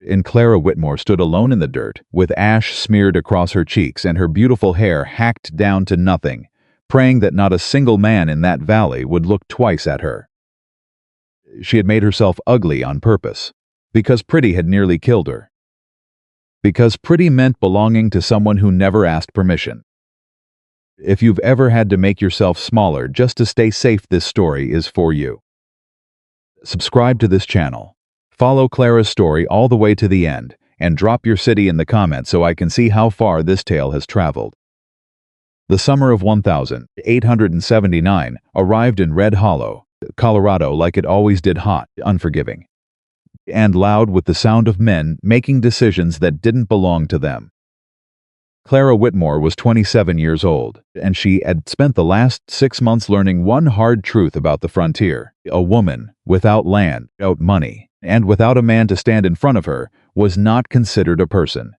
And Clara Whitmore stood alone in the dirt, with ash smeared across her cheeks and her beautiful hair hacked down to nothing, praying that not a single man in that valley would look twice at her. She had made herself ugly on purpose, because pretty had nearly killed her. Because pretty meant belonging to someone who never asked permission. If you've ever had to make yourself smaller just to stay safe, this story is for you. Subscribe to this channel. Follow Clara's story all the way to the end, and drop your city in the comments so I can see how far this tale has traveled. The summer of 1879 arrived in Red Hollow, Colorado, like it always did, hot, unforgiving, and loud with the sound of men making decisions that didn't belong to them. Clara Whitmore was 27 years old, and she had spent the last 6 months learning one hard truth about the frontier. A woman without land, without money, and without a man to stand in front of her was not considered a person.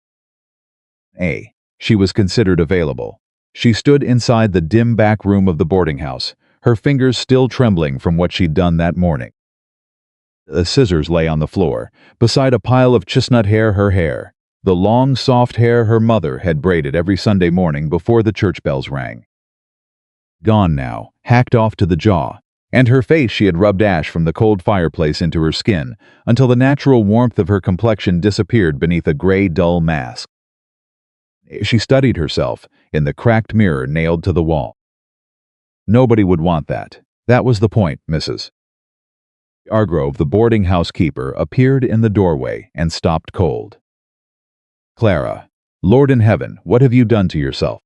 She was considered available. She stood inside the dim back room of the boarding house, her fingers still trembling from what she'd done that morning. The scissors lay on the floor, beside a pile of chestnut hair, her hair, the long, soft hair her mother had braided every Sunday morning before the church bells rang. Gone now, hacked off to the jaw, and her face she had rubbed ash from the cold fireplace into her skin until the natural warmth of her complexion disappeared beneath a gray, dull mask. She studied herself in the cracked mirror nailed to the wall. Nobody would want that. That was the point, Mrs. Hargrove, the boarding house keeper, appeared in the doorway and stopped cold. Clara, Lord in heaven, what have you done to yourself?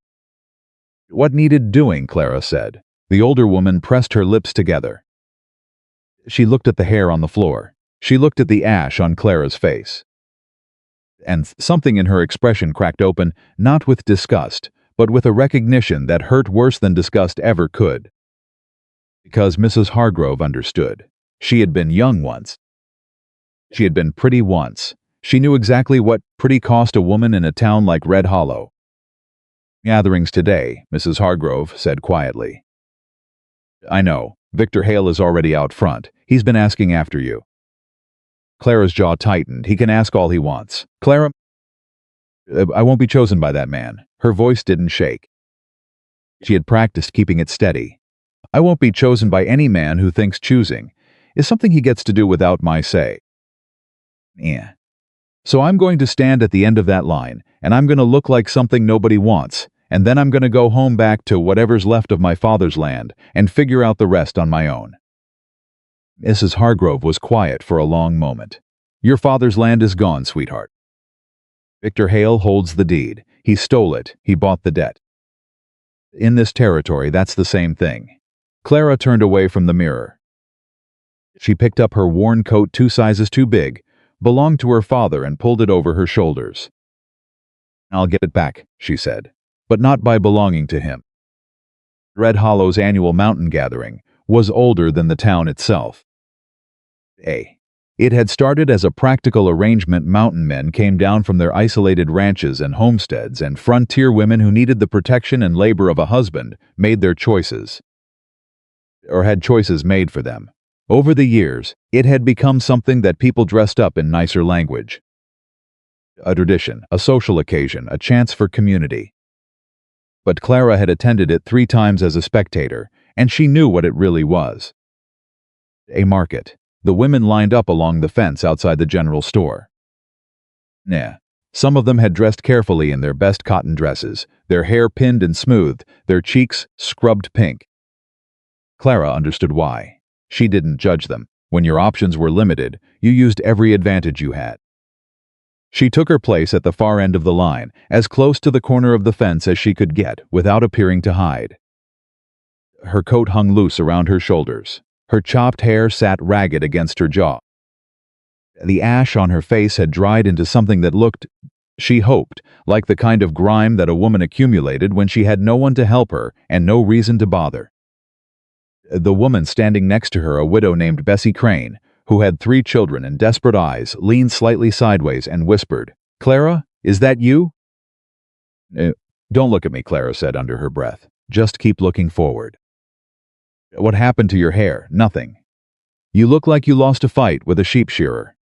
What needed doing? Clara said. The older woman pressed her lips together. She looked at the hair on the floor. She looked at the ash on Clara's face. And something in her expression cracked open, not with disgust, but with a recognition that hurt worse than disgust ever could. Because Mrs. Hargrove understood. She had been young once. She had been pretty once. She knew exactly what pretty cost a woman in a town like Red Hollow. Gatherings today, Mrs. Hargrove said quietly. I know. Victor Hale is already out front. He's been asking after you. Clara's jaw tightened. He can ask all he wants. Clara, I won't be chosen by that man. Her voice didn't shake. She had practiced keeping it steady. I won't be chosen by any man who thinks choosing is something he gets to do without my say. So I'm going to stand at the end of that line, and I'm going to look like something nobody wants, and then I'm going to go home back to whatever's left of my father's land and figure out the rest on my own. Mrs. Hargrove was quiet for a long moment. Your father's land is gone, sweetheart. Victor Hale holds the deed. He stole it. He bought the debt. In this territory, that's the same thing. Clara turned away from the mirror. She picked up her worn coat 2 sizes too big, belonged to her father, and pulled it over her shoulders. I'll get it back, she said, but not by belonging to him. Red Hollow's annual mountain gathering was older than the town itself. It had started as a practical arrangement. Mountain men came down from their isolated ranches and homesteads, and frontier women who needed the protection and labor of a husband made their choices, or had choices made for them. Over the years, it had become something that people dressed up in nicer language. A tradition, a social occasion, a chance for community. But Clara had attended it 3 times as a spectator, and she knew what it really was. A market. The women lined up along the fence outside the general store. Some of them had dressed carefully in their best cotton dresses, their hair pinned and smoothed, their cheeks scrubbed pink. Clara understood why. She didn't judge them. When your options were limited, you used every advantage you had. She took her place at the far end of the line, as close to the corner of the fence as she could get, without appearing to hide. Her coat hung loose around her shoulders. Her chopped hair sat ragged against her jaw. The ash on her face had dried into something that looked, she hoped, like the kind of grime that a woman accumulated when she had no one to help her and no reason to bother. The woman standing next to her, a widow named Bessie Crane, who had 3 children and desperate eyes, leaned slightly sideways and whispered, Clara, is that you? Don't look at me, Clara said under her breath. Just keep looking forward. What happened to your hair? Nothing. You look like you lost a fight with a sheep shearer.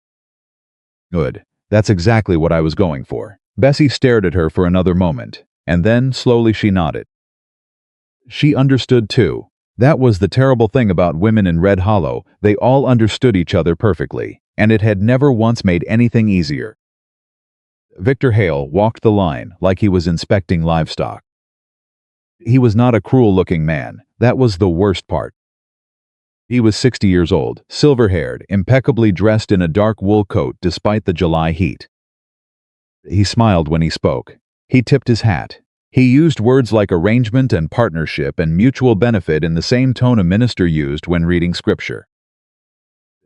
Good. That's exactly what I was going for. Bessie stared at her for another moment, and then slowly she nodded. She understood too. That was the terrible thing about women in Red Hollow, they all understood each other perfectly, and it had never once made anything easier. Victor Hale walked the line like he was inspecting livestock. He was not a cruel-looking man. That was the worst part. He was 60 years old, silver-haired, impeccably dressed in a dark wool coat despite the July heat. He smiled when he spoke. He tipped his hat. He used words like arrangement and partnership and mutual benefit in the same tone a minister used when reading scripture.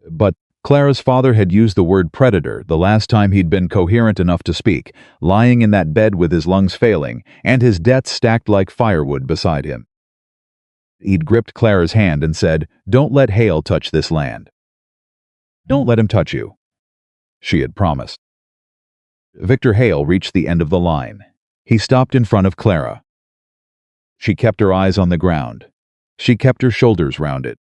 But Clara's father had used the word predator the last time he'd been coherent enough to speak, lying in that bed with his lungs failing, and his debts stacked like firewood beside him. He'd gripped Clara's hand and said, "Don't let Hale touch this land." "Don't let him touch you," she had promised. Victor Hale reached the end of the line. He stopped in front of Clara. She kept her eyes on the ground. She kept her shoulders rounded.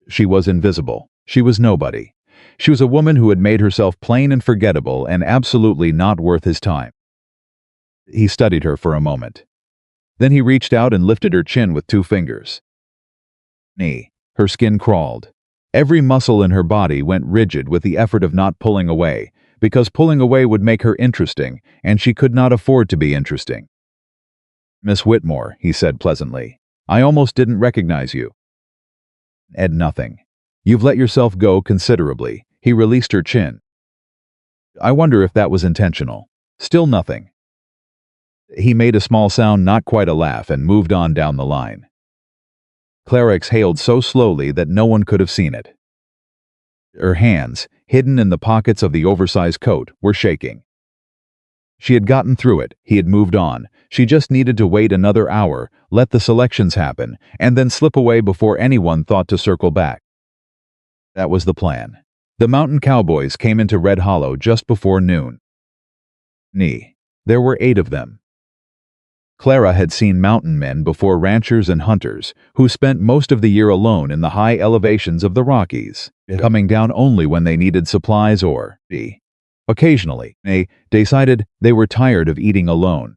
She was invisible. She was nobody. She was a woman who had made herself plain and forgettable and absolutely not worth his time. He studied her for a moment. Then he reached out and lifted her chin with 2 fingers. Her skin crawled. Every muscle in her body went rigid with the effort of not pulling away, because pulling away would make her interesting, and she could not afford to be interesting. "Miss Whitmore," he said pleasantly, "I almost didn't recognize you." Ed nothing. "You've let yourself go considerably." He released her chin. "I wonder if that was intentional." Still nothing. He made a small sound, not quite a laugh, and moved on down the line. Clara exhaled so slowly that no one could have seen it. Her hands, hidden in the pockets of the oversized coat, were shaking. She had gotten through it. He had moved on. She just needed to wait another hour, let the selections happen, and then slip away before anyone thought to circle back. That was the plan. The mountain cowboys came into Red Hollow just before noon. There were 8 of them. Clara had seen mountain men before, ranchers and hunters, who spent most of the year alone in the high elevations of the Rockies, coming down only when they needed supplies or, occasionally, they decided they were tired of eating alone.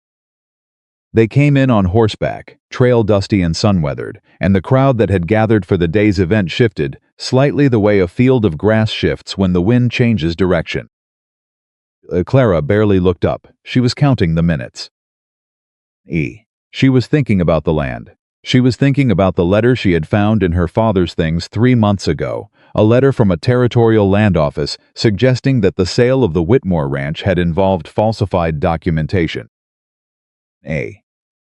They came in on horseback, trail dusty and sun-weathered, and the crowd that had gathered for the day's event shifted, slightly the way a field of grass shifts when the wind changes direction. Clara barely looked up. She was counting the minutes. She was thinking about the land. She was thinking about the letter she had found in her father's things 3 months ago, a letter from a territorial land office suggesting that the sale of the Whitmore ranch had involved falsified documentation.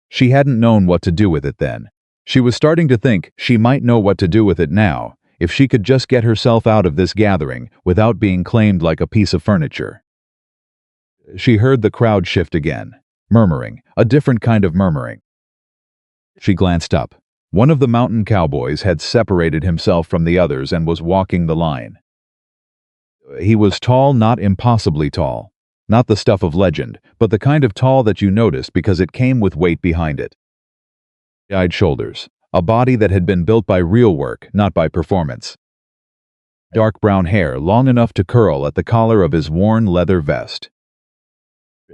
She hadn't known what to do with it then. She was starting to think she might know what to do with it now, if she could just get herself out of this gathering without being claimed like a piece of furniture. She heard the crowd shift again. Murmuring, a different kind of murmuring. She glanced up. One of the mountain cowboys had separated himself from the others and was walking the line. He was tall, not impossibly tall. Not the stuff of legend, but the kind of tall that you noticed because it came with weight behind it. Wide shoulders, a body that had been built by real work, not by performance. Dark brown hair, long enough to curl at the collar of his worn leather vest.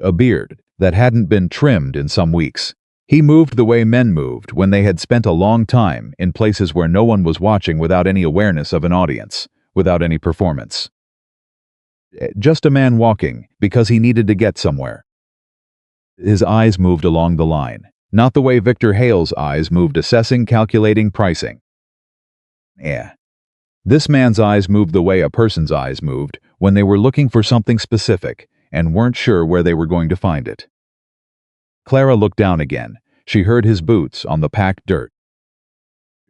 A beard that hadn't been trimmed in some weeks. He moved the way men moved when they had spent a long time in places where no one was watching, without any awareness of an audience, without any performance. Just a man walking because he needed to get somewhere. His eyes moved along the line, not the way Victor Hale's eyes moved, assessing, calculating, pricing. This man's eyes moved the way a person's eyes moved when they were looking for something specific and weren't sure where they were going to find it. Clara looked down again. She heard his boots on the packed dirt.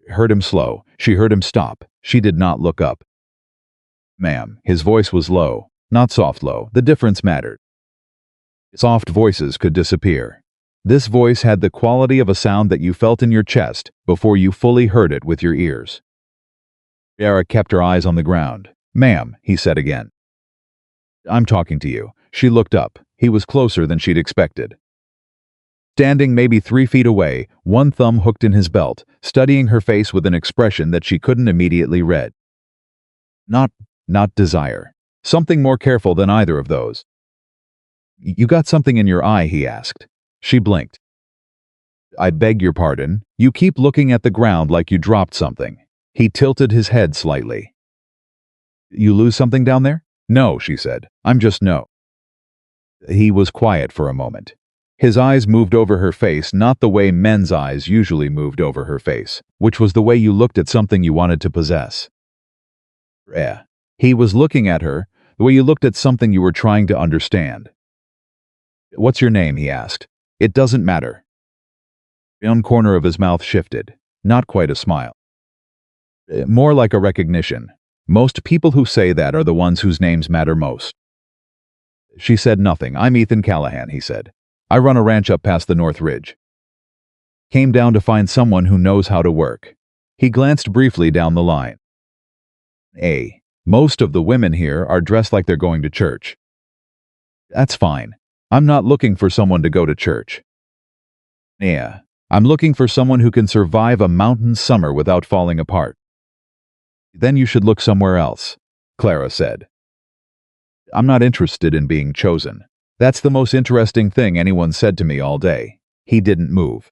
Heard him slow. She heard him stop. She did not look up. "Ma'am," his voice was low, not soft low. The difference mattered. Soft voices could disappear. This voice had the quality of a sound that you felt in your chest before you fully heard it with your ears. Clara kept her eyes on the ground. "Ma'am," he said again. "I'm talking to you." She looked up. He was closer than she'd expected. Standing maybe 3 feet away, one thumb hooked in his belt, studying her face with an expression that she couldn't immediately read. Not desire. Something more careful than either of those. You got something in your eye, he asked. She blinked. I beg your pardon. You keep looking at the ground like you dropped something. He tilted his head slightly. You lose something down there? No, she said. I'm just no. He was quiet for a moment. His eyes moved over her face, not the way men's eyes usually moved over her face, which was the way you looked at something you wanted to possess. He was looking at her, the way you looked at something you were trying to understand. What's your name? He asked. It doesn't matter. One corner of his mouth shifted. Not quite a smile. More like a recognition. Most people who say that are the ones whose names matter most. She said nothing. I'm Ethan Callahan, he said. I run a ranch up past the North Ridge. Came down to find someone who knows how to work. He glanced briefly down the line. Most of the women here are dressed like they're going to church. That's fine. I'm not looking for someone to go to church. I'm looking for someone who can survive a mountain summer without falling apart. Then you should look somewhere else, Clara said. I'm not interested in being chosen. That's the most interesting thing anyone said to me all day. He didn't move.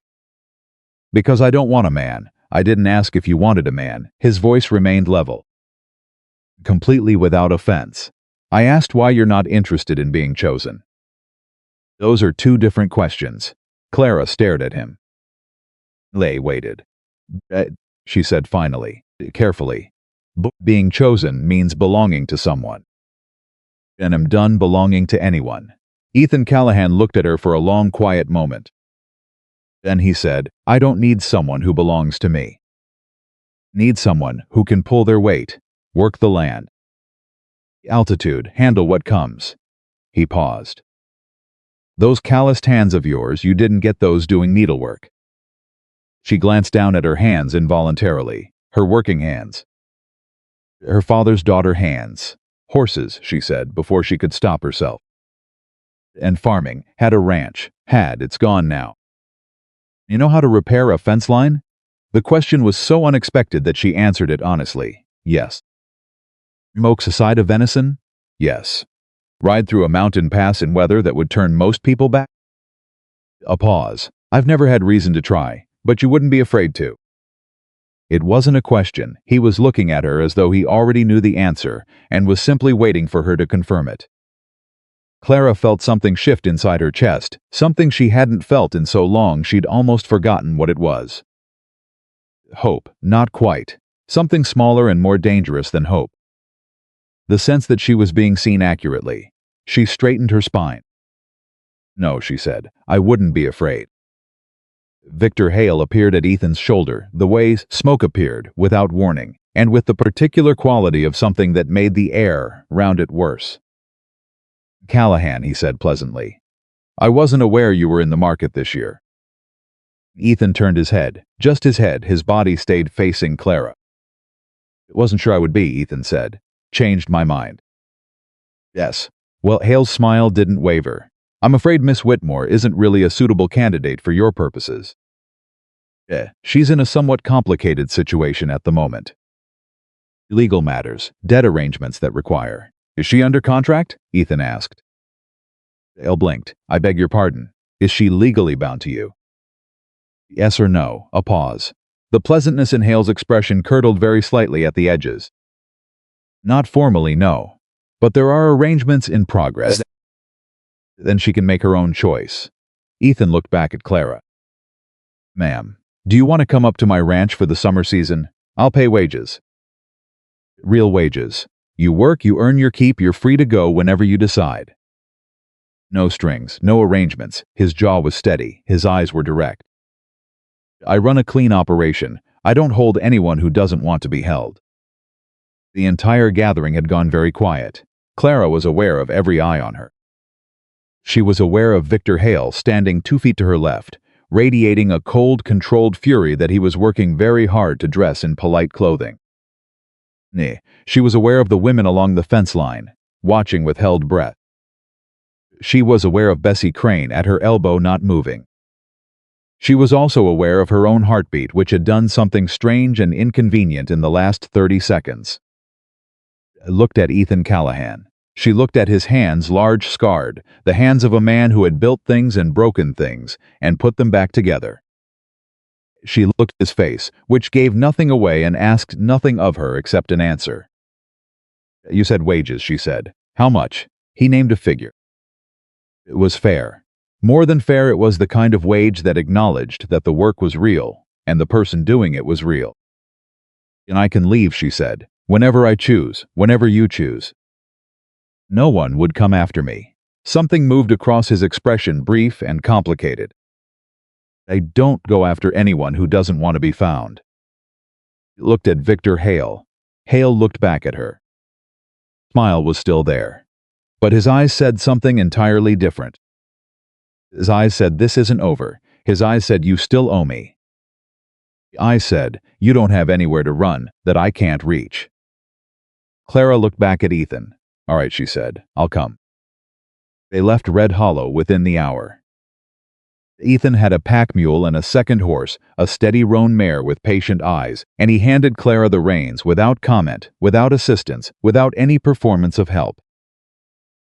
Because I don't want a man. I didn't ask if you wanted a man. His voice remained level. Completely without offense. I asked why you're not interested in being chosen. Those are two different questions. Clara stared at him. Lay waited. She said finally, carefully. Being chosen means belonging to someone. And I'm done belonging to anyone. Ethan Callahan looked at her for a long, quiet moment. Then he said, I don't need someone who belongs to me. Need someone who can pull their weight, work the land. Altitude, handle what comes. He paused. Those calloused hands of yours, you didn't get those doing needlework. She glanced down at her hands involuntarily, her working hands. Her father's daughter hands. Horses, she said, before she could stop herself. And farming, had a ranch, it's gone now. You know how to repair a fence line? The question was so unexpected that she answered it honestly, yes. Smokes a side of venison? Yes. Ride through a mountain pass in weather that would turn most people back? A pause. I've never had reason to try, but you wouldn't be afraid to. It wasn't a question. He was looking at her as though he already knew the answer and was simply waiting for her to confirm it. Clara felt something shift inside her chest, something she hadn't felt in so long she'd almost forgotten what it was. Hope, not quite. Something smaller and more dangerous than hope. The sense that she was being seen accurately. She straightened her spine. No, she said, I wouldn't be afraid. Victor Hale appeared at Ethan's shoulder, the way smoke appeared, without warning, and with the particular quality of something that made the air round it worse. Callahan, he said pleasantly. I wasn't aware you were in the market this year. Ethan turned his head, just his head, his body stayed facing Clara. Wasn't sure I would be, Ethan said. Changed my mind. Yes. Well, Hale's smile didn't waver. I'm afraid Miss Whitmore isn't really a suitable candidate for your purposes. She's in a somewhat complicated situation at the moment. Legal matters, debt arrangements that require. Is she under contract? Ethan asked. Hale blinked. I beg your pardon. Is she legally bound to you? Yes or no? A pause. The pleasantness in Hale's expression curdled very slightly at the edges. Not formally, no. But there are arrangements in progress. Then she can make her own choice. Ethan looked back at Clara. Ma'am, do you want to come up to my ranch for the summer season? I'll pay wages. Real wages. You work, you earn your keep, you're free to go whenever you decide. No strings, no arrangements. His jaw was steady, his eyes were direct. I run a clean operation. I don't hold anyone who doesn't want to be held. The entire gathering had gone very quiet. Clara was aware of every eye on her. She was aware of Victor Hale standing 2 feet to her left, radiating a cold, controlled fury that he was working very hard to dress in polite clothing. She was aware of the women along the fence line, watching with held breath. She was aware of Bessie Crane at her elbow not moving. She was also aware of her own heartbeat, which had done something strange and inconvenient in the last 30 seconds. Looked at Ethan Callahan. She looked at his hands, large, scarred, the hands of a man who had built things and broken things, and put them back together. She looked at his face, which gave nothing away and asked nothing of her except an answer. "You said wages," she said. "How much?" He named a figure. It was fair. More than fair, it was the kind of wage that acknowledged that the work was real, and the person doing it was real. "And I can leave," she said, "whenever I choose, whenever you choose. No one would come after me." Something moved across his expression, brief and complicated. "I don't go after anyone who doesn't want to be found." She looked at Victor Hale. Hale looked back at her. The smile was still there, but his eyes said something entirely different. His eyes said, "This isn't over." His eyes said, "You still owe me." The eyes said, "You don't have anywhere to run that I can't reach." Clara looked back at Ethan. "All right," she said, "I'll come." They left Red Hollow within the hour. Ethan had a pack mule and a second horse, a steady roan mare with patient eyes, and he handed Clara the reins without comment, without assistance, without any performance of help.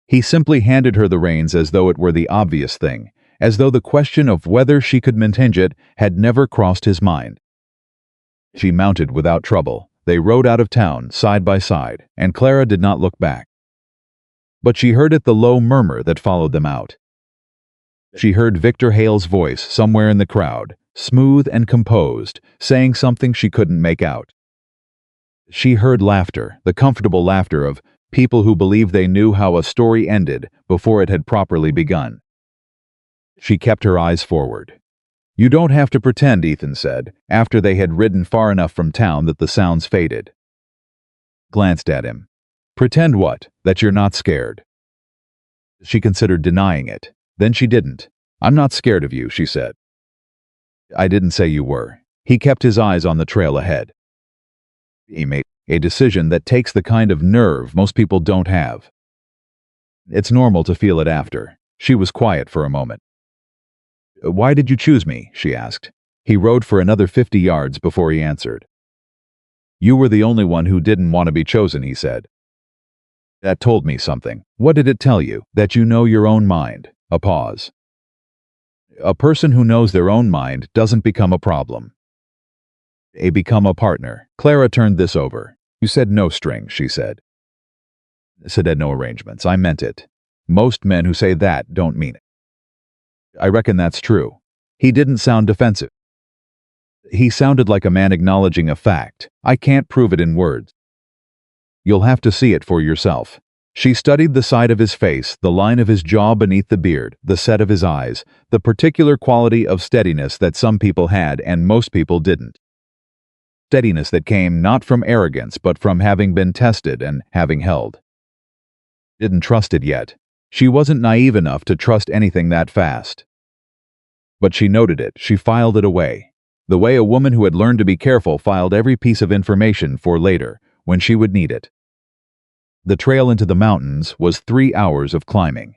He simply handed her the reins as though it were the obvious thing, as though the question of whether she could manage it had never crossed his mind. She mounted without trouble. They rode out of town, side by side, and Clara did not look back. But she heard the low murmur that followed them out. She heard Victor Hale's voice somewhere in the crowd, smooth and composed, saying something she couldn't make out. She heard laughter, the comfortable laughter of people who believed they knew how a story ended before it had properly begun. She kept her eyes forward. "You don't have to pretend," Ethan said, after they had ridden far enough from town that the sounds faded. Glanced at him. "Pretend what? That you're not scared?" She considered denying it. Then she didn't. "I'm not scared of you," she said. "I didn't say you were." He kept his eyes on the trail ahead. He made a decision that takes the kind of nerve most people don't have. It's normal to feel it after. She was quiet for a moment. "Why did you choose me?" she asked. He rode for another 50 yards before he answered. "You were the only one who didn't want to be chosen," he said. "That told me something." "What did it tell you?" "That you know your own mind." A pause. "A person who knows their own mind doesn't become a problem. They become a partner." Clara turned this over. "You said no strings," she said. "Said no arrangements. I meant it. Most men who say that don't mean it." "I reckon that's true." He didn't sound defensive. He sounded like a man acknowledging a fact. "I can't prove it in words. You'll have to see it for yourself." She studied the side of his face, the line of his jaw beneath the beard, the set of his eyes, the particular quality of steadiness that some people had and most people didn't. Steadiness that came not from arrogance but from having been tested and having held. Didn't trust it yet. She wasn't naive enough to trust anything that fast. But she noted it. She filed it away. The way a woman who had learned to be careful filed every piece of information for later, when she would need it. The trail into the mountains was 3 hours of climbing.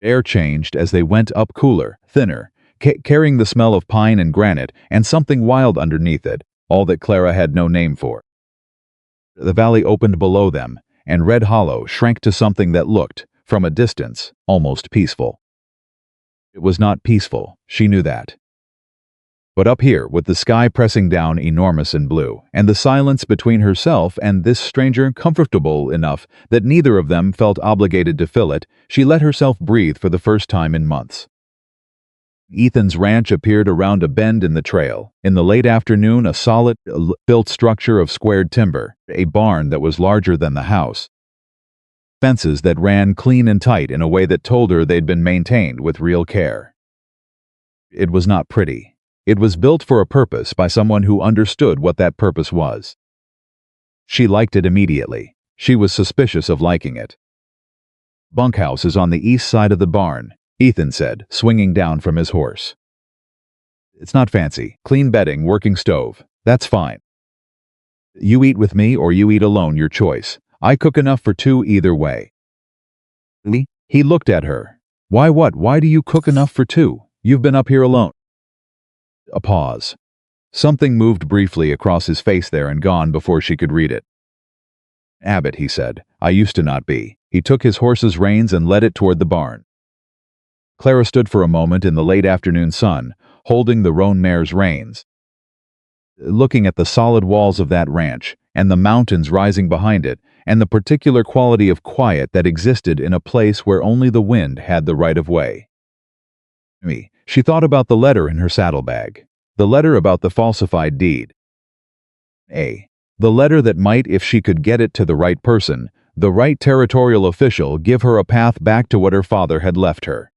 Air changed as they went up, cooler, thinner, carrying the smell of pine and granite and something wild underneath it, all that Clara had no name for. The valley opened below them, and Red Hollow shrank to something that looked, from a distance, almost peaceful. It was not peaceful, she knew that. But up here, with the sky pressing down enormous and blue, and the silence between herself and this stranger comfortable enough that neither of them felt obligated to fill it, she let herself breathe for the first time in months. Ethan's ranch appeared around a bend in the trail. In the late afternoon, a solid, built structure of squared timber, a barn that was larger than the house. Fences that ran clean and tight in a way that told her they'd been maintained with real care. It was not pretty. It was built for a purpose by someone who understood what that purpose was. She liked it immediately. She was suspicious of liking it. "Bunkhouse is on the east side of the barn," Ethan said, swinging down from his horse. "It's not fancy. Clean bedding, working stove. That's fine. You eat with me or you eat alone, your choice. I cook enough for 2 either way." He looked at her. "Why what? Why do you cook enough for 2? You've been up here alone." A pause. Something moved briefly across his face there and gone before she could read it. "Abbott," he said. "I used to not be. He took his horse's reins and led it toward the barn. Clara stood for a moment in the late afternoon sun, holding the roan mare's reins, looking at the solid walls of that ranch, and the mountains rising behind it, and the particular quality of quiet that existed in a place where only the wind had the right of way. She thought about the letter in her saddlebag, the letter about the falsified deed. The letter that might, if she could get it to the right person, the right territorial official, give her a path back to what her father had left her.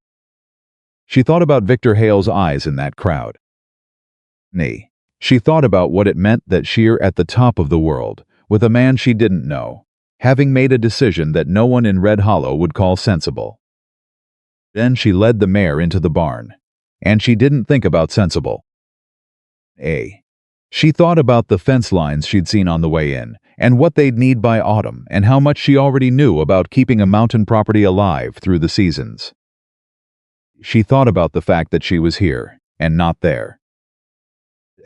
She thought about Victor Hale's eyes in that crowd. She thought about what it meant that she're at the top of the world, with a man she didn't know, having made a decision that no one in Red Hollow would call sensible. Then she led the mare into the barn, and she didn't think about sensible. She thought about the fence lines she'd seen on the way in, and what they'd need by autumn, and how much she already knew about keeping a mountain property alive through the seasons. She thought about the fact that she was here, and not there.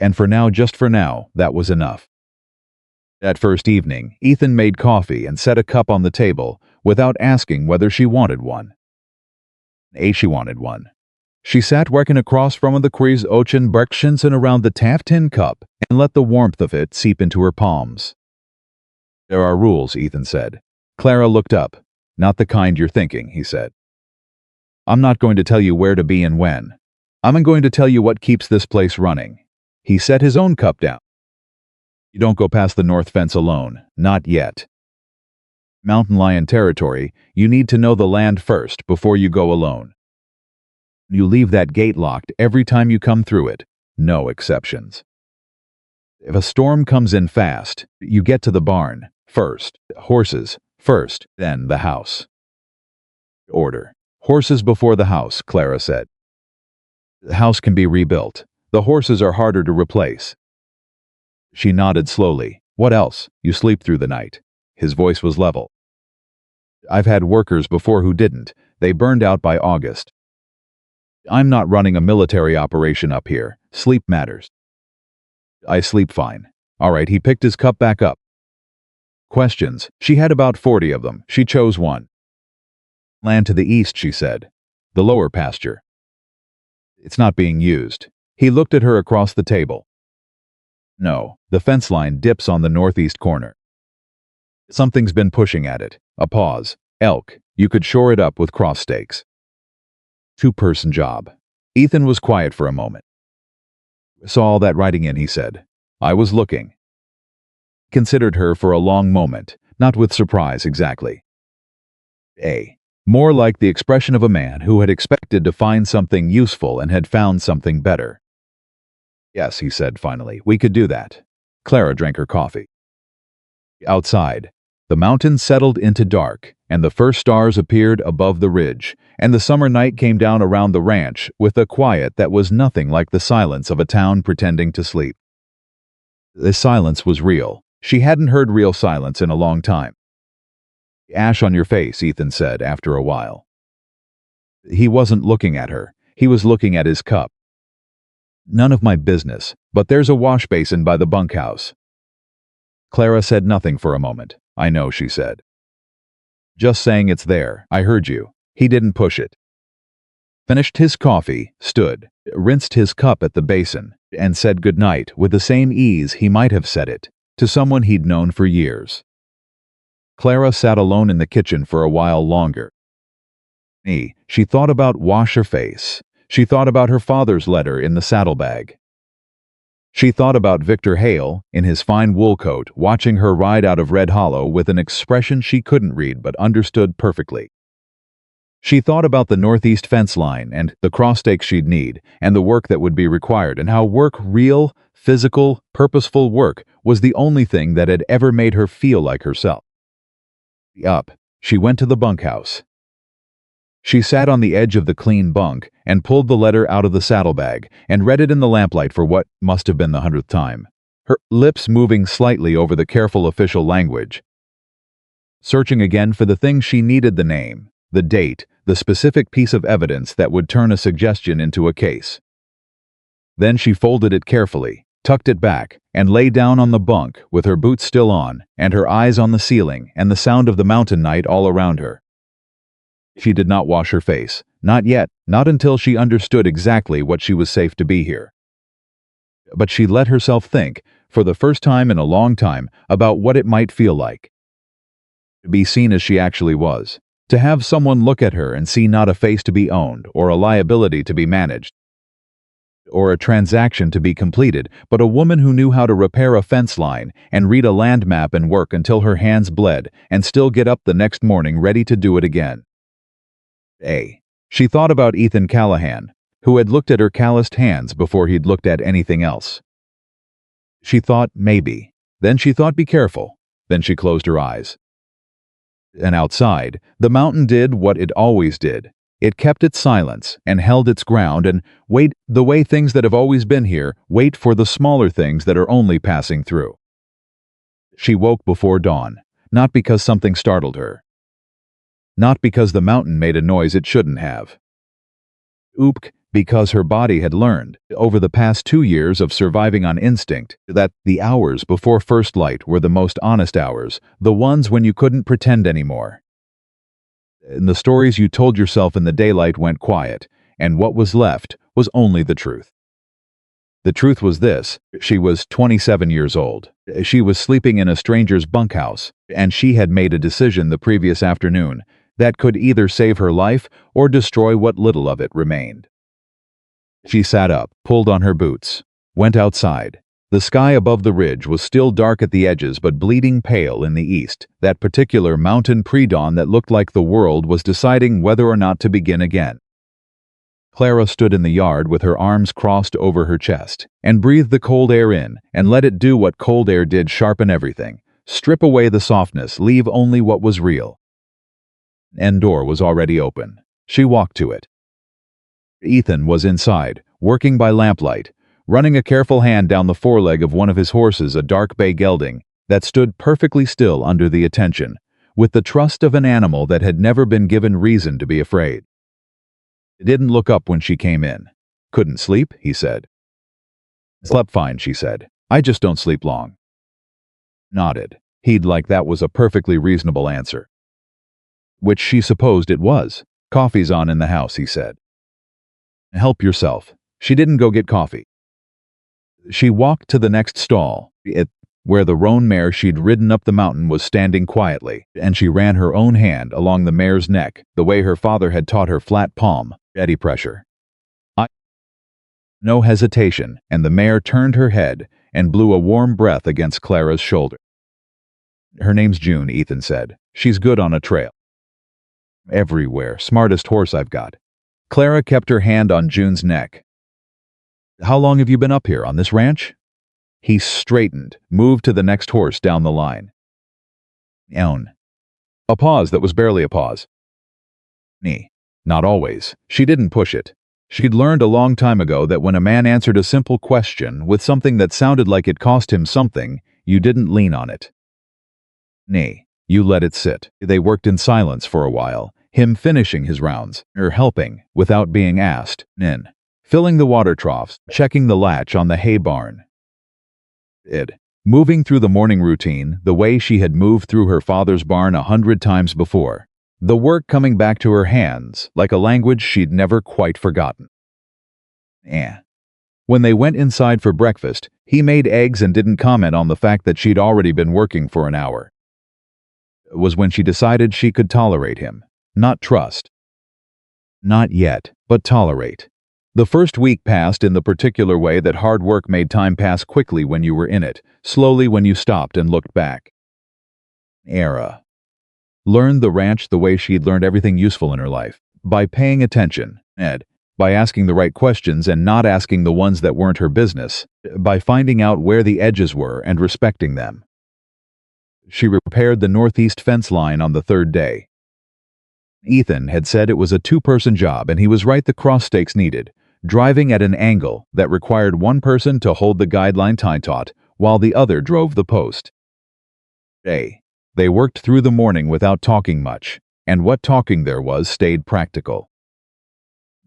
And for now, just for now, that was enough. That first evening, Ethan made coffee and set a cup on the table without asking whether she wanted one. She wanted one. She sat working across from the Queers Ocean Berkshens and around the tin cup and let the warmth of it seep into her palms. There are rules, Ethan said. Clara looked up. Not the kind you're thinking, he said. I'm not going to tell you where to be and when. I'm going to tell you what keeps this place running. He set his own cup down. You don't go past the north fence alone, not yet. Mountain lion territory, you need to know the land first before you go alone. You leave that gate locked every time you come through it, no exceptions. If a storm comes in fast, you get to the barn first, horses first, then the house. Order. Horses before the house, Clara said. The house can be rebuilt. The horses are harder to replace. She nodded slowly. What else? You sleep through the night. His voice was level. I've had workers before who didn't. They burned out by August. I'm not running a military operation up here. Sleep matters. I sleep fine. All right, he picked his cup back up. Questions. She had about 40 of them. She chose one. Land to the east, she said. The lower pasture. It's not being used. He looked at her across the table. No, the fence line dips on the northeast corner. Something's been pushing at it. A pause. Elk. You could shore it up with cross stakes. Two-person job. Ethan was quiet for a moment. Saw all that writing in, he said. I was looking. Considered her for a long moment, not with surprise exactly. More like the expression of a man who had expected to find something useful and had found something better. Yes, he said finally, we could do that. Clara drank her coffee. Outside, the mountains settled into dark, and the first stars appeared above the ridge, and the summer night came down around the ranch with a quiet that was nothing like the silence of a town pretending to sleep. This silence was real. She hadn't heard real silence in a long time. Ash on your face, Ethan said after a while. He wasn't looking at her. He was looking at his cup. None of my business, but there's a wash basin by the bunkhouse. Clara said nothing for a moment. I know, she said. Just saying it's there. I heard you. He didn't push it. Finished his coffee, stood, rinsed his cup at the basin, and said goodnight with the same ease he might have said it to someone he'd known for years. Clara sat alone in the kitchen for a while longer. She thought about wash her face. She thought about her father's letter in the saddlebag. She thought about Victor Hale, in his fine wool coat, watching her ride out of Red Hollow with an expression she couldn't read but understood perfectly. She thought about the northeast fence line and the cross stakes she'd need and the work that would be required and how work, real, physical, purposeful work, was the only thing that had ever made her feel like herself. Up, she went to the bunkhouse. She sat on the edge of the clean bunk and pulled the letter out of the saddlebag and read it in the lamplight for what must have been the 100th time, her lips moving slightly over the careful official language, searching again for the thing she needed: the name, the date, the specific piece of evidence that would turn a suggestion into a case. Then she folded it carefully, tucked it back, and lay down on the bunk with her boots still on, and her eyes on the ceiling and the sound of the mountain night all around her. She did not wash her face, not yet, not until she understood exactly what she was safe to be here. But she let herself think, for the first time in a long time, about what it might feel like to be seen as she actually was, to have someone look at her and see not a face to be owned, or a liability to be managed, or a transaction to be completed, but a woman who knew how to repair a fence line and read a land map and work until her hands bled and still get up the next morning ready to do it again. She thought about Ethan Callahan, who had looked at her calloused hands before he'd looked at anything else. She thought, maybe. Then she thought, be careful. Then she closed her eyes. And outside, the mountain did what it always did. It kept its silence and held its ground and wait the way things that have always been here wait for the smaller things that are only passing through. She woke before dawn, not because something startled her. Not because the mountain made a noise it shouldn't have. Because her body had learned, over the past 2 years of surviving on instinct, that the hours before first light were the most honest hours, the ones when you couldn't pretend anymore. And the stories you told yourself in the daylight went quiet, and what was left was only the truth. The truth was this: she was 27 years old. She was sleeping in a stranger's bunkhouse, and she had made a decision the previous afternoon that could either save her life or destroy what little of it remained. She sat up, pulled on her boots, went outside. The sky above the ridge was still dark at the edges but bleeding pale in the east, that particular mountain pre-dawn that looked like the world was deciding whether or not to begin again. Clara stood in the yard with her arms crossed over her chest, and breathed the cold air in, and let it do what cold air did: sharpen everything, strip away the softness, leave only what was real. An door was already open. She walked to it. Ethan was inside, working by lamplight, running a careful hand down the foreleg of one of his horses, a dark bay gelding that stood perfectly still under the attention, with the trust of an animal that had never been given reason to be afraid. He didn't look up when she came in. "Couldn't sleep?" he said. "Slept fine," she said. "I just don't sleep long." Nodded. He'd like that was a perfectly reasonable answer. Which she supposed it was. "Coffee's on in the house," he said. "Help yourself." She didn't go get coffee. She walked to the next stall, where the roan mare she'd ridden up the mountain was standing quietly, and she ran her own hand along the mare's neck, the way her father had taught her: flat palm, steady pressure. No hesitation, and the mare turned her head and blew a warm breath against Clara's shoulder. "Her name's June," Ethan said. "She's good on a trail." "Everywhere. Smartest horse I've got." Clara kept her hand on June's neck. "How long have you been up here, on this ranch?" He straightened, moved to the next horse down the line. "Own." A pause that was barely a pause. Not always. She didn't push it. She'd learned a long time ago that when a man answered a simple question with something that sounded like it cost him something, you didn't lean on it. You let it sit. They worked in silence for a while, him finishing his rounds, her helping, without being asked, filling the water troughs, checking the latch on the hay barn. Moving through the morning routine the way she had moved through her father's barn 100 times before, the work coming back to her hands like a language she'd never quite forgotten. When they went inside for breakfast, he made eggs and didn't comment on the fact that she'd already been working for an hour. It was when she decided she could tolerate him, not trust. Not yet, but tolerate. The first week passed in the particular way that hard work made time pass quickly when you were in it, slowly when you stopped and looked back. Learned the ranch the way she'd learned everything useful in her life, by paying attention, by asking the right questions and not asking the ones that weren't her business, by finding out where the edges were and respecting them. She repaired the northeast fence line on the 3rd day. Ethan had said it was a 2-person job, and he was right. The cross stakes needed, driving at an angle that required one person to hold the guideline tie-taut while the other drove the post. They worked through the morning without talking much, and what talking there was stayed practical.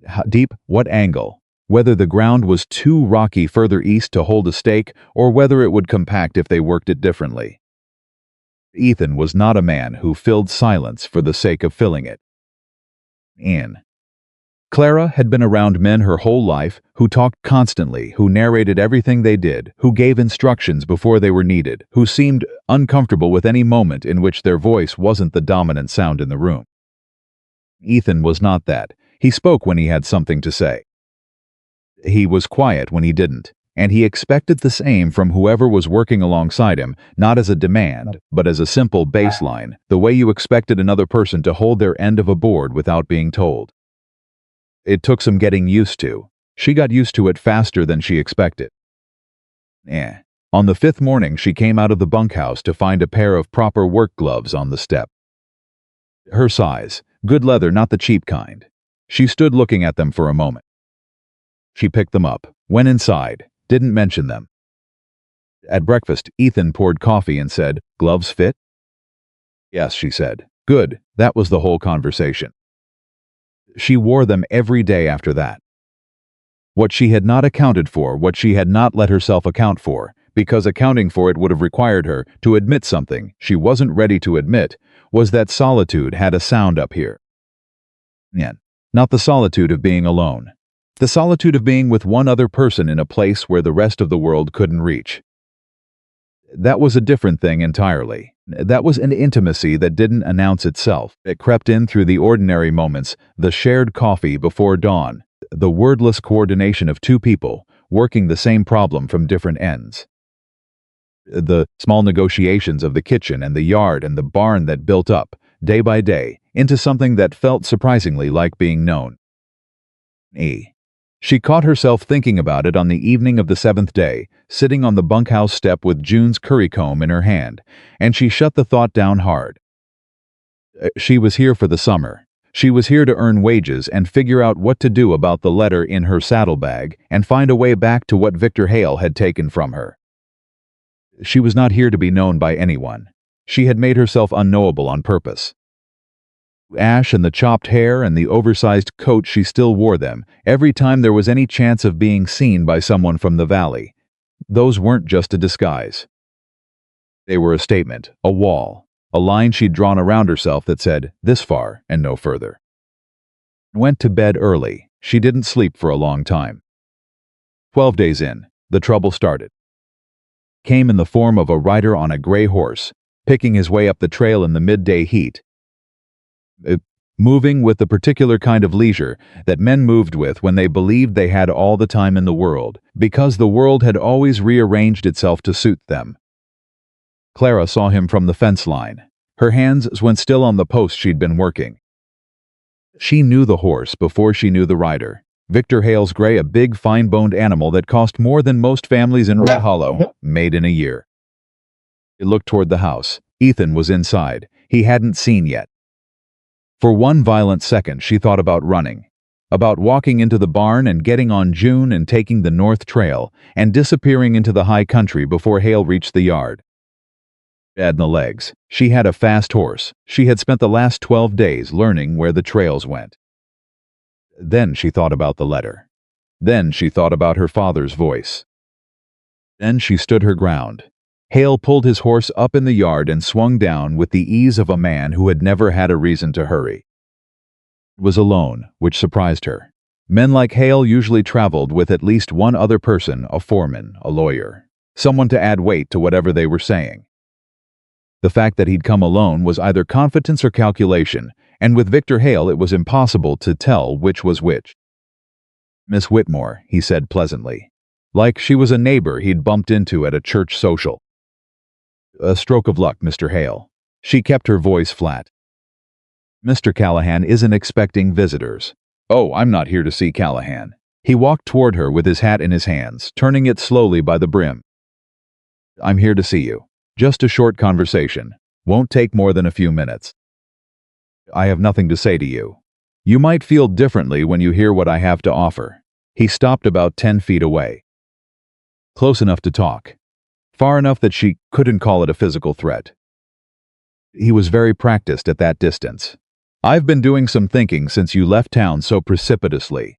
How deep? What angle? whether the ground was too rocky further east to hold a stake or whether it would compact if they worked it differently. Ethan was not a man who filled silence for the sake of filling it. Clara had been around men her whole life who talked constantly, who narrated everything they did, who gave instructions before they were needed, who seemed uncomfortable with any moment in which their voice wasn't the dominant sound in the room. Ethan was not that. He spoke when he had something to say. He was quiet when he didn't, and he expected the same from whoever was working alongside him, not as a demand, but as a simple baseline, the way you expected another person to hold their end of a board without being told. It took some getting used to. She got used to it faster than she expected. On the 5th morning, she came out of the bunkhouse to find a pair of proper work gloves on the step. Her size, good leather, not the cheap kind. She stood looking at them for a moment. She picked them up, went inside, didn't mention them. At breakfast, Ethan poured coffee and said, "Gloves fit?" "Yes," she said. "Good." That was the whole conversation. She wore them every day after that. What she had not accounted for, what she had not let herself account for, because accounting for it would have required her to admit something she wasn't ready to admit, was that solitude had a sound up here. Not the solitude of being alone. The solitude of being with one other person in a place where the rest of the world couldn't reach. That was a different thing entirely. That was an intimacy that didn't announce itself. It crept in through the ordinary moments, the shared coffee before dawn, the wordless coordination of two people working the same problem from different ends. The small negotiations of the kitchen and the yard and the barn that built up, day by day, into something that felt surprisingly like being known. She caught herself thinking about it on the evening of the 7th day, sitting on the bunkhouse step with June's curry comb in her hand, and she shut the thought down hard. She was here for the summer. She was here to earn wages and figure out what to do about the letter in her saddlebag and find a way back to what Victor Hale had taken from her. She was not here to be known by anyone. She had made herself unknowable on purpose. Ash and the chopped hair and the oversized coat, she still wore them every time there was any chance of being seen by someone from the valley. Those weren't just a disguise. They were a statement, a wall, a line she'd drawn around herself that said, "This far and no further." Went to bed early. She didn't sleep for a long time. 12 days in, the trouble started. Came in the form of a rider on a gray horse, picking his way up the trail in the midday heat. Moving with the particular kind of leisure that men moved with when they believed they had all the time in the world, because the world had always rearranged itself to suit them. Clara saw him from the fence line. Her hands went still on the post she'd been working. She knew the horse before she knew the rider. Victor Hale's gray, a big, fine-boned animal that cost more than most families in Red Hollow made in a year. He looked toward the house. Ethan was inside. He hadn't seen yet. For one violent second, she thought about running, about walking into the barn and getting on June and taking the north trail and disappearing into the high country before Hale reached the yard. Bad in the legs. She had a fast horse. She had spent the last 12 days learning where the trails went. Then she thought about the letter. Then she thought about her father's voice. Then she stood her ground. Hale pulled his horse up in the yard and swung down with the ease of a man who had never had a reason to hurry. He was alone, which surprised her. Men like Hale usually traveled with at least one other person, a foreman, a lawyer, someone to add weight to whatever they were saying. The fact that he'd come alone was either confidence or calculation, and with Victor Hale it was impossible to tell which was which. "Miss Whitmore," he said pleasantly, like she was a neighbor he'd bumped into at a church social. "A stroke of luck, Mr. Hale." She kept her voice flat. "Mr. Callahan isn't expecting visitors." "Oh, I'm not here to see Callahan." He walked toward her with his hat in his hands, turning it slowly by the brim. "I'm here to see you. Just a short conversation. Won't take more than a few minutes. I have nothing to say to you. You might feel differently when you hear what I have to offer." He stopped about 10 feet away. Close enough to talk. Far enough that she couldn't call it a physical threat. He was very practiced at that distance. "I've been doing some thinking since you left town so precipitously."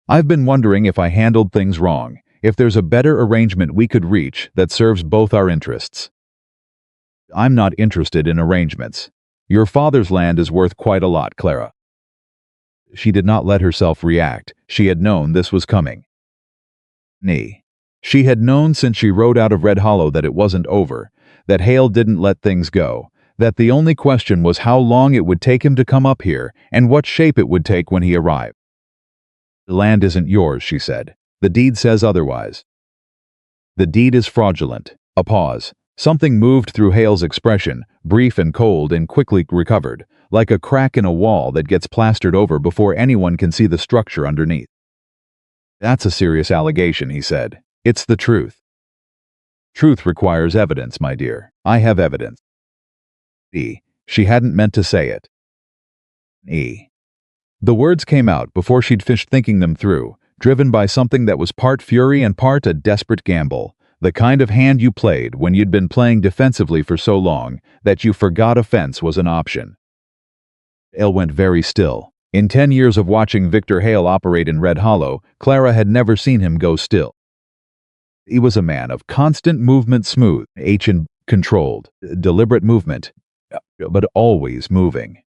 I've been wondering if I handled things wrong, if there's a better arrangement we could reach that serves both our interests. I'm not interested in arrangements. Your father's land is worth quite a lot, Clara. She did not let herself react. She had known this was coming. She had known since she rode out of Red Hollow that it wasn't over, that Hale didn't let things go, that the only question was how long it would take him to come up here and what shape it would take when he arrived. The land isn't yours, she said. The deed says otherwise. The deed is fraudulent. A pause. Something moved through Hale's expression, brief and cold and quickly recovered, like a crack in a wall that gets plastered over before anyone can see the structure underneath. That's a serious allegation, he said. It's the truth. Truth requires evidence, my dear. I have evidence. She hadn't meant to say it. The words came out before she'd finished thinking them through, driven by something that was part fury and part a desperate gamble, the kind of hand you played when you'd been playing defensively for so long that you forgot offense was an option. Hale went very still. In 10 years of watching Victor Hale operate in Red Hollow, Clara had never seen him go still. He was a man of constant movement, smooth, and controlled, deliberate movement, but always moving.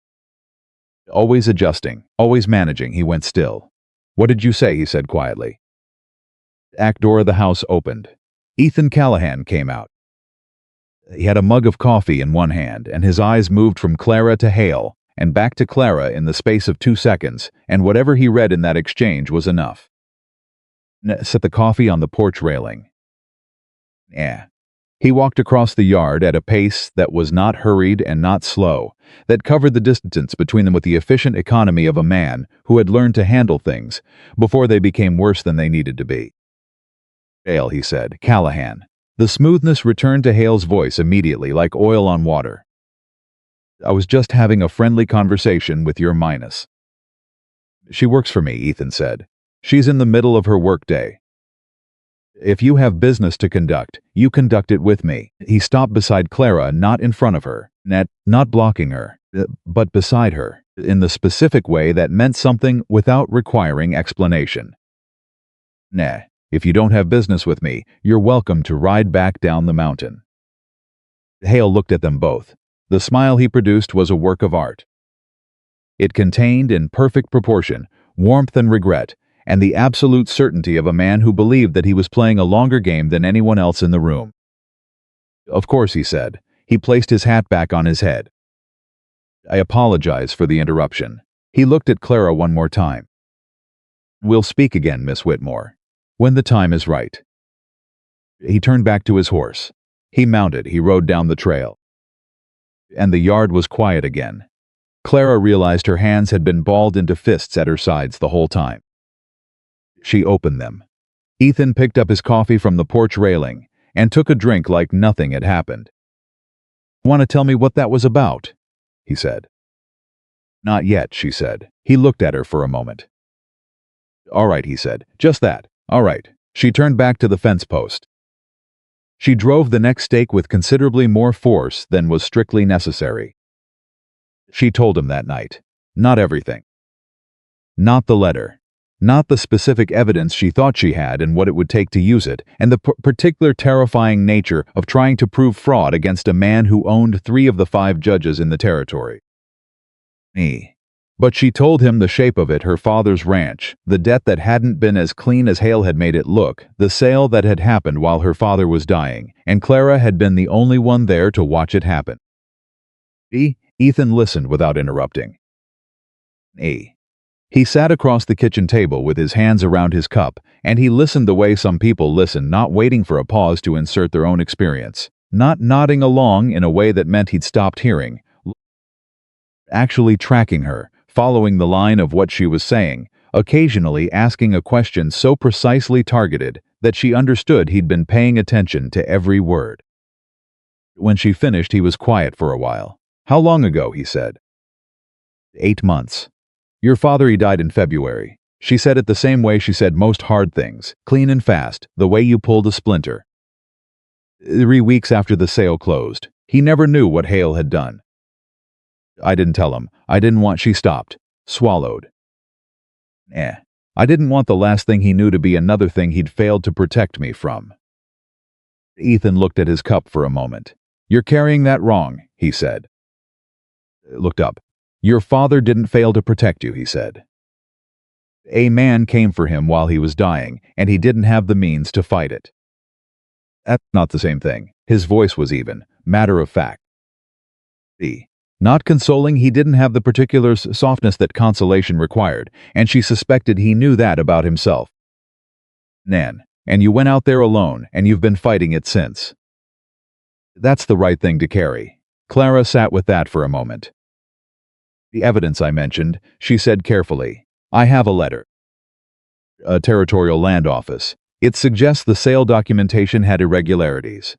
Always adjusting, always managing. He went still. What did you say? He said quietly. The back door of the house opened. Ethan Callahan came out. He had a mug of coffee in one hand, and his eyes moved from Clara to Hale, and back to Clara in the space of 2 seconds, and whatever he read in that exchange was enough. Set the coffee on the porch railing. He walked across the yard at a pace that was not hurried and not slow, that covered the distance between them with the efficient economy of a man who had learned to handle things before they became worse than they needed to be. Hale, he said. Callahan. The smoothness returned to Hale's voice immediately, like oil on water. I was just having a friendly conversation with your Minus. She works for me, Ethan said. She's in the middle of her workday. If you have business to conduct, you conduct it with me. He stopped beside Clara, not in front of her, not blocking her, but beside her, in the specific way that meant something without requiring explanation. If you don't have business with me, you're welcome to ride back down the mountain. Hale looked at them both. The smile he produced was a work of art. It contained, in perfect proportion, warmth and regret, and the absolute certainty of a man who believed that he was playing a longer game than anyone else in the room. Of course, he said. He placed his hat back on his head. I apologize for the interruption. He looked at Clara one more time. We'll speak again, Miss Whitmore, when the time is right. He turned back to his horse. He mounted, he rode down the trail. And the yard was quiet again. Clara realized her hands had been balled into fists at her sides the whole time. She opened them. Ethan picked up his coffee from the porch railing and took a drink like nothing had happened. Want to tell me what that was about? He said. Not yet, she said. He looked at her for a moment. All right, he said. Just that. All right. She turned back to the fence post. She drove the next stake with considerably more force than was strictly necessary. She told him that night. Not everything. Not the letter. Not the specific evidence she thought she had and what it would take to use it, and the particular terrifying nature of trying to prove fraud against a man who owned 3 of the 5 judges in the territory. But she told him the shape of it, her father's ranch, the debt that hadn't been as clean as Hale had made it look, the sale that had happened while her father was dying, and Clara had been the only one there to watch it happen. Ethan listened without interrupting. He sat across the kitchen table with his hands around his cup, and he listened the way some people listen, not waiting for a pause to insert their own experience, not nodding along in a way that meant he'd stopped hearing, actually tracking her, following the line of what she was saying, occasionally asking a question so precisely targeted that she understood he'd been paying attention to every word. When she finished, he was quiet for a while. How long ago? He said. 8 months. Your father, he died in February. She said it the same way she said most hard things, clean and fast, the way you pulled a splinter. 3 weeks after the sale closed. He never knew what Hale had done. I didn't tell him. I didn't want. She stopped. Swallowed. I didn't want the last thing he knew to be another thing he'd failed to protect me from. Ethan looked at his cup for a moment. You're carrying that wrong, he said. Looked up. Your father didn't fail to protect you, he said. A man came for him while he was dying, and he didn't have the means to fight it. That's not the same thing. His voice was even, matter of fact. Not consoling, he didn't have the particular softness that consolation required, and she suspected he knew that about himself. Nan, and you went out there alone, and you've been fighting it since. That's the right thing to carry. Clara sat with that for a moment. The evidence I mentioned, she said carefully. I have a letter. A territorial land office. It suggests the sale documentation had irregularities.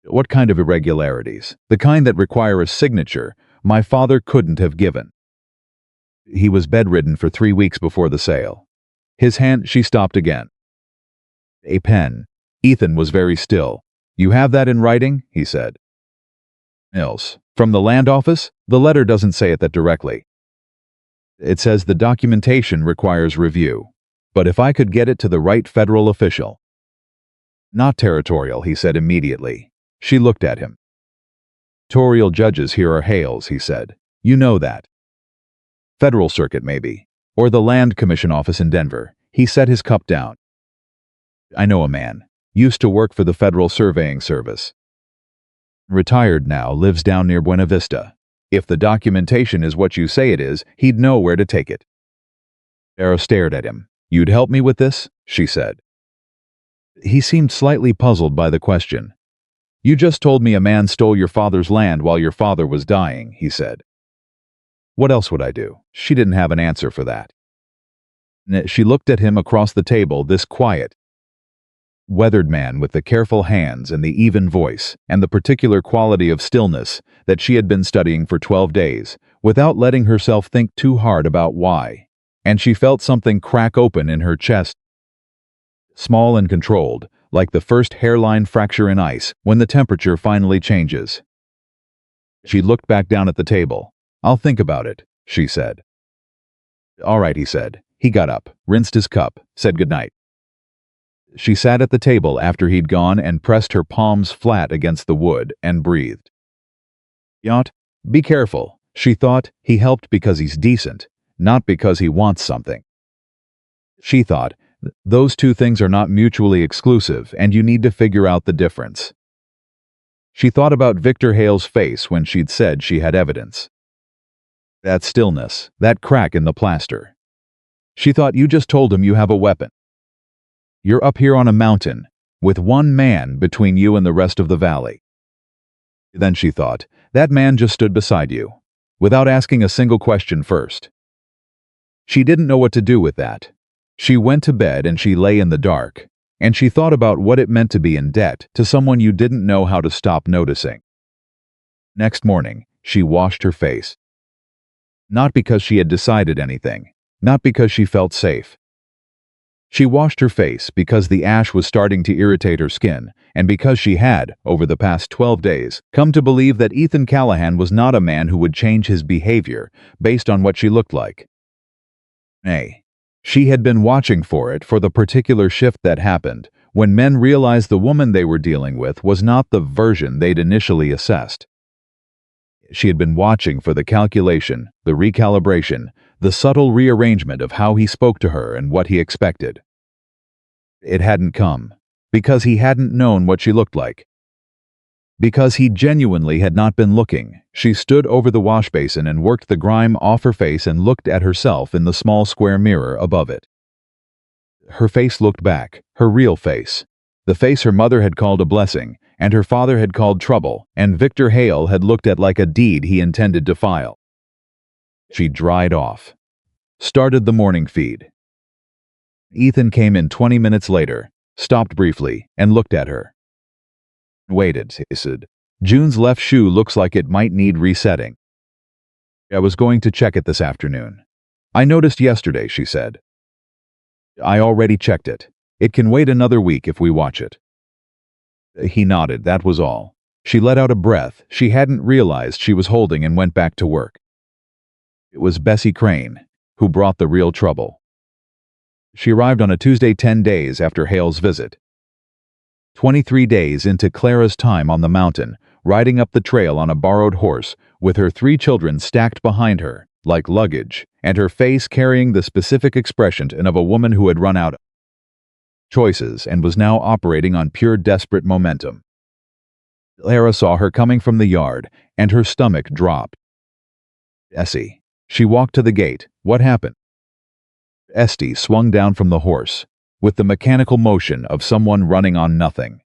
What kind of irregularities? The kind that require a signature my father couldn't have given. He was bedridden for 3 weeks before the sale. His hand, she stopped again. A pen. Ethan was very still. You have that in writing? He said. Else. From the land office? The letter doesn't say it that directly. It says the documentation requires review. But if I could get it to the right federal official. Not territorial, he said immediately. She looked at him. Territorial judges here are Hales, he said. You know that. Federal circuit, maybe. Or the Land Commission office in Denver. He set his cup down. I know a man. Used to work for the Federal Surveying Service. Retired now, lives down near Buena Vista. If the documentation is what you say it is, he'd know where to take it. Sarah stared at him. You'd help me with this? She said. He seemed slightly puzzled by the question. You just told me a man stole your father's land while your father was dying, he said. What else would I do? She didn't have an answer for that. She looked at him across the table, this quiet, weathered man with the careful hands and the even voice and the particular quality of stillness that she had been studying for 12 days, without letting herself think too hard about why, and she felt something crack open in her chest, small and controlled, like the first hairline fracture in ice when the temperature finally changes. She looked back down at the table. I'll think about it, she said. All right, he said. He got up, rinsed his cup, said goodnight. She sat at the table after he'd gone and pressed her palms flat against the wood and breathed. Yacht, be careful, she thought. He helped because he's decent, not because he wants something. She thought, those two things are not mutually exclusive and you need to figure out the difference. She thought about Victor Hale's face when she'd said she had evidence. That stillness, that crack in the plaster. She thought, you just told him you have a weapon. You're up here on a mountain, with one man between you and the rest of the valley. Then she thought, that man just stood beside you, without asking a single question first. She didn't know what to do with that. She went to bed and she lay in the dark, and she thought about what it meant to be in debt to someone you didn't know how to stop noticing. Next morning, she washed her face. Not because she had decided anything, not because she felt safe. She washed her face because the ash was starting to irritate her skin, and because she had, over the past 12 days, come to believe that Ethan Callahan was not a man who would change his behavior based on what she looked like. Nay, she had been watching for it, for the particular shift that happened, when men realized the woman they were dealing with was not the version they'd initially assessed. She had been watching for the calculation, the recalibration, the subtle rearrangement of how he spoke to her and what he expected. It hadn't come, because he hadn't known what she looked like. Because he genuinely had not been looking, she stood over the wash basin and worked the grime off her face and looked at herself in the small square mirror above it. Her face looked back, her real face. The face her mother had called a blessing, and her father had called trouble, and Victor Hale had looked at like a deed he intended to file. She dried off. Started the morning feed. Ethan came in 20 minutes later, stopped briefly, and looked at her. Waited, he said. June's left shoe looks like it might need resetting. I was going to check it this afternoon. I noticed yesterday, she said. I already checked it. It can wait another week if we watch it. He nodded, that was all. She let out a breath she hadn't realized she was holding and went back to work. It was Bessie Crane who brought the real trouble. She arrived on a Tuesday 10 days after Hale's visit. 23 days into Clara's time on the mountain, riding up the trail on a borrowed horse, with her 3 children stacked behind her, like luggage, and her face carrying the specific expression of a woman who had run out of choices and was now operating on pure desperate momentum. Clara saw her coming from the yard, and her stomach dropped. "Essie." She walked to the gate. "What happened?" Esty swung down from the horse, with the mechanical motion of someone running on nothing.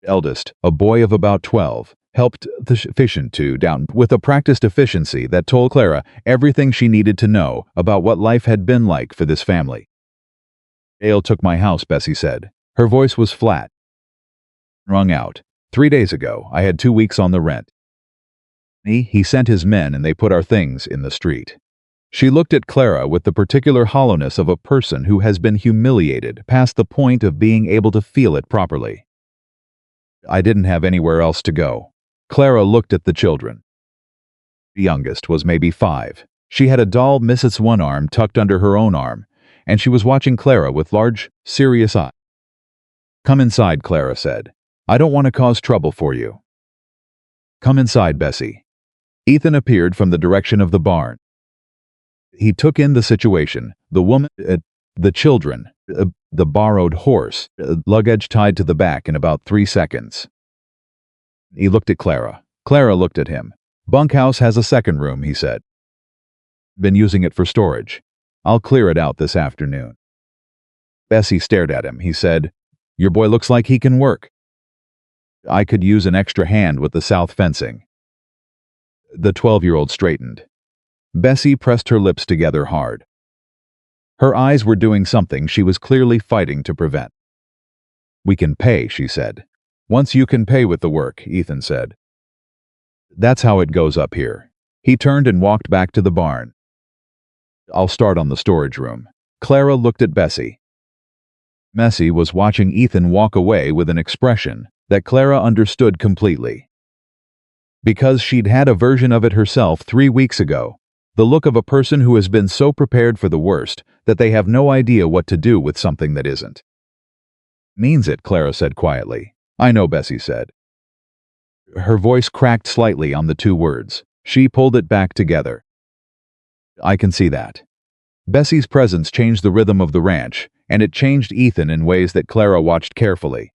Eldest, a boy of about 12, helped the efficient two down with a practiced efficiency that told Clara everything she needed to know about what life had been like for this family. "Hale took my house," Bessie said. Her voice was flat. "Wrung out. 3 days ago, I had 2 weeks on the rent. He sent his men and they put our things in the street." She looked at Clara with the particular hollowness of a person who has been humiliated past the point of being able to feel it properly. "I didn't have anywhere else to go." Clara looked at the children. The youngest was maybe 5. She had a doll Mrs. one arm tucked under her own arm, and she was watching Clara with large, serious eyes. "Come inside," Clara said. "I don't want to cause trouble for you." "Come inside, Bessie." Ethan appeared from the direction of the barn. He took in the situation, the woman, the children, the borrowed horse, luggage tied to the back in about 3 seconds. He looked at Clara. Clara looked at him. "Bunkhouse has a second room," he said. "Been using it for storage. I'll clear it out this afternoon." Bessie stared at him. He said, "Your boy looks like he can work. I could use an extra hand with the south fencing." The 12-year-old straightened. Bessie pressed her lips together hard. Her eyes were doing something she was clearly fighting to prevent. "We can pay," she said. "Once you can pay with the work," Ethan said. "That's how it goes up here." He turned and walked back to the barn. "I'll start on the storage room." Clara looked at Bessie. Bessie was watching Ethan walk away with an expression that Clara understood completely. Because she'd had a version of it herself 3 weeks ago. The look of a person who has been so prepared for the worst that they have no idea what to do with something that isn't. "Means it," Clara said quietly. "I know," Bessie said. Her voice cracked slightly on the 2 words. She pulled it back together. "I can see that." Bessie's presence changed the rhythm of the ranch, and it changed Ethan in ways that Clara watched carefully.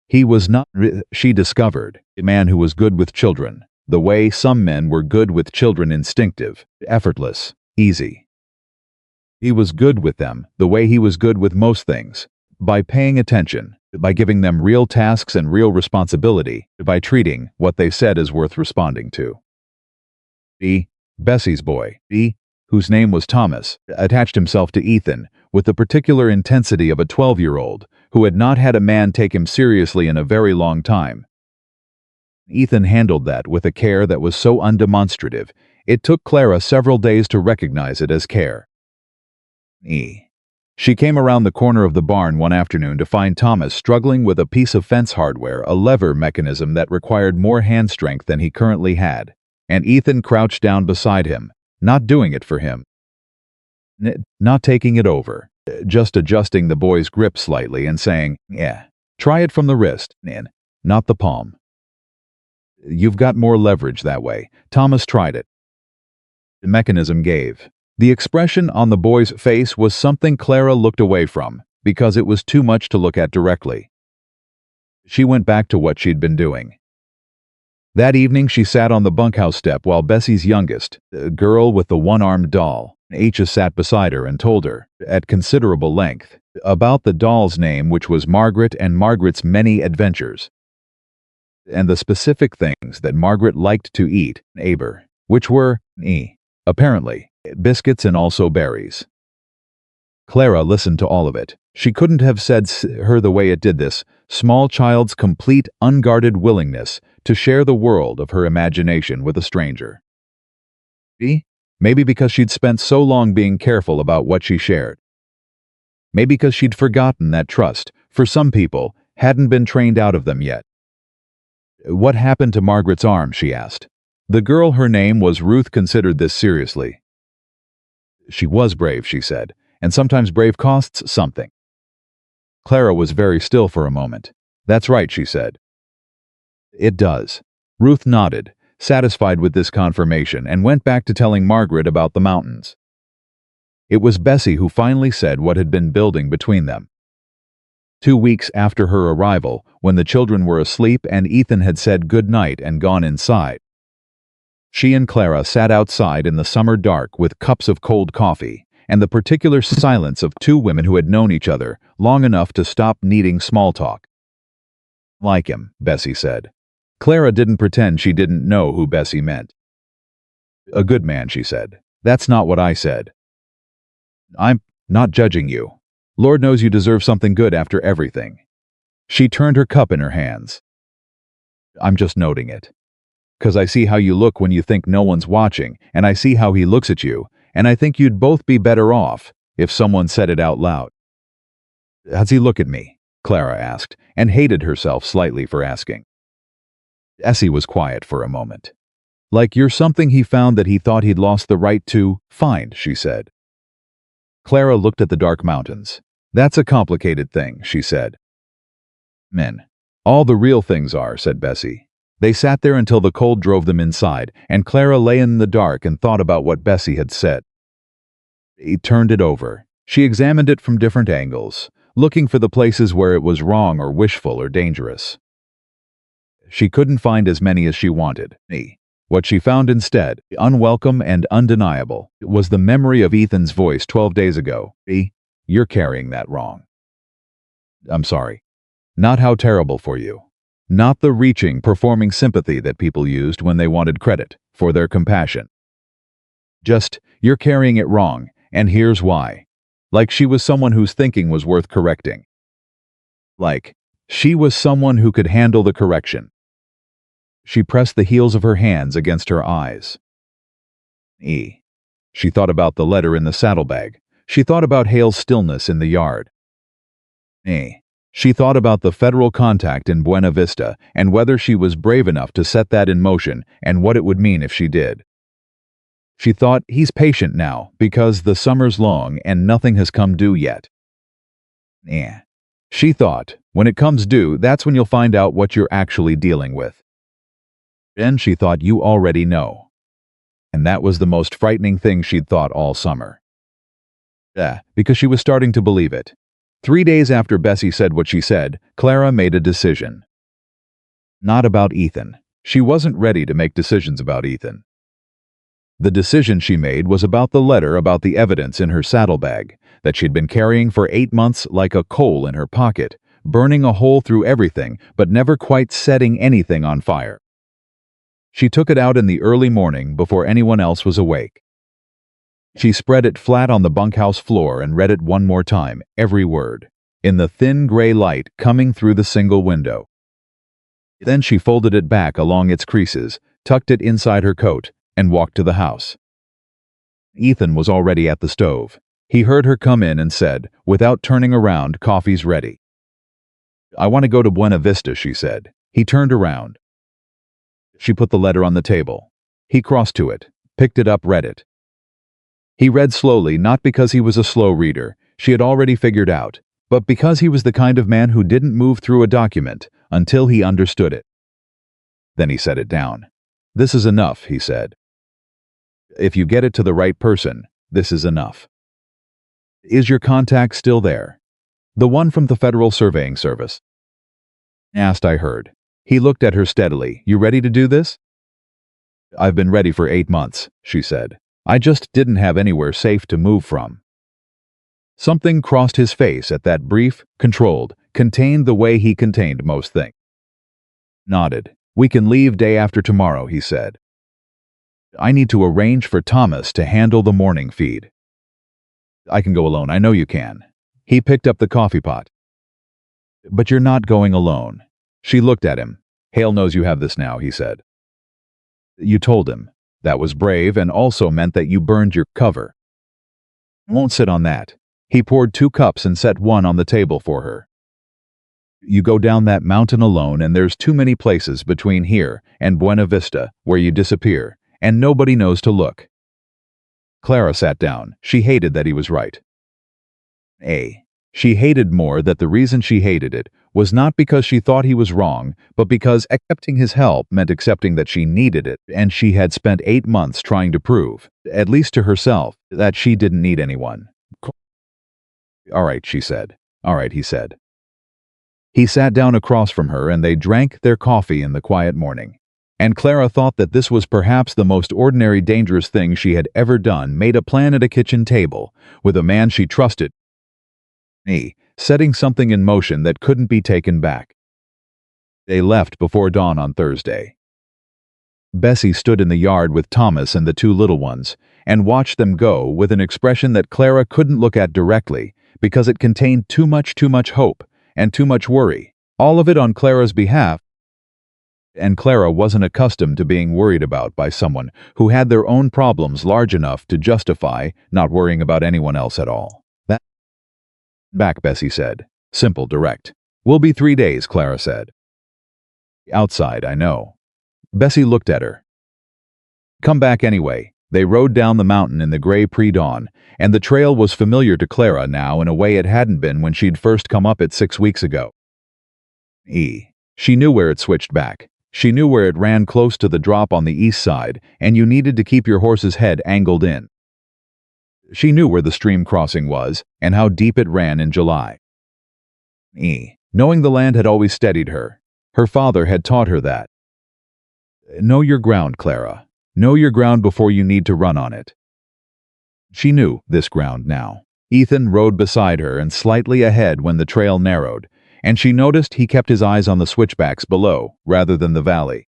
He was not, she discovered, a man who was good with children. The way some men were good with children, instinctive, effortless, easy. He was good with them, the way he was good with most things, by paying attention, by giving them real tasks and real responsibility, by treating what they said as worth responding to. Bessie's boy, whose name was Thomas, attached himself to Ethan with the particular intensity of a 12-year-old who had not had a man take him seriously in a very long time. Ethan handled that with a care that was so undemonstrative, it took Clara several days to recognize it as care. She came around the corner of the barn one afternoon to find Thomas struggling with a piece of fence hardware, a lever mechanism that required more hand strength than he currently had, and Ethan crouched down beside him, not doing it for him. Not taking it over, just adjusting the boy's grip slightly and saying, "Yeah, try it from the wrist, not the palm. You've got more leverage that way." Thomas tried it. The mechanism gave. The expression on the boy's face was something Clara looked away from, because it was too much to look at directly. She went back to what she'd been doing. That evening she sat on the bunkhouse step while Bessie's youngest, the girl with the one-armed doll, sat beside her and told her, at considerable length, about the doll's name, which was Margaret, and Margaret's many adventures, and the specific things that Margaret liked to eat, which were, apparently, biscuits and also berries. Clara listened to all of it. She couldn't have said her the way it did this small child's complete, unguarded willingness to share the world of her imagination with a stranger. Maybe because she'd spent so long being careful about what she shared. Maybe because she'd forgotten that trust, for some people, hadn't been trained out of them yet. "What happened to Margaret's arm?" she asked. The girl, her name was Ruth, considered this seriously. "She was brave," she said. and sometimes brave costs something. Clara was very still for a moment. That's right, she said. It does. Ruth nodded, satisfied with this confirmation, and went back to telling Margaret about the mountains. It was Bessie who finally said what had been building between them. 2 weeks after her arrival, when the children were asleep and Ethan had said good night and gone inside, she and Clara sat outside in the summer dark with cups of cold coffee and the particular silence of two women who had known each other long enough to stop needing small talk. Like him, Bessie said. Clara didn't pretend she didn't know who Bessie meant. A good man, she said. That's not what I said. I'm not judging you. Lord knows you deserve something good after everything. She turned her cup in her hands. I'm just noting it. 'Cause I see how you look when you think no one's watching, and I see how he looks at you, and I think you'd both be better off if someone said it out loud. How's he look at me? Clara asked, and hated herself slightly for asking. Essie was quiet for a moment. Like you're something he found that he thought he'd lost the right to find, she said. Clara looked at the dark mountains. That's a complicated thing, she said. Men. All the real things are, said Bessie. They sat there until the cold drove them inside, and Clara lay in the dark and thought about what Bessie had said. He turned it over. She examined it from different angles, looking for the places where it was wrong or wishful or dangerous. She couldn't find as many as she wanted. What she found instead, unwelcome and undeniable, was the memory of Ethan's voice 12 days ago. You're carrying that wrong. I'm sorry. Not how terrible for you. Not the reaching, performing sympathy that people used when they wanted credit for their compassion. Just, you're carrying it wrong, and here's why. Like she was someone whose thinking was worth correcting. Like, she was someone who could handle the correction. She pressed the heels of her hands against her eyes. She thought about the letter in the saddlebag. She thought about Hale's stillness in the yard. She thought about the federal contact in Buena Vista and whether she was brave enough to set that in motion and what it would mean if she did. She thought, he's patient now because the summer's long and nothing has come due yet. She thought, when it comes due, that's when you'll find out what you're actually dealing with. Then she thought, you already know. And that was the most frightening thing she'd thought all summer. Because she was starting to believe it. 3 days after Bessie said what she said, Clara made a decision. Not about Ethan. She wasn't ready to make decisions about Ethan. The decision she made was about the letter about the evidence in her saddlebag that she'd been carrying for 8 months like a coal in her pocket, burning a hole through everything but never quite setting anything on fire. She took it out in the early morning before anyone else was awake. She spread it flat on the bunkhouse floor and read it one more time, every word, in the thin gray light coming through the single window. Then she folded it back along its creases, tucked it inside her coat, and walked to the house. Ethan was already at the stove. He heard her come in and said, without turning around, coffee's ready. I want to go to Buena Vista, she said. He turned around. She put the letter on the table. He crossed to it, picked it up, read it. He read slowly, not because he was a slow reader, she had already figured out, but because he was the kind of man who didn't move through a document until he understood it. Then he set it down. This is enough, he said. If you get it to the right person, this is enough. Is your contact still there? The one from the Federal Surveying Service? Asked, I heard. He looked at her steadily. You ready to do this? I've been ready for 8 months, she said. I just didn't have anywhere safe to move from. Something crossed his face at that brief, controlled, contained the way he contained most things. Nodded. We can leave day after tomorrow, he said. I need to arrange for Thomas to handle the morning feed. I can go alone, I know you can. He picked up the coffee pot. But you're not going alone. She looked at him. Hale knows you have this now, he said. You told him. That was brave and also meant that you burned your cover. Won't sit on that. He poured 2 cups and set one on the table for her. You go down that mountain alone and there's too many places between here and Buena Vista where you disappear, and nobody knows to look. Clara sat down. She hated that he was right. A. She hated more that the reason she hated it was not because she thought he was wrong, but because accepting his help meant accepting that she needed it, and she had spent 8 months trying to prove, at least to herself, that she didn't need anyone. All right, she said. All right, he said. He sat down across from her and they drank their coffee in the quiet morning. And Clara thought that this was perhaps the most ordinary dangerous thing she had ever done, made a plan at a kitchen table, with a man she trusted, setting something in motion that couldn't be taken back. They left before dawn on Thursday. Bessie stood in the yard with Thomas and the 2 little ones, and watched them go with an expression that Clara couldn't look at directly because it contained too much hope and too much worry, all of it on Clara's behalf. And Clara wasn't accustomed to being worried about by someone who had their own problems large enough to justify not worrying about anyone else at all. That back, Bessie said. Simple, direct. We'll be 3 days, Clara said. Outside, I know. Bessie looked at her. Come back anyway. They rode down the mountain in the gray pre-dawn, and the trail was familiar to Clara now in a way it hadn't been when she'd first come up it 6 weeks ago. She knew where it switched back. She knew where it ran close to the drop on the east side, and you needed to keep your horse's head angled in. She knew where the stream crossing was, and how deep it ran in July. Knowing the land had always steadied her. Her father had taught her that. Know your ground, Clara. Know your ground before you need to run on it. She knew this ground now. Ethan rode beside her and slightly ahead when the trail narrowed, and she noticed he kept his eyes on the switchbacks below rather than the valley.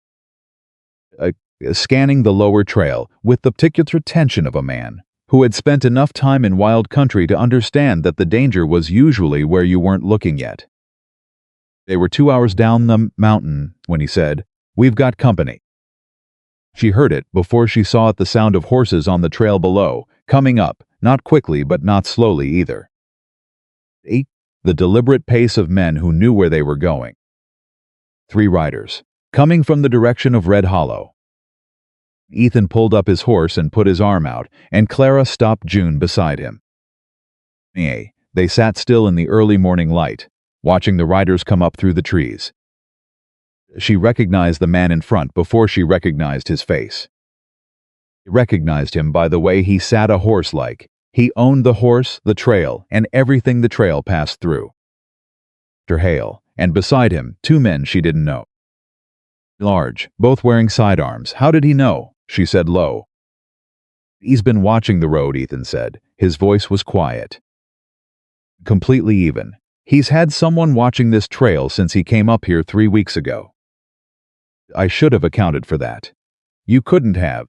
Scanning the lower trail with the particular attention of a man who had spent enough time in wild country to understand that the danger was usually where you weren't looking yet. They were 2 hours down the mountain when he said, "We've got company." She heard it before she saw it, the sound of horses on the trail below, coming up, not quickly but not slowly either. The deliberate pace of men who knew where they were going. 3 riders, coming from the direction of Red Hollow. Ethan pulled up his horse and put his arm out, and Clara stopped June beside him. They sat still in the early morning light, watching the riders come up through the trees. She recognized the man in front before she recognized his face. She recognized him by the way he sat a horse like. He owned the horse, the trail, and everything the trail passed through. Dr. Hale, and beside him, 2 men she didn't know. Large, both wearing sidearms. How did he know? She said low. He's been watching the road, Ethan said. His voice was quiet. Completely even. He's had someone watching this trail since he came up here 3 weeks ago. I should have accounted for that. You couldn't have.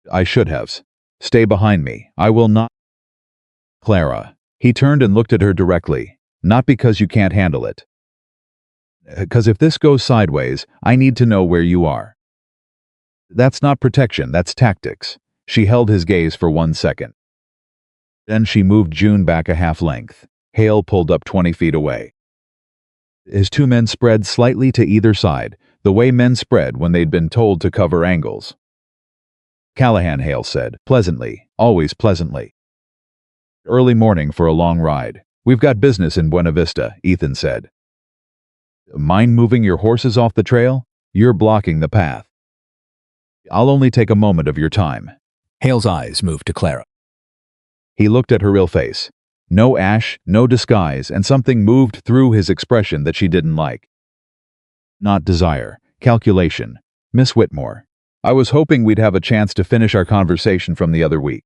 I should have. Stay behind me. I will not. Clara. He turned and looked at her directly. Not because you can't handle it. Because if this goes sideways, I need to know where you are. That's not protection, that's tactics. She held his gaze for 1 second. Then she moved June back a half length. Hale pulled up 20 feet away. His 2 men spread slightly to either side, the way men spread when they'd been told to cover angles. Callahan, Hale said, pleasantly, always pleasantly. Early morning for a long ride. We've got business in Buena Vista, Ethan said. Mind moving your horses off the trail? You're blocking the path. I'll only take a moment of your time. Hale's eyes moved to Clara. He looked at her real face. No ash, no disguise, and something moved through his expression that she didn't like. Not desire, calculation. Miss Whitmore. I was hoping we'd have a chance to finish our conversation from the other week.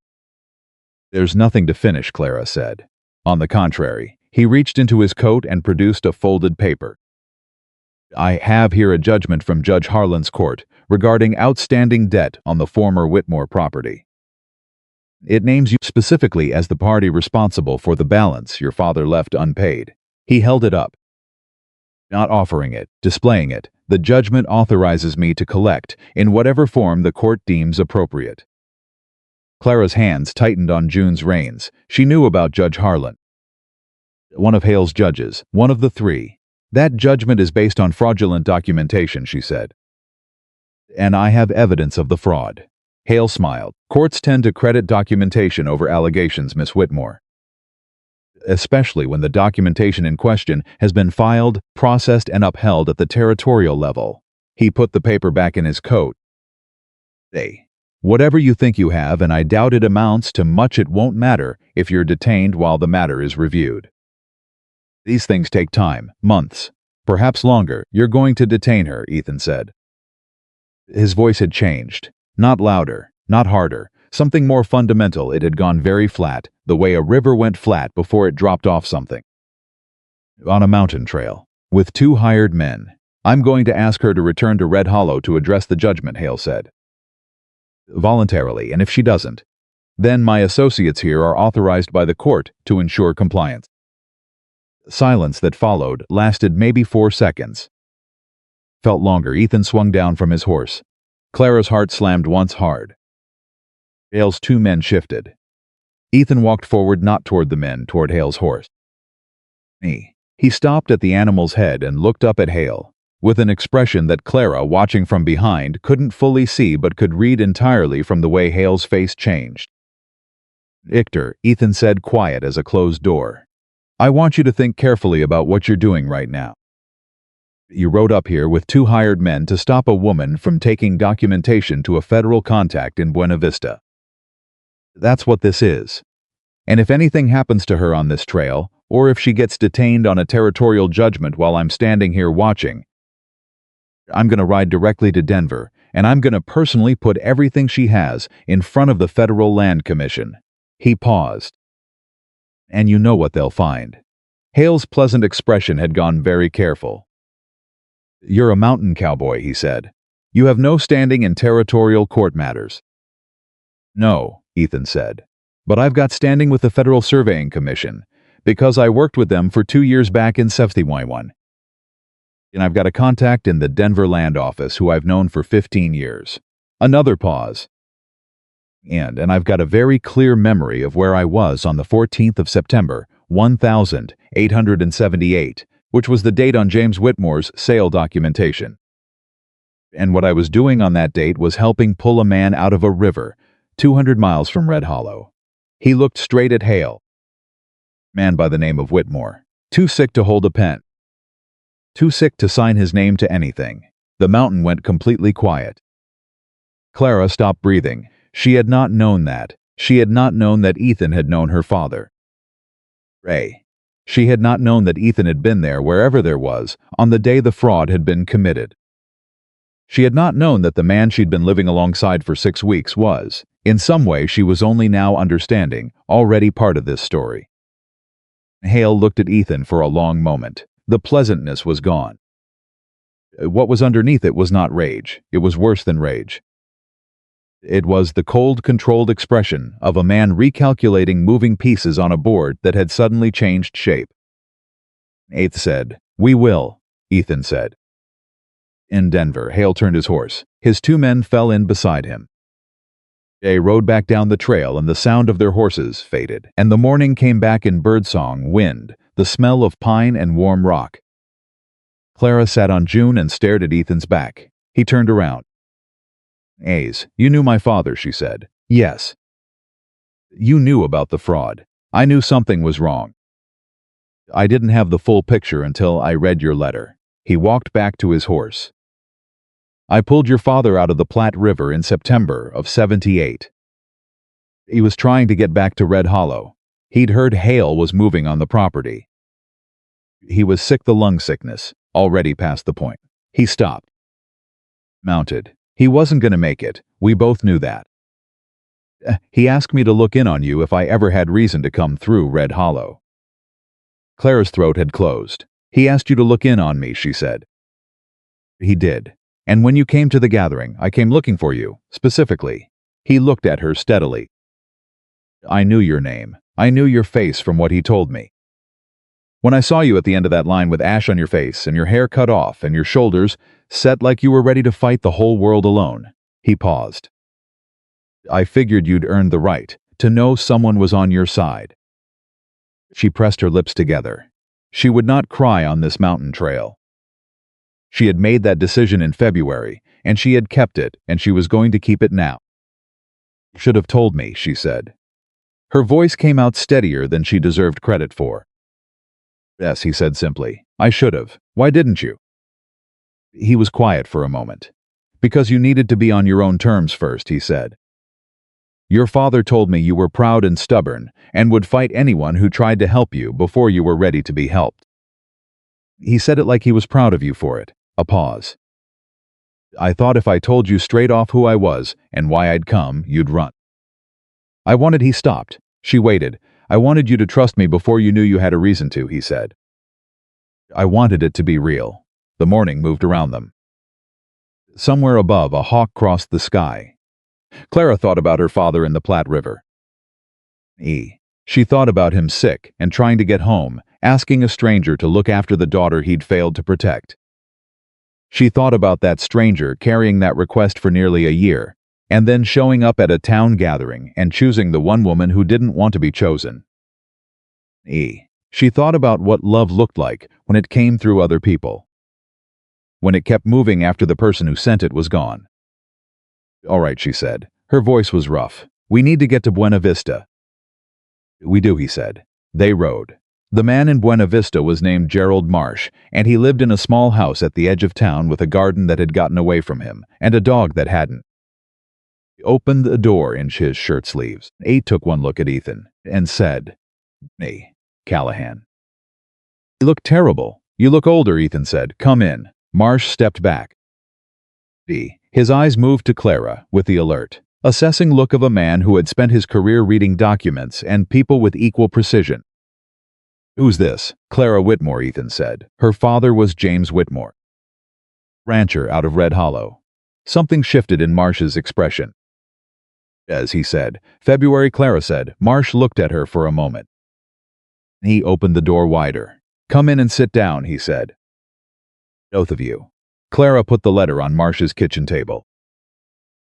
There's nothing to finish, Clara said. On the contrary, he reached into his coat and produced a folded paper. I have here a judgment from Judge Harlan's court regarding outstanding debt on the former Whitmore property. It names you specifically as the party responsible for the balance your father left unpaid. He held it up. Not offering it, displaying it, the judgment authorizes me to collect in whatever form the court deems appropriate. Clara's hands tightened on June's reins. She knew about Judge Harlan. One of Hale's judges, one of the 3. That judgment is based on fraudulent documentation, she said. And I have evidence of the fraud. Hale smiled. Courts tend to credit documentation over allegations, Miss Whitmore. especially when the documentation in question has been filed, processed, and upheld at the territorial level. He put the paper back in his coat. Hey, whatever you think you have, and I doubt it amounts to much, it won't matter if you're detained while the matter is reviewed. These things take time, months, perhaps longer. You're going to detain her, Ethan said. His voice had changed. Not louder, not harder, something more fundamental. It had gone very flat, the way a river went flat before it dropped off something. On a mountain trail, with 2 hired men. I'm going to ask her to return to Red Hollow to address the judgment, Hale said. Voluntarily, and if she doesn't, then my associates here are authorized by the court to ensure compliance. Silence that followed lasted maybe 4 seconds. Felt longer. Ethan swung down from his horse. Clara's heart slammed once hard. Hale's 2 men shifted. Ethan walked forward, not toward the men, toward Hale's horse. He stopped at the animal's head and looked up at Hale, with an expression that Clara, watching from behind, couldn't fully see but could read entirely from the way Hale's face changed. Victor, Ethan said, quiet as a closed door. I want you to think carefully about what you're doing right now. You rode up here with 2 hired men to stop a woman from taking documentation to a federal contact in Buena Vista. That's what this is. And if anything happens to her on this trail, or if she gets detained on a territorial judgment while I'm standing here watching, I'm going to ride directly to Denver, and I'm going to personally put everything she has in front of the Federal Land Commission. He paused. And you know what they'll find. Hale's pleasant expression had gone very careful. You're a mountain cowboy, he said. You have no standing in territorial court matters. No, Ethan said. But I've got standing with the Federal Surveying Commission, because I worked with them for 2 years back in 71. And I've got a contact in the Denver Land Office who I've known for 15 years. Another pause. And I've got a very clear memory of where I was on the 14th of September, 1878, which was the date on James Whitmore's sale documentation. And what I was doing on that date was helping pull a man out of a river, 200 miles from Red Hollow. He looked straight at Hale. Man by the name of Whitmore. Too sick to hold a pen. Too sick to sign his name to anything. The mountain went completely quiet. Clara stopped breathing. She had not known that. She had not known that Ethan had known her father. Ray. She had not known that Ethan had been there, wherever there was, on the day the fraud had been committed. She had not known that the man she'd been living alongside for 6 weeks was, in some way she was only now understanding, already part of this story. Hale looked at Ethan for a long moment. The pleasantness was gone. What was underneath it was not rage. It was worse than rage. It was the cold, controlled expression of a man recalculating moving pieces on a board that had suddenly changed shape. Eighth said, "We will," Ethan said. In Denver, Hale turned his horse. His 2 men fell in beside him. They rode back down the trail, and the sound of their horses faded, and the morning came back in birdsong, wind, the smell of pine and warm rock. Clara sat on June and stared at Ethan's back. He turned around. "Ace, you knew my father," she said. "Yes." "You knew about the fraud. I knew something was wrong. I didn't have the full picture until I read your letter." He walked back to his horse. "I pulled your father out of the Platte River in September of 78. He was trying to get back to Red Hollow. He'd heard Hale was moving on the property. He was sick, the lung sickness, already past the point." He stopped. Mounted. "He wasn't going to make it. We both knew that. He asked me to look in on you if I ever had reason to come through Red Hollow." Clara's throat had closed. "He asked you to look in on me," she said. "He did. And when you came to the gathering, I came looking for you, specifically." He looked at her steadily. "I knew your name. I knew your face from what he told me. When I saw you at the end of that line with ash on your face and your hair cut off and your shoulders set like you were ready to fight the whole world alone." He paused. "I figured you'd earned the right to know someone was on your side." She pressed her lips together. She would not cry on this mountain trail. She had made that decision in February, and she had kept it, and she was going to keep it now. "Should have told me," she said. Her voice came out steadier than she deserved credit for. Yes, he said simply. I should have. Why didn't you? He was quiet for a moment. Because you needed to be on your own terms first, he said. Your father told me you were proud and stubborn, and would fight anyone who tried to help you before you were ready to be helped. He said it like he was proud of you for it. A pause. I thought if I told you straight off who I was and why I'd come, you'd run. He stopped. She waited. I wanted you to trust me before you knew you had a reason to, he said. I wanted it to be real. The morning moved around them. Somewhere above, a hawk crossed the sky. Clara thought about her father in the Platte River. She thought about him sick and trying to get home, asking a stranger to look after the daughter he'd failed to protect. She thought about that stranger carrying that request for nearly a year, and then showing up at a town gathering and choosing the one woman who didn't want to be chosen. She thought about what love looked like when it came through other people. When it kept moving after the person who sent it was gone. All right, she said. Her voice was rough. We need to get to Buena Vista. We do, he said. They rode. The man in Buena Vista was named Gerald Marsh, and he lived in a small house at the edge of town with a garden that had gotten away from him, and a dog that hadn't. He opened the door in his shirt sleeves. He took one look at Ethan, and said, "Hey, Callahan." You look terrible. You look older, Ethan said. Come in. Marsh stepped back. His eyes moved to Clara with the alert, assessing look of a man who had spent his career reading documents and people with equal precision. Who's this? Clara Whitmore, Ethan said. Her father was James Whitmore, rancher out of Red Hollow. Something shifted in Marsh's expression. As he said, February, Clara said. Marsh looked at her for a moment. He opened the door wider. Come in and sit down, he said. Both of you. Clara put the letter on Marsh's kitchen table.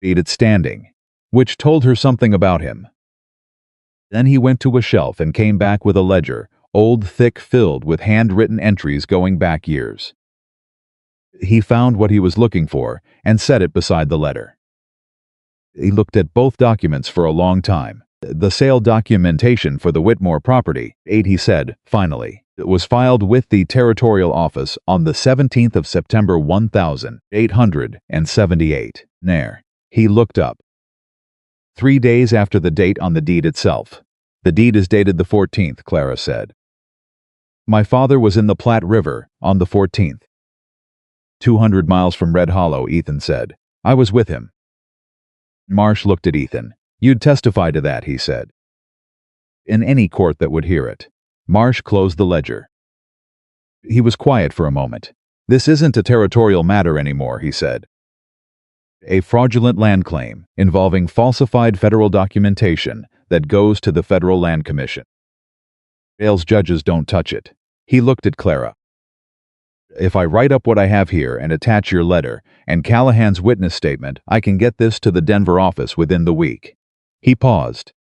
Read it standing, which told her something about him. Then he went to a shelf and came back with a ledger, old, thick, filled with handwritten entries going back years. He found what he was looking for and set it beside the letter. He looked at both documents for a long time. The sale documentation for the Whitmore property, he said, finally. It was filed with the territorial office on the 17th of September 1878. He looked up. 3 days after the date on the deed itself. The deed is dated the 14th, Clara said. My father was in the Platte River on the 14th. 200 miles from Red Hollow, Ethan said. I was with him. Marsh looked at Ethan. You'd testify to that, he said. In any court that would hear it. Marsh closed the ledger. He was quiet for a moment. This isn't a territorial matter anymore, he said. A fraudulent land claim involving falsified federal documentation that goes to the Federal Land Commission. Yale's judges don't touch it. He looked at Clara. If I write up what I have here and attach your letter and Callahan's witness statement, I can get this to the Denver office within the week. He paused.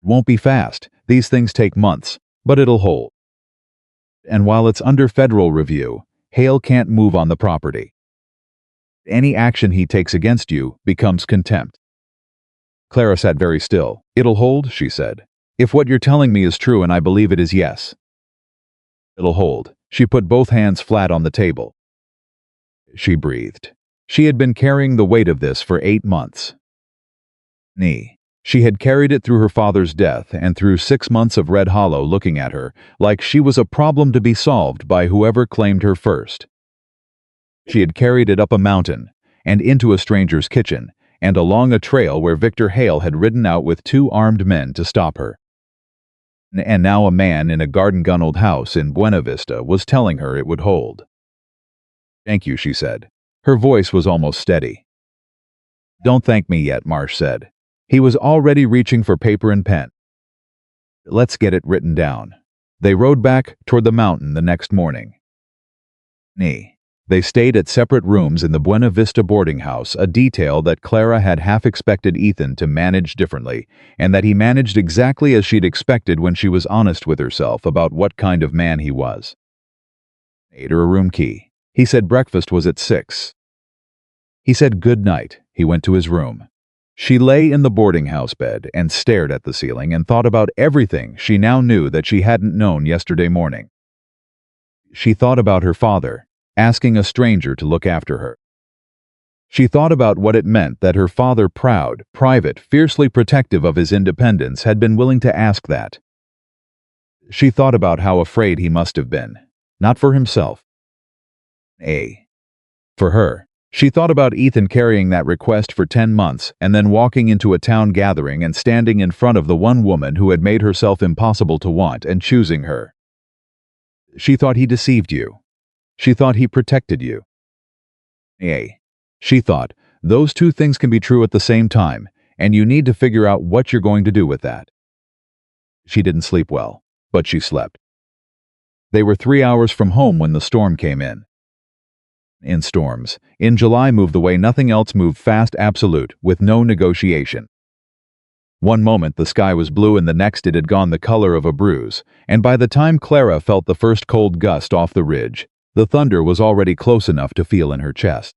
Won't be fast. These things take months, but it'll hold. And while it's under federal review, Hale can't move on the property. Any action he takes against you becomes contempt. Clara sat very still. It'll hold, she said. If what you're telling me is true, and I believe it is, yes. It'll hold. She put both hands flat on the table. She breathed. She had been carrying the weight of this for 8 months. She had carried it through her father's death and through 6 months of Red Hollow looking at her like she was a problem to be solved by whoever claimed her first. She had carried it up a mountain and into a stranger's kitchen and along a trail where Victor Hale had ridden out with 2 armed men to stop her. And now a man in a garden-gunneled house in Buena Vista was telling her it would hold. Thank you, she said. Her voice was almost steady. Don't thank me yet, Marsh said. He was already reaching for paper and pen. Let's get it written down. They rode back toward the mountain the next morning. They stayed at separate rooms in the Buena Vista boarding house, a detail that Clara had half expected Ethan to manage differently, and that he managed exactly as she'd expected when she was honest with herself about what kind of man he was. Made her a room key. He said breakfast was at 6. He said good night. He went to his room. She lay in the boarding house bed and stared at the ceiling and thought about everything she now knew that she hadn't known yesterday morning. She thought about her father, asking a stranger to look after her. She thought about what it meant that her father, proud, private, fiercely protective of his independence, had been willing to ask that. She thought about how afraid he must have been, not for himself, for her. She thought about Ethan carrying that request for 10 months and then walking into a town gathering and standing in front of the one woman who had made herself impossible to want and choosing her. She thought he deceived you. She thought he protected you. She thought, those two things can be true at the same time, and you need to figure out what you're going to do with that. She didn't sleep well, but she slept. They were 3 hours from home when the storm came in. In storms, in July, moved the way nothing else moved, fast, absolute, with no negotiation. One moment the sky was blue and the next it had gone the color of a bruise, and by the time Clara felt the first cold gust off the ridge, the thunder was already close enough to feel in her chest.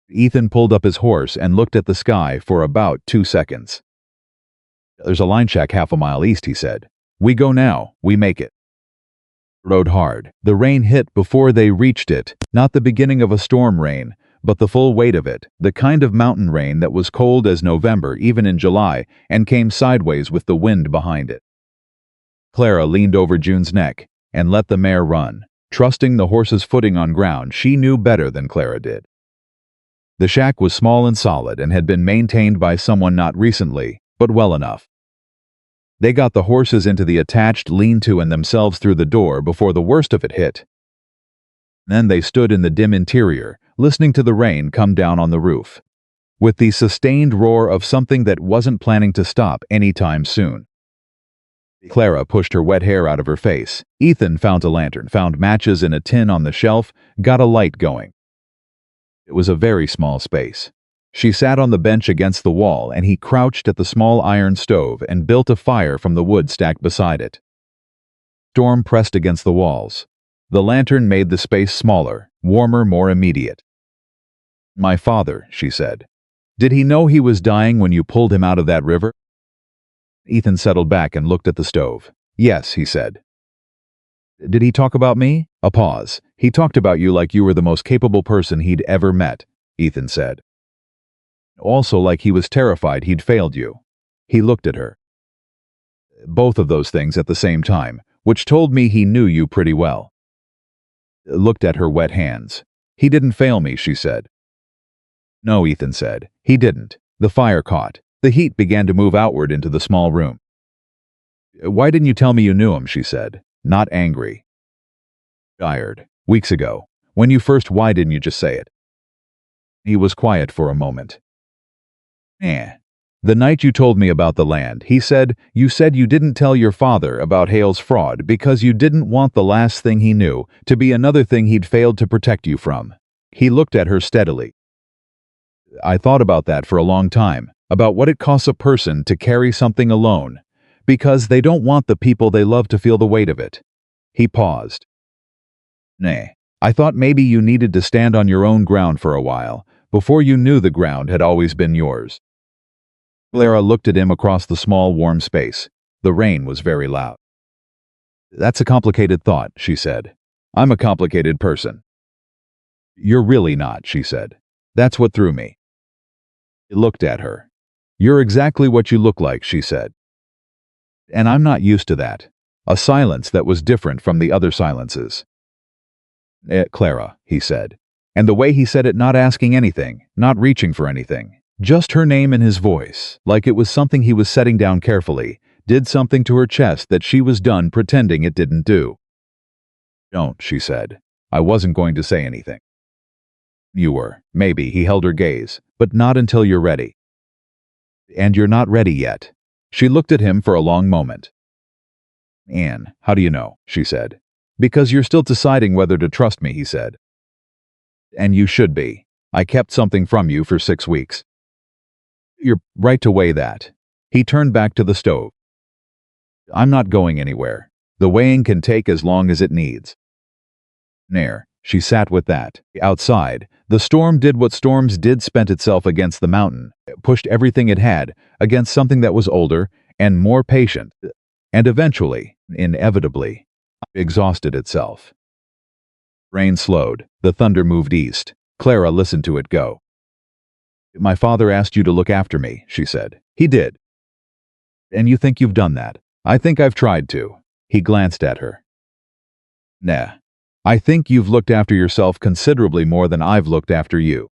Ethan pulled up his horse and looked at the sky for about 2 seconds. "There's a line shack half a mile east," he said. "We go now, we make it." Rode hard. The rain hit before they reached it, not the beginning of a storm rain, but the full weight of it, the kind of mountain rain that was cold as November even in July and came sideways with the wind behind it. Clara leaned over June's neck and let the mare run, trusting the horse's footing on ground she knew better than Clara did. The shack was small and solid and had been maintained by someone not recently, but well enough. They got the horses into the attached lean-to and themselves through the door before the worst of it hit. Then they stood in the dim interior, listening to the rain come down on the roof, with the sustained roar of something that wasn't planning to stop anytime soon. Clara pushed her wet hair out of her face. Ethan found a lantern, found matches in a tin on the shelf, got a light going. It was a very small space. She sat on the bench against the wall and he crouched at the small iron stove and built a fire from the wood stacked beside it. Storm pressed against the walls. The lantern made the space smaller, warmer, more immediate. "My father," she said. "Did he know he was dying when you pulled him out of that river?" Ethan settled back and looked at the stove. "Yes," he said. "Did he talk about me?" A pause. "He talked about you like you were the most capable person he'd ever met," Ethan said. "Also like he was terrified he'd failed you." He looked at her. "Both of those things at the same time, which told me he knew you pretty well." Looked at her wet hands. "He didn't fail me," she said. "No," Ethan said. "He didn't." The fire caught. The heat began to move outward into the small room. "Why didn't you tell me you knew him?" she said, not angry. "Tired. Weeks ago. When you first, why didn't you just say it?" He was quiet for a moment. "The night you told me about the land," he said, "you said you didn't tell your father about Hale's fraud because you didn't want the last thing he knew to be another thing he'd failed to protect you from." He looked at her steadily. "I thought about that for a long time, about what it costs a person to carry something alone, because they don't want the people they love to feel the weight of it." He paused. "I thought maybe you needed to stand on your own ground for a while, before you knew the ground had always been yours." Clara looked at him across the small, warm space. The rain was very loud. "That's a complicated thought," she said. "I'm a complicated person." "You're really not," she said. "That's what threw me." He looked at her. "You're exactly what you look like," she said. "And I'm not used to that." A silence that was different from the other silences. "Clara," he said. And the way he said it, not asking anything, not reaching for anything. Just her name in his voice, like it was something he was setting down carefully, did something to her chest that she was done pretending it didn't do. "Don't," she said. "I wasn't going to say anything." "You were, maybe," he held her gaze, "but not until you're ready." "And you're not ready yet." She looked at him for a long moment. "Anne, how do you know?" she said. "Because you're still deciding whether to trust me," he said. "And you should be. I kept something from you for 6 weeks." "You're right to weigh that." He turned back to the stove. "I'm not going anywhere. The weighing can take as long as it needs." She sat with that. Outside, the storm did what storms did, spent itself against the mountain, pushed everything it had against something that was older and more patient, and eventually, inevitably, exhausted itself. Rain slowed. The thunder moved east. Clara listened to it go. "My father asked you to look after me," she said. "He did. And you think you've done that?" "I think I've tried to." He glanced at her. "Nah. I think you've looked after yourself considerably more than I've looked after you.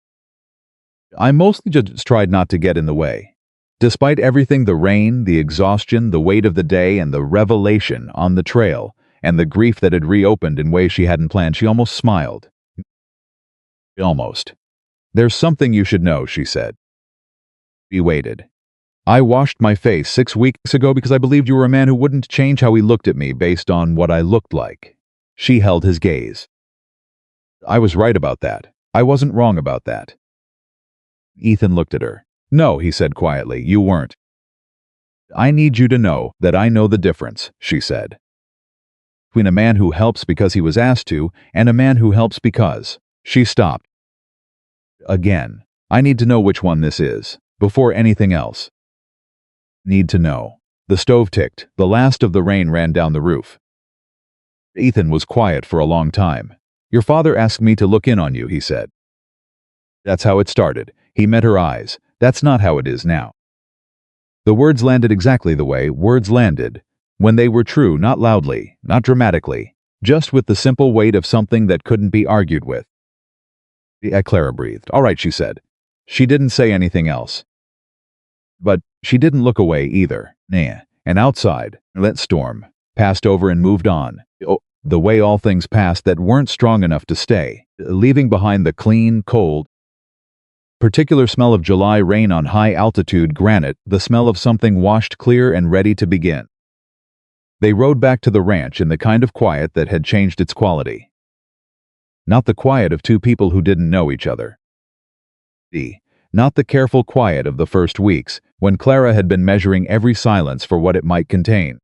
I mostly just tried not to get in the way." Despite everything, the rain, the exhaustion, the weight of the day, and the revelation on the trail, and the grief that had reopened in ways she hadn't planned, she almost smiled. Almost. "There's something you should know," she said. He waited. "I washed my face 6 weeks ago because I believed you were a man who wouldn't change how he looked at me based on what I looked like." She held his gaze. "I was right about that. I wasn't wrong about that." Ethan looked at her. "No," he said quietly, "you weren't." "I need you to know that I know the difference," she said. "Between a man who helps because he was asked to and a man who helps because." She stopped. "Again, I need to know which one this is, before anything else." "Need to know." The stove ticked. The last of the rain ran down the roof. Ethan was quiet for a long time. "Your father asked me to look in on you," he said. "That's how it started." He met her eyes. "That's not how it is now." The words landed exactly the way words landed, when they were true, not loudly, not dramatically, just with the simple weight of something that couldn't be argued with. Clara breathed. "All right," she said. She didn't say anything else. But she didn't look away either. Nah. And outside, that storm passed over and moved on. The way all things passed that weren't strong enough to stay, leaving behind the clean, cold, particular smell of July rain on high-altitude granite, the smell of something washed clear and ready to begin. They rode back to the ranch in the kind of quiet that had changed its quality. Not the quiet of two people who didn't know each other. Not the careful quiet of the first weeks, when Clara had been measuring every silence for what it might contain.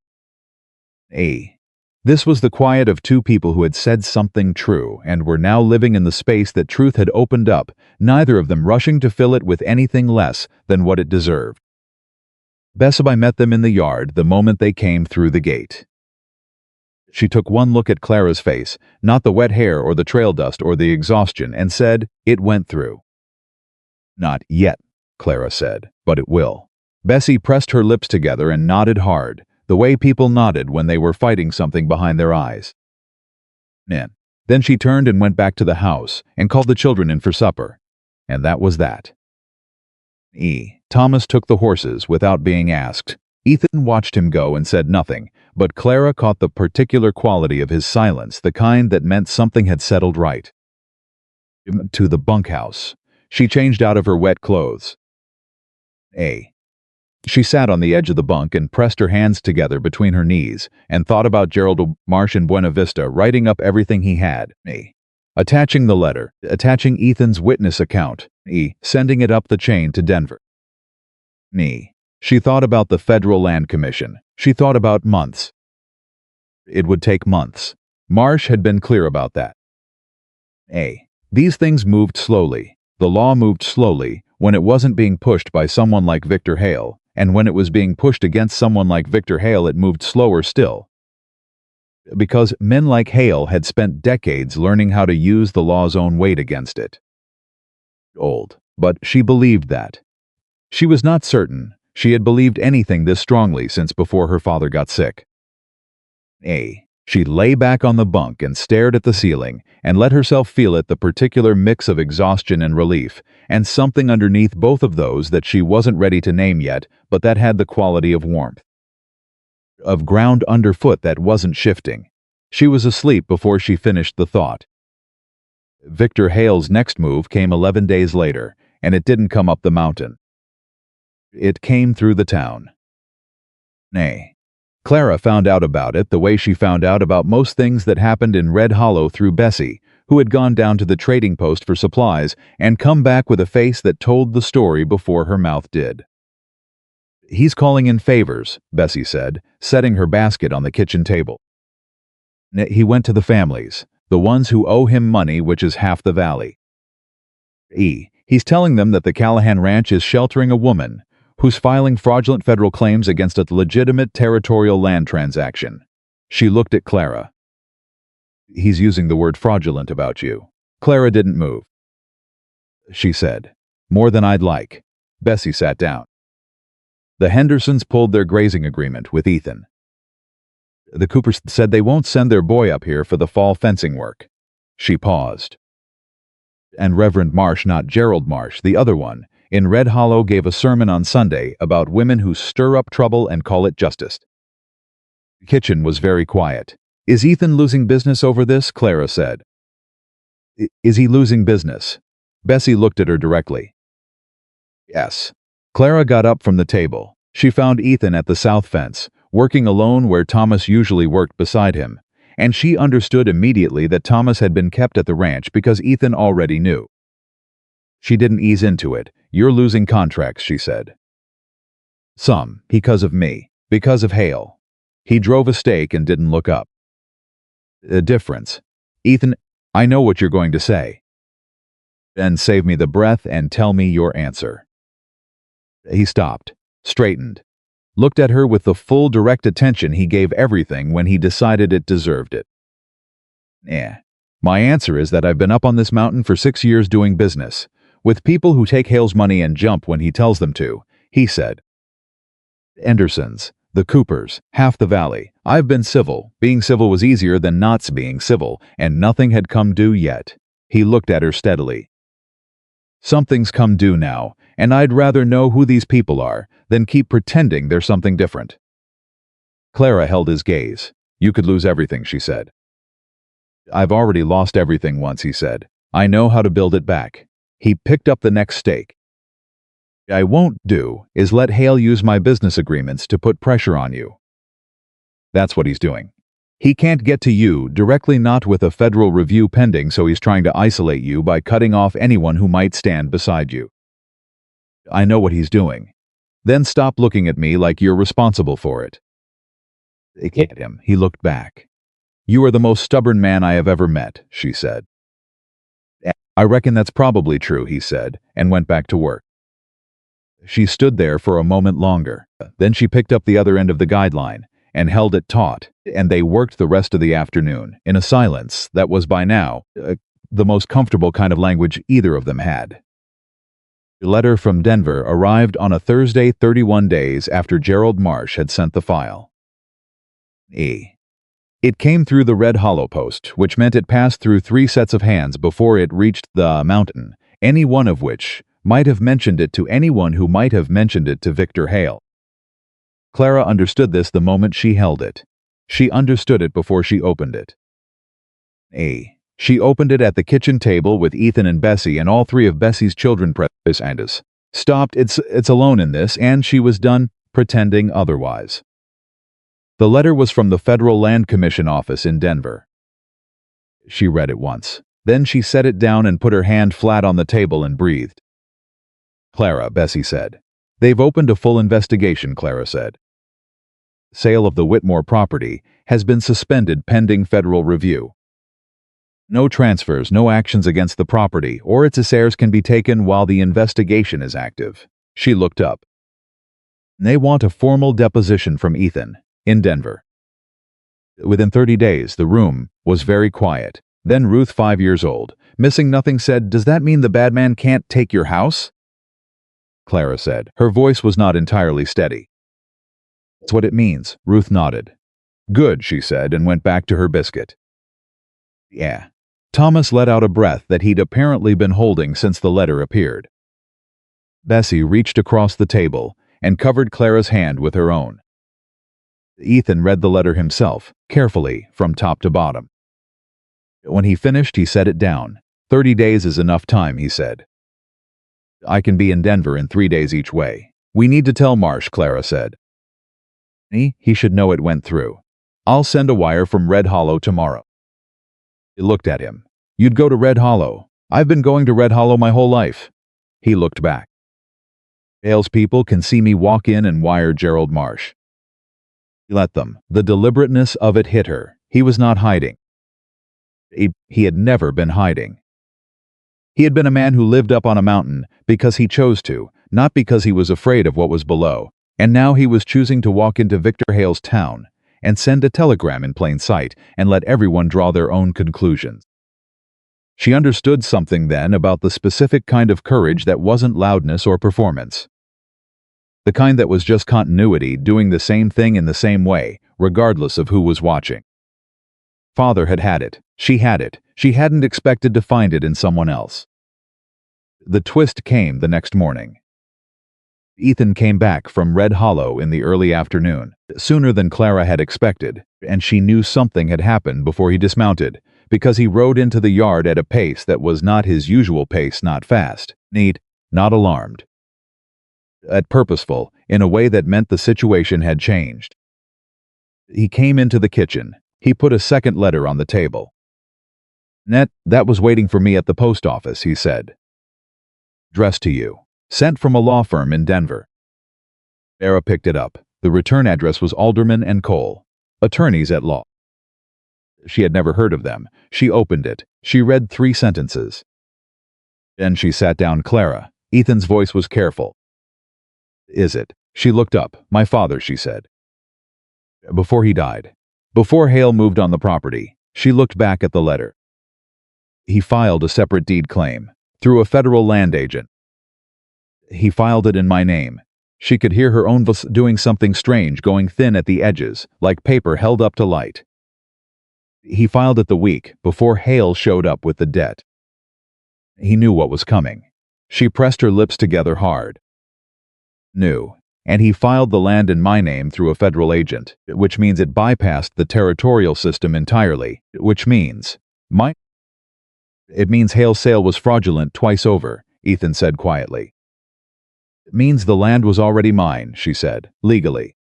This was the quiet of two people who had said something true and were now living in the space that truth had opened up, neither of them rushing to fill it with anything less than what it deserved. Bessabai met them in the yard the moment they came through the gate. She took one look at Clara's face, not the wet hair or the trail dust or the exhaustion, and said, "It went through." "Not yet," Clara said, "but it will." Bessie pressed her lips together and nodded hard, the way people nodded when they were fighting something behind their eyes. Then she turned and went back to the house and called the children in for supper. And that was that. Thomas took the horses without being asked. Ethan watched him go and said nothing, but Clara caught the particular quality of his silence, the kind that meant something had settled right. To the bunkhouse. She changed out of her wet clothes. She sat on the edge of the bunk and pressed her hands together between her knees and thought about Gerald Marsh in Buena Vista, writing up everything he had. Attaching the letter, attaching Ethan's witness account, sending it up the chain to Denver. She thought about the Federal Land Commission. She thought about months. It would take months. Marsh had been clear about that. These things moved slowly. The law moved slowly when it wasn't being pushed by someone like Victor Hale, and when it was being pushed against someone like Victor Hale, it moved slower still. Because men like Hale had spent decades learning how to use the law's own weight against it. Old. But she believed that. She was not certain she had believed anything this strongly since before her father got sick. She lay back on the bunk and stared at the ceiling and let herself feel it, the particular mix of exhaustion and relief, and something underneath both of those that she wasn't ready to name yet, but that had the quality of warmth. Of ground underfoot that wasn't shifting. She was asleep before she finished the thought. Victor Hale's next move came 11 days later, and it didn't come up the mountain. It came through the town. Clara found out about it the way she found out about most things that happened in Red Hollow through Bessie, who had gone down to the trading post for supplies and come back with a face that told the story before her mouth did. "He's calling in favors," Bessie said, setting her basket on the kitchen table. "He went to the families. the ones who owe him money, which is half the valley. He's telling them that the Callahan Ranch is sheltering a woman who's filing fraudulent federal claims against a legitimate territorial land transaction. She looked at Clara. He's using the word fraudulent about you. Clara didn't move. She said, more than I'd like. Bessie sat down. The Hendersons pulled their grazing agreement with Ethan. The Coopers said they won't send their boy up here for the fall fencing work. She paused. And Reverend Marsh, not Gerald Marsh, the other one, in Red Hollow gave a sermon on Sunday about women who stir up trouble and call it justice. The kitchen was very quiet. Is Ethan losing business over this? Clara said. Is he losing business? Bessie looked at her directly. Yes. Clara got up from the table. She found Ethan at the south fence, working alone where Thomas usually worked beside him, and she understood immediately that Thomas had been kept at the ranch because Ethan already knew. She didn't ease into it. You're losing contracts, she said. Some, because of me, because of Hale. He drove a stake and didn't look up. A difference. Ethan, I know what you're going to say. Then save me the breath and tell me your answer. He stopped, straightened, looked at her with the full direct attention he gave everything when he decided it deserved it. My answer is that I've been up on this mountain for 6 years doing business, with people who take Hale's money and jump when he tells them to, he said. Hendersons, the Coopers, half the valley. I've been civil. Being civil was easier than not being civil, and nothing had come due yet. He looked at her steadily. Something's come due now, and I'd rather know who these people are than keep pretending they're something different. Clara held his gaze. You could lose everything, she said. I've already lost everything once, he said. I know how to build it back. He picked up the next stake. I won't do is let Hale use my business agreements to put pressure on you. That's what he's doing. He can't get to you directly, not with a federal review pending, so he's trying to isolate you by cutting off anyone who might stand beside you. I know what he's doing. Then stop looking at me like you're responsible for it. It hit him. He looked back. You are the most stubborn man I have ever met, she said. I reckon that's probably true, he said, and went back to work. She stood there for a moment longer. Then she picked up the other end of the guideline and held it taut, and they worked the rest of the afternoon in a silence that was by now the most comfortable kind of language either of them had. The letter from Denver arrived on a Thursday 31 days after Gerald Marsh had sent the file. It came through the Red Hollow post, which meant it passed through 3 sets of hands before it reached the mountain, any one of which might have mentioned it to anyone who might have mentioned it to Victor Hale. Clara understood this the moment she held it. She understood it before she opened it. She opened it at the kitchen table with Ethan and Bessie and all 3 of Bessie's children present. Stopped, it's alone in this, and she was done pretending otherwise. The letter was from the Federal Land Commission office in Denver. She read it once. Then she set it down and put her hand flat on the table and breathed. Clara, Bessie said. They've opened a full investigation, Clara said. Sale of the Whitmore property has been suspended pending federal review. No transfers, no actions against the property or its heirs can be taken while the investigation is active. She looked up. They want a formal deposition from Ethan, in Denver. Within 30 days, the room was very quiet. Then Ruth, 5 years old, missing nothing, said, Does that mean the bad man can't take your house? Clara said. Her voice was not entirely steady. That's what it means, Ruth nodded. Good, she said, and went back to her biscuit. Yeah. Thomas let out a breath that he'd apparently been holding since the letter appeared. Bessie reached across the table and covered Clara's hand with her own. Ethan read the letter himself, carefully, from top to bottom. When he finished, he set it down. 30 days is enough time, he said. I can be in Denver in 3 days each way. We need to tell Marsh, Clara said. He should know it went through. I'll send a wire from Red Hollow tomorrow. He looked at him. You'd go to Red Hollow. I've been going to Red Hollow my whole life. He looked back. Hale's people can see me walk in and wire Gerald Marsh. Let them. The deliberateness of it hit her. He was not hiding. He had never been hiding. He had been a man who lived up on a mountain because he chose to, not because he was afraid of what was below, and now he was choosing to walk into Victor Hale's town and send a telegram in plain sight and let everyone draw their own conclusions. She understood something then about the specific kind of courage that wasn't loudness or performance. The kind that was just continuity, doing the same thing in the same way, regardless of who was watching. Father had had it. She had it. She hadn't expected to find it in someone else. The twist came the next morning. Ethan came back from Red Hollow in the early afternoon, sooner than Clara had expected, and she knew something had happened before he dismounted, because he rode into the yard at a pace that was not his usual pace, not fast, neat, not alarmed. At purposeful, in a way that meant the situation had changed. He came into the kitchen. He put a second letter on the table. That was waiting for me at the post office, he said. Addressed to you. Sent from a law firm in Denver. Clara picked it up. The return address was Alderman and Cole, attorneys at law. She had never heard of them. She opened it. She read 3 sentences. Then she sat down. Clara. Ethan's voice was careful. Is it? She looked up. My father, she said. Before he died. Before Hale moved on the property. She looked back at the letter. He filed a separate deed claim, through a federal land agent. He filed it in my name. She could hear her own voice doing something strange, going thin at the edges, like paper held up to light. He filed it the week before Hale showed up with the debt. He knew what was coming. She pressed her lips together hard. Knew. And he filed the land in my name through a federal agent, which means it bypassed the territorial system entirely, which means It means Hale's sale was fraudulent twice over, Ethan said quietly. It means the land was already mine, she said, legally.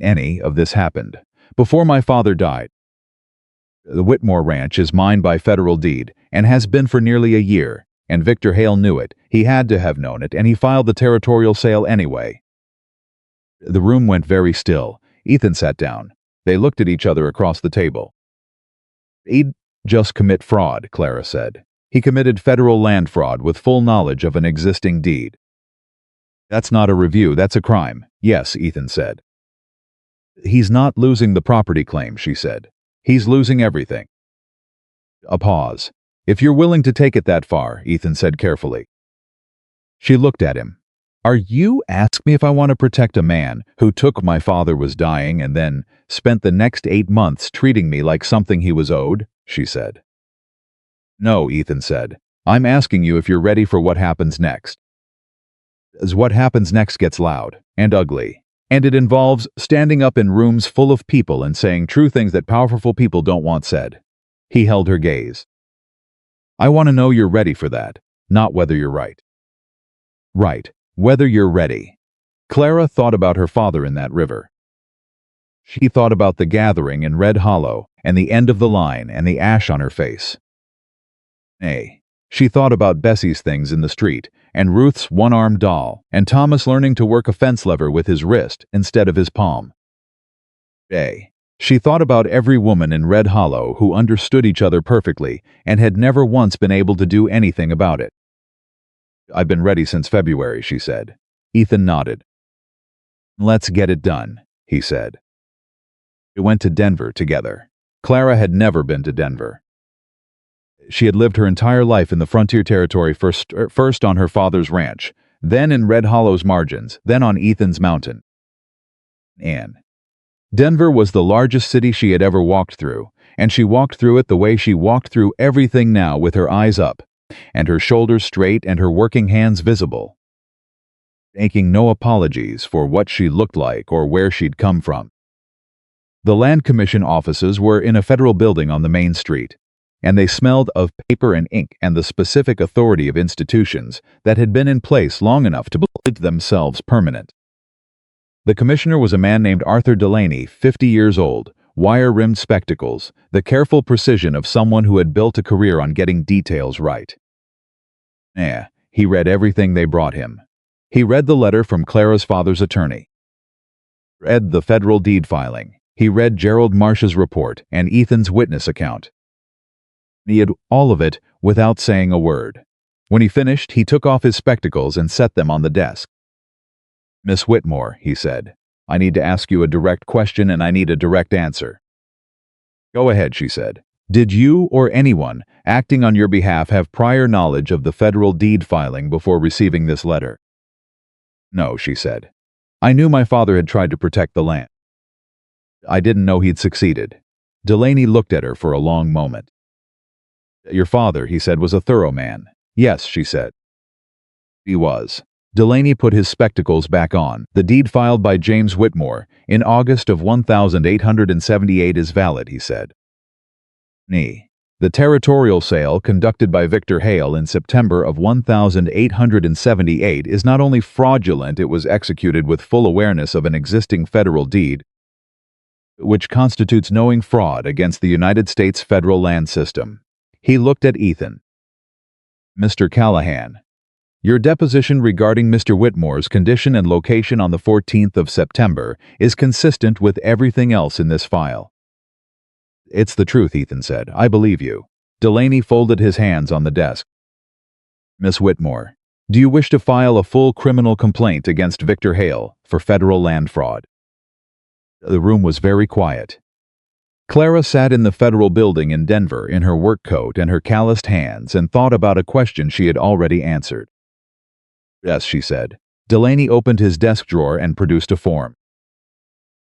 Any of this happened before my father died. The Whitmore Ranch is mine by federal deed, and has been for nearly a year, and Victor Hale knew it. He had to have known it, and he filed the territorial sale anyway. The room went very still. Ethan sat down. They looked at each other across the table. He'd just commit fraud, Clara said. He committed federal land fraud with full knowledge of an existing deed. That's not a review, that's a crime. Yes, Ethan said. He's not losing the property claim, she said. He's losing everything. A pause. If you're willing to take it that far, Ethan said carefully. She looked at him. Are you asking me if I want to protect a man who took my father was dying and then spent the next 8 months treating me like something he was owed? She said. No, Ethan said. I'm asking you if you're ready for what happens next. As what happens next gets loud and ugly, and it involves standing up in rooms full of people and saying true things that powerful people don't want said. He held her gaze. I want to know you're ready for that, not whether you're right. Right, whether you're ready. Clara thought about her father in that river. She thought about the gathering in Red Hollow and the end of the line and the ash on her face. Nay, she thought about Bessie's things in the street, and Ruth's one-armed doll, and Thomas learning to work a fence lever with his wrist instead of his palm. She thought about every woman in Red Hollow who understood each other perfectly and had never once been able to do anything about it. I've been ready since February, she said. Ethan nodded. Let's get it done, he said. They went to Denver together. Clara had never been to Denver. She had lived her entire life in the frontier territory, first on her father's ranch, then in Red Hollow's margins, then on Ethan's mountain. Denver was the largest city she had ever walked through, and she walked through it the way she walked through everything now, with her eyes up, and her shoulders straight and her working hands visible, making no apologies for what she looked like or where she'd come from. The Land Commission offices were in a federal building on the main street, and they smelled of paper and ink and the specific authority of institutions that had been in place long enough to believe themselves permanent. The commissioner was a man named Arthur Delaney, 50 years old, wire-rimmed spectacles, the careful precision of someone who had built a career on getting details right. He read everything they brought him. He read the letter from Clara's father's attorney. Read the federal deed filing. He read Gerald Marsh's report and Ethan's witness account. He had all of it without saying a word. When he finished, he took off his spectacles and set them on the desk. "Miss Whitmore," he said, "I need to ask you a direct question and I need a direct answer." "Go ahead," she said. "Did you or anyone acting on your behalf have prior knowledge of the federal deed filing before receiving this letter?" "No," she said. "I knew my father had tried to protect the land. I didn't know he'd succeeded." Delaney looked at her for a long moment. "Your father," he said, "was a thorough man." "Yes," she said. "He was." Delaney put his spectacles back on. "The deed filed by James Whitmore in August of 1878 is valid," he said. The territorial sale conducted by Victor Hale in September of 1878 is not only fraudulent, it was executed with full awareness of an existing federal deed, which constitutes knowing fraud against the United States federal land system. He looked at Ethan. "Mr. Callahan, your deposition regarding Mr. Whitmore's condition and location on the 14th of September is consistent with everything else in this file." "It's the truth," Ethan said. "I believe you." Delaney folded his hands on the desk. "Miss Whitmore, do you wish to file a full criminal complaint against Victor Hale for federal land fraud?" The room was very quiet. Clara sat in the federal building in Denver in her work coat and her calloused hands and thought about a question she had already answered. "Yes," she said. Delaney opened his desk drawer and produced a form.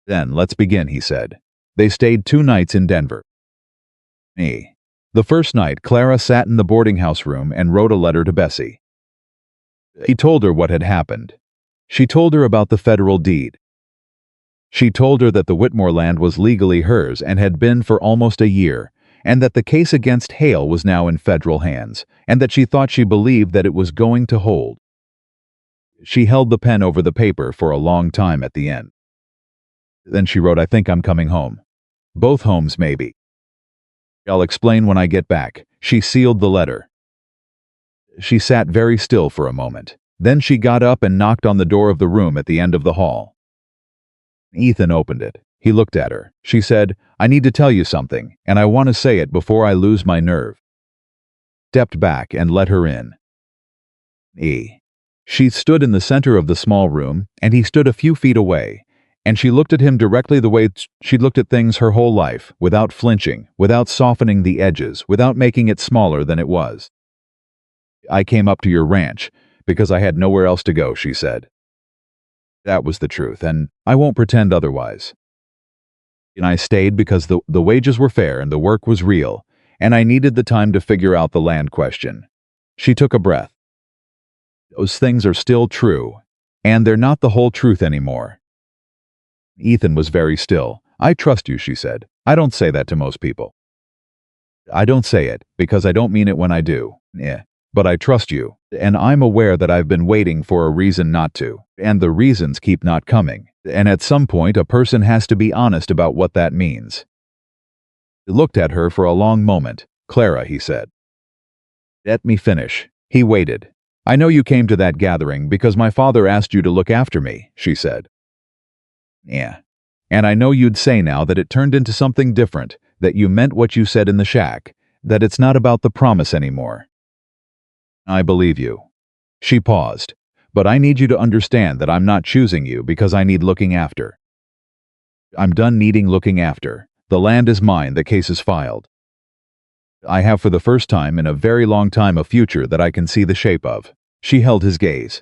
"Then let's begin," he said. They stayed 2 nights in Denver. The first night, Clara sat in the boarding house room and wrote a letter to Bessie. He told her what had happened. She told her about the federal deed. She told her that the Whitmore land was legally hers and had been for almost a year, and that the case against Hale was now in federal hands, and that she thought she believed that it was going to hold. She held the pen over the paper for a long time at the end. Then she wrote, "I think I'm coming home. Both homes, maybe. I'll explain when I get back." She sealed the letter. She sat very still for a moment. Then she got up and knocked on the door of the room at the end of the hall. Ethan opened it. He looked at her. She said, "I need to tell you something, and I want to say it before I lose my nerve." Stepped back and let her in. She stood in the center of the small room, and he stood a few feet away, and she looked at him directly the way she'd looked at things her whole life, without flinching, without softening the edges, without making it smaller than it was. "I came up to your ranch because I had nowhere else to go," she said. That was the truth, and I won't pretend otherwise. And I stayed because the wages were fair and the work was real, and I needed the time to figure out the land question. She took a breath. "Those things are still true, and they're not the whole truth anymore." Ethan was very still. "I trust you," she said. "I don't say that to most people. I don't say it because I don't mean it when I do. But I trust you, and I'm aware that I've been waiting for a reason not to, and the reasons keep not coming, and at some point a person has to be honest about what that means." He looked at her for a long moment. "Clara," he said. "Let me finish." He waited. "I know you came to that gathering because my father asked you to look after me," she said. "And I know you'd say now that it turned into something different, that you meant what you said in the shack, that it's not about the promise anymore." "I believe you." She paused. "But I need you to understand that I'm not choosing you because I need looking after. I'm done needing looking after. The land is mine, the case is filed. I have for the first time in a very long time a future that I can see the shape of." She held his gaze.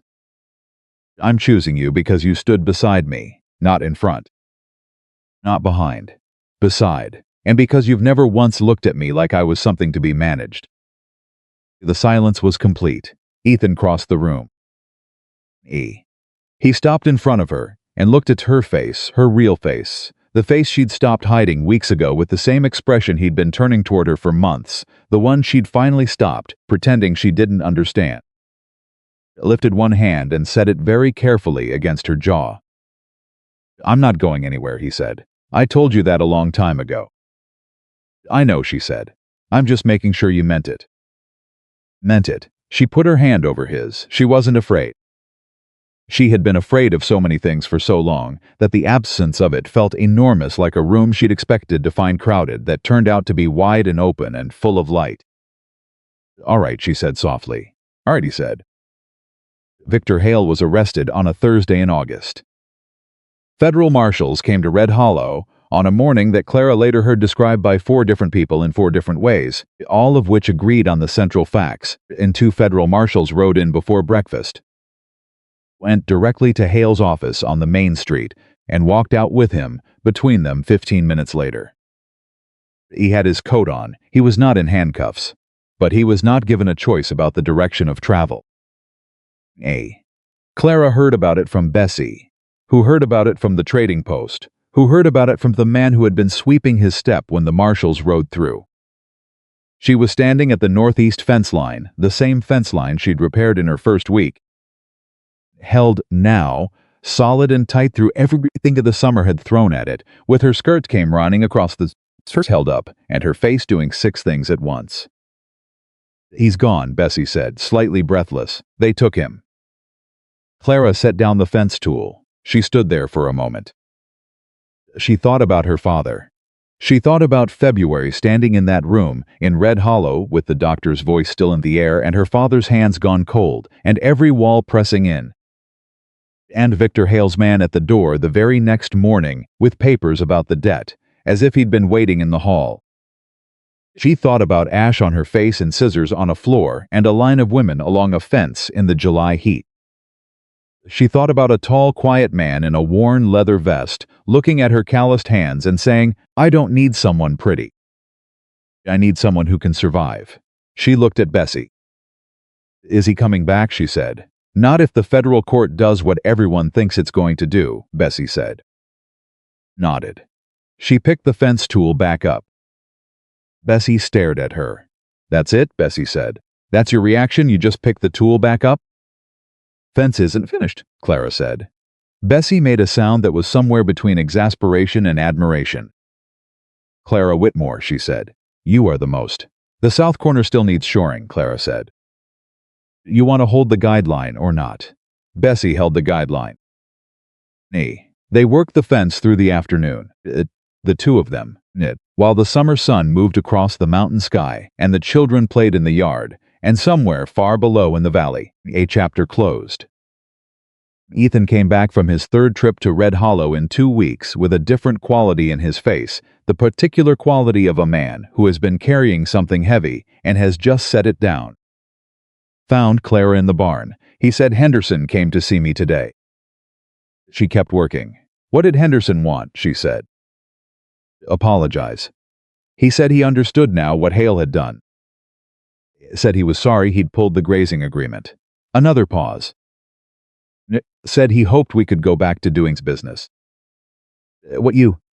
"I'm choosing you because you stood beside me, not in front. Not behind. Beside. And because you've never once looked at me like I was something to be managed." The silence was complete. Ethan crossed the room. He stopped in front of her and looked at her face, her real face, the face she'd stopped hiding weeks ago with the same expression he'd been turning toward her for months, the one she'd finally stopped, pretending she didn't understand. Lifted one hand and set it very carefully against her jaw. "I'm not going anywhere," he said. "I told you that a long time ago." "I know," she said. "I'm just making sure you meant it." Meant it. She put her hand over his. She wasn't afraid. She had been afraid of so many things for so long that the absence of it felt enormous, like a room she'd expected to find crowded that turned out to be wide and open and full of light. "All right," she said softly. "All right," he said. Victor Hale was arrested on a Thursday in August. Federal marshals came to Red Hollow on a morning that Clara later heard described by 4 different people in 4 different ways, all of which agreed on the central facts, and 2 federal marshals rode in before breakfast, went directly to Hale's office on the main street, and walked out with him, between them 15 minutes later. He had his coat on, he was not in handcuffs, but he was not given a choice about the direction of travel. Clara heard about it from Bessie, who heard about it from the trading post, who heard about it from the man who had been sweeping his step when the marshals rode through. She was standing at the northeast fence line, the same fence line she'd repaired in her first week, held now, solid and tight through everything the summer had thrown at it, with her skirt came running across the skirts held up, and her face doing 6 things at once. "He's gone," Bessie said, slightly breathless. "They took him." Clara set down the fence tool. She stood there for a moment. She thought about her father. She thought about February standing in that room, in Red Hollow, with the doctor's voice still in the air and her father's hands gone cold, and every wall pressing in. And Victor Hale's man at the door the very next morning, with papers about the debt, as if he'd been waiting in the hall. She thought about ash on her face and scissors on a floor and a line of women along a fence in the July heat. She thought about a tall, quiet man in a worn leather vest, looking at her calloused hands and saying, "I don't need someone pretty. I need someone who can survive." She looked at Bessie. "Is he coming back?" she said. "Not if the federal court does what everyone thinks it's going to do," Bessie said. Nodded. She picked the fence tool back up. Bessie stared at her. "That's it?" Bessie said. "That's your reaction? You just picked the tool back up?" "Fence isn't finished," Clara said. Bessie made a sound that was somewhere between exasperation and admiration. "Clara Whitmore," she said. "You are the most." "The south corner still needs shoring," Clara said. "You want to hold the guideline or not?" Bessie held the guideline. They worked the fence through the afternoon, the 2 of them, while the summer sun moved across the mountain sky and the children played in the yard, and somewhere far below in the valley, a chapter closed. Ethan came back from his 3rd trip to Red Hollow in 2 weeks with a different quality in his face, the particular quality of a man who has been carrying something heavy and has just set it down. Found Clara in the barn. He said, "Henderson came to see me today." She kept working. "What did Henderson want?" she said. "Apologize." He said he understood now what Hale had done. Said he was sorry he'd pulled the grazing agreement. Another pause. Said he hoped we could go back to doing business.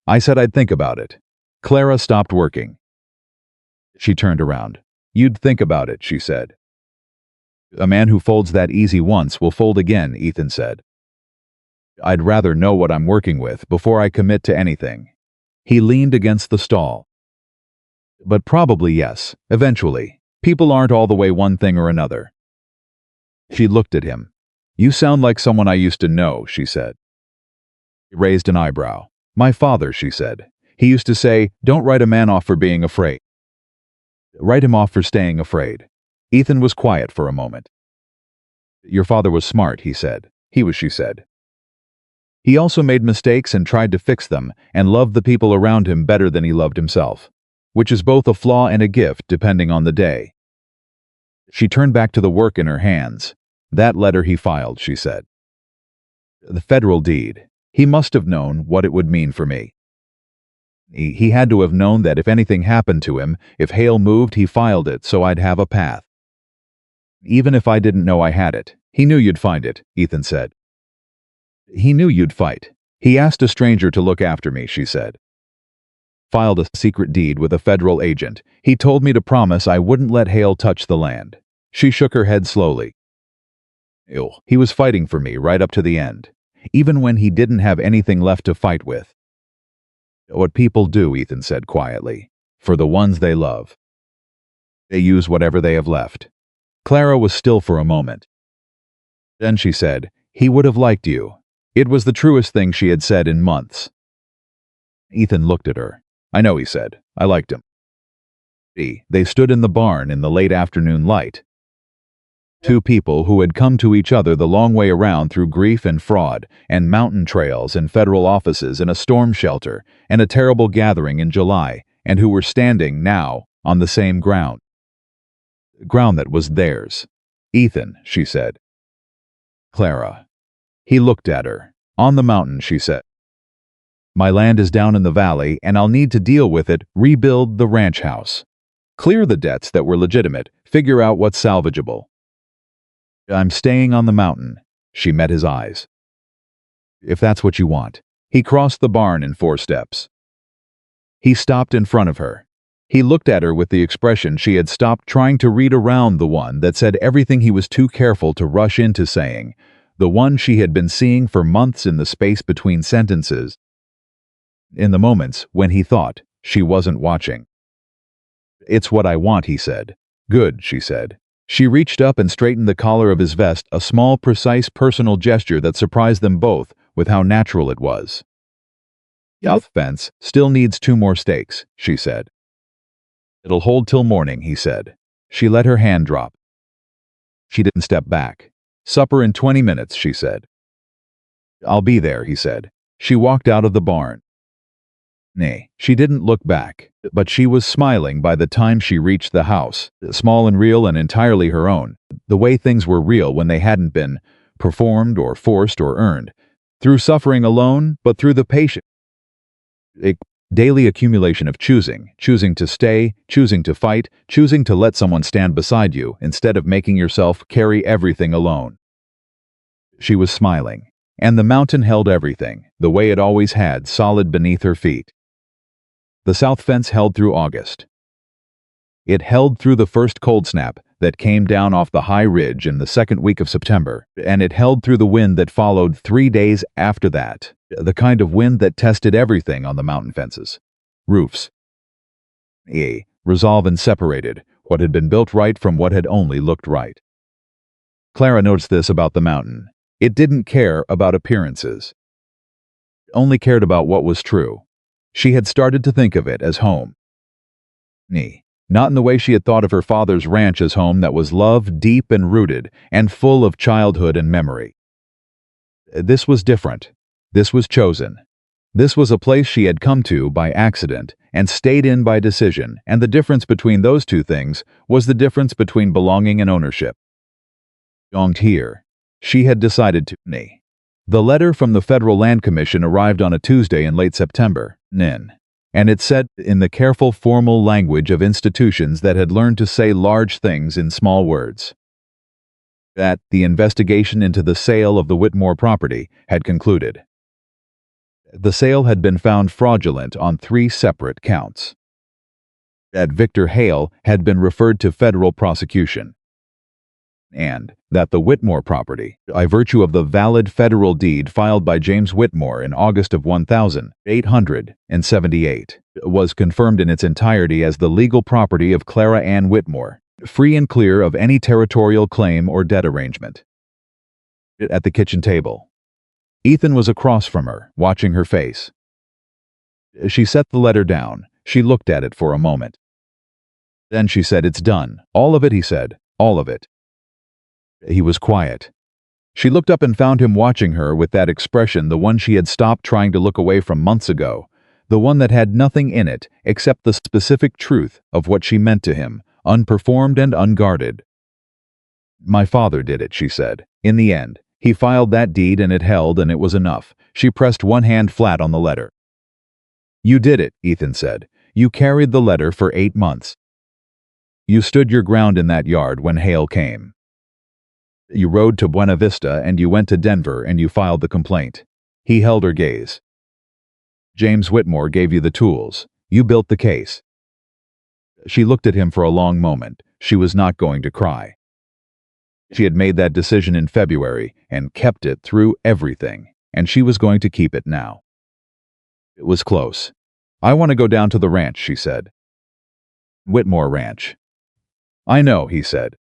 I said I'd think about it. Clara stopped working. She turned around. "You'd think about it," she said. "A man who folds that easy once will fold again," Ethan said. "I'd rather know what I'm working with before I commit to anything." He leaned against the stall. "But probably yes, eventually. People aren't all the way one thing or another." She looked at him. "You sound like someone I used to know," she said. He raised an eyebrow. "My father," she said. "He used to say, 'Don't write a man off for being afraid. Write him off for staying afraid.'" Ethan was quiet for a moment. "Your father was smart," he said. She said. "He also made mistakes and tried to fix them, and loved the people around him better than he loved himself, which is both a flaw and a gift depending on the day." She turned back to the work in her hands. "That letter he filed," she said. "The federal deed. He must have known what it would mean for me. He had to have known that if anything happened to him, if Hale moved, he filed it so I'd have a path. Even if I didn't know I had it. He knew you'd find it," Ethan said. "He knew you'd fight. He asked a stranger to look after me," she said. "Filed a secret deed with a federal agent. He told me to promise I wouldn't let Hale touch the land." She shook her head slowly. "He was fighting for me right up to the end, even when he didn't have anything left to fight with." "What people do," Ethan said quietly, "for the ones they love. They use whatever they have left." Clara was still for a moment. Then she said, He would have liked you. It was the truest thing she had said in months. Ethan looked at her. I know, he said. I liked him. They stood in the barn in the late afternoon light. Two people who had come to each other the long way around through grief and fraud, and mountain trails and federal offices and a storm shelter, and a terrible gathering in July, and who were standing now on the same ground. Ground that was theirs. Ethan, she said. Clara. He looked at her. On the mountain, she said. My land is down in the valley, and I'll need to deal with it, rebuild the ranch house. Clear the debts that were legitimate, figure out what's salvageable. I'm staying on the mountain. She met his eyes. If that's what you want. He crossed the barn in 4 steps. He stopped in front of her. He looked at her with the expression she had stopped trying to read around the one that said everything he was too careful to rush into saying, the one she had been seeing for months in the space between sentences, in the moments when he thought she wasn't watching. It's what I want, he said. Good, she said. She reached up and straightened the collar of his vest, a small, precise, personal gesture that surprised them both with how natural it was. The fence still needs 2 more stakes, she said. It'll hold till morning, he said. She let her hand drop. She didn't step back. Supper in 20 minutes, she said. I'll be there, he said. She walked out of the barn. Nay, she didn't look back, but she was smiling by the time she reached the house, small and real and entirely her own, the way things were real when they hadn't been performed or forced or earned, through suffering alone, but through the patient, daily accumulation of choosing to stay, choosing to fight, choosing to let someone stand beside you instead of making yourself carry everything alone. She was smiling, and the mountain held everything, the way it always had, solid beneath her feet. The south fence held through August. It held through the first cold snap that came down off the high ridge in the second week of September, and it held through the wind that followed 3 days after that, the kind of wind that tested everything on the mountain fences. Roofs. Resolve and separated what had been built right from what had only looked right. Clara noticed this about the mountain. It didn't care about appearances. It only cared about what was true. She had started to think of it as home. Not in the way she had thought of her father's ranch as home that was love, deep and rooted, and full of childhood and memory. This was different. This was chosen. This was a place she had come to by accident and stayed in by decision, and the difference between those 2 things was the difference between belonging and ownership. Belonged here. She had decided to. The letter from the Federal Land Commission arrived on a Tuesday in late September, and it said, in the careful formal language of institutions that had learned to say large things in small words, that the investigation into the sale of the Whitmore property had concluded. The sale had been found fraudulent on 3 separate counts. That Victor Hale had been referred to federal prosecution. And that the Whitmore property, by virtue of the valid federal deed filed by James Whitmore in August of 1878, was confirmed in its entirety as the legal property of Clara Ann Whitmore, free and clear of any territorial claim or debt arrangement. At the kitchen table. Ethan was across from her, watching her face. She set the letter down. She looked at it for a moment. Then she said, "It's done. All of it," he said. "All of it." He was quiet. She looked up and found him watching her with that expression, the one she had stopped trying to look away from months ago, the one that had nothing in it except the specific truth of what she meant to him, unperformed and unguarded. "My father did it," she said. "In the end, he filed that deed and it held, and it was enough." She pressed one hand flat on the letter. "You did it," Ethan said. "You carried the letter for 8 months. You stood your ground in that yard when Hale came. You rode to Buena Vista and you went to Denver and you filed the complaint." He held her gaze. "James Whitmore gave you the tools. You built the case." She looked at him for a long moment. She was not going to cry. She had made that decision in February and kept it through everything, and she was going to keep it now. It was close. "I want to go down to the ranch," she said. "Whitmore Ranch." "I know," he said.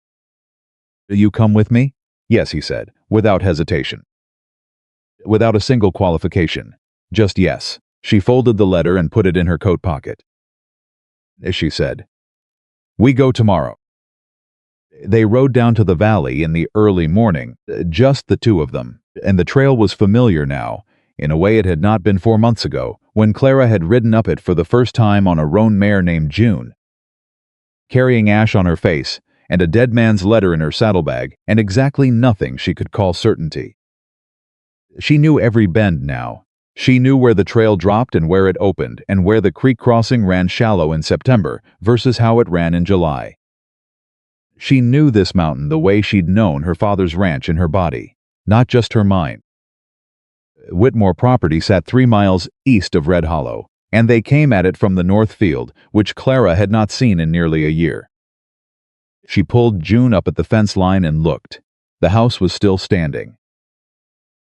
"Will you come with me?" "Yes," he said, without hesitation. without a single qualification. Just yes. She folded the letter and put it in her coat pocket. She said, "We go tomorrow." They rode down to the valley in the early morning, just the two of them, and the trail was familiar now, in a way it had not been 4 months ago, when Clara had ridden up it for the first time on a roan mare named June. Carrying ash on her face, and a dead man's letter in her saddlebag, and exactly nothing she could call certainty. She knew every bend now. She knew where the trail dropped and where it opened, and where the creek crossing ran shallow in September versus how it ran in July. She knew this mountain the way she'd known her father's ranch in her body, not just her mind. Whitmore property sat 3 miles east of Red Hollow, and they came at it from the north field, which Clara had not seen in nearly a year. She pulled June up at the fence line and looked. The house was still standing.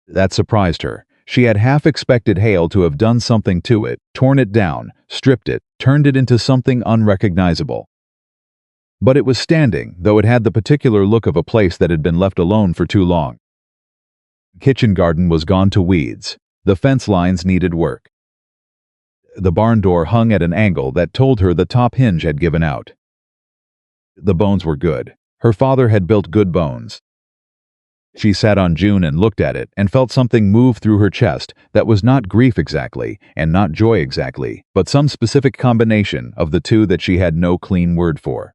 That surprised her. She had half expected Hale to have done something to it, torn it down, stripped it, turned it into something unrecognizable. But it was standing, though it had the particular look of a place that had been left alone for too long. The kitchen garden was gone to weeds. The fence lines needed work. The barn door hung at an angle that told her the top hinge had given out. The bones were good. Her father had built good bones. She sat on June and looked at it and felt something move through her chest that was not grief exactly and not joy exactly, but some specific combination of the two that she had no clean word for.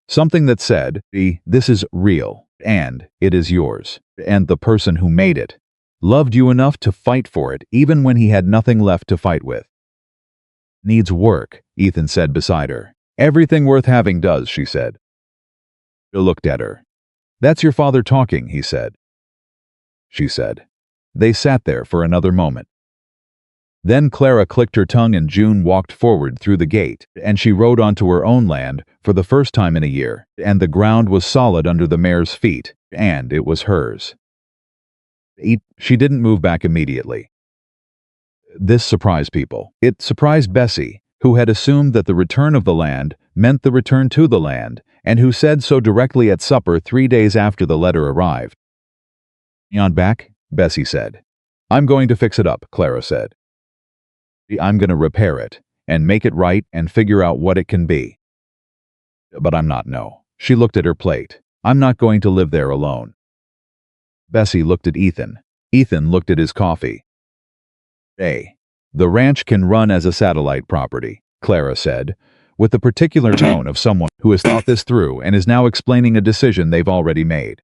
Something that said, "This is real, and it is yours, and the person who made it loved you enough to fight for it even when he had nothing left to fight with." "Needs work," Ethan said beside her. "Everything worth having does," she said. He looked at her. "That's your father talking," he said. She said. They sat there for another moment. Then Clara clicked her tongue and June walked forward through the gate, and she rode onto her own land for the first time in a year, and the ground was solid under the mare's feet, and it was hers. She didn't move back immediately. This surprised people. It surprised Bessie, who had assumed that the return of the land meant the return to the land, and who said so directly at supper 3 days after the letter arrived. "On back?" Bessie said. "I'm going to fix it up," Clara said. "I'm going to repair it, and make it right and figure out what it can be. But I'm not, no." She looked at her plate. "I'm not going to live there alone." Bessie looked at Ethan. Ethan looked at his coffee. "The ranch can run as a satellite property," Clara said, with the particular tone of someone who has thought this through and is now explaining a decision they've already made.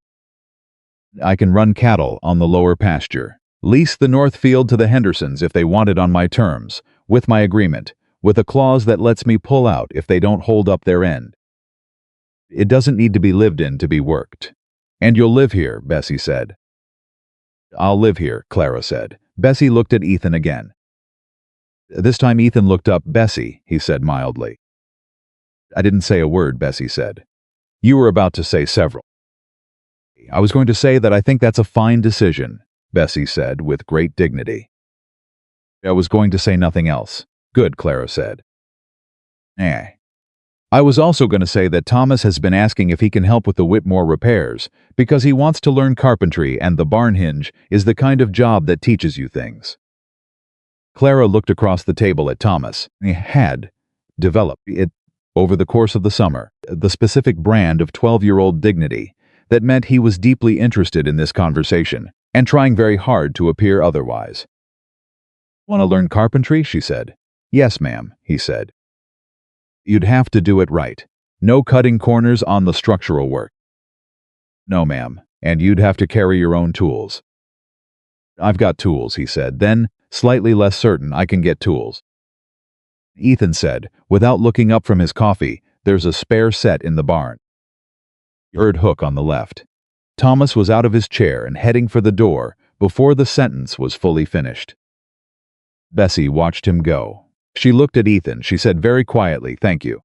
"I can run cattle on the lower pasture. Lease the north field to the Hendersons if they want it on my terms, with my agreement, with a clause that lets me pull out if they don't hold up their end. It doesn't need to be lived in to be worked. And you'll live here," Bessie said. "I'll live here," Clara said. Bessie looked at Ethan again. This time Ethan looked up. "Bessie," he said mildly. "I didn't say a word," Bessie said. "You were about to say several." "I was going to say that I think that's a fine decision," Bessie said with great dignity. "I was going to say nothing else." "Good," Clara said. "I was also going to say that Thomas has been asking if he can help with the Whitmore repairs, because he wants to learn carpentry and the barn hinge is the kind of job that teaches you things." Clara looked across the table at Thomas. He had developed it over the course of the summer, the specific brand of 12-year-old dignity that meant he was deeply interested in this conversation and trying very hard to appear otherwise. "Want to learn carpentry?" she said. "Yes, ma'am," he said. "You'd have to do it right. No cutting corners on the structural work." "No, ma'am, and you'd have to carry your own tools." "I've got tools," he said. Then, slightly less certain, "I can get tools." Ethan said, without looking up from his coffee, "There's a spare set in the barn." He heard Hook on the left. Thomas was out of his chair and heading for the door before the sentence was fully finished. Bessie watched him go. She looked at Ethan. She said very quietly, "Thank you."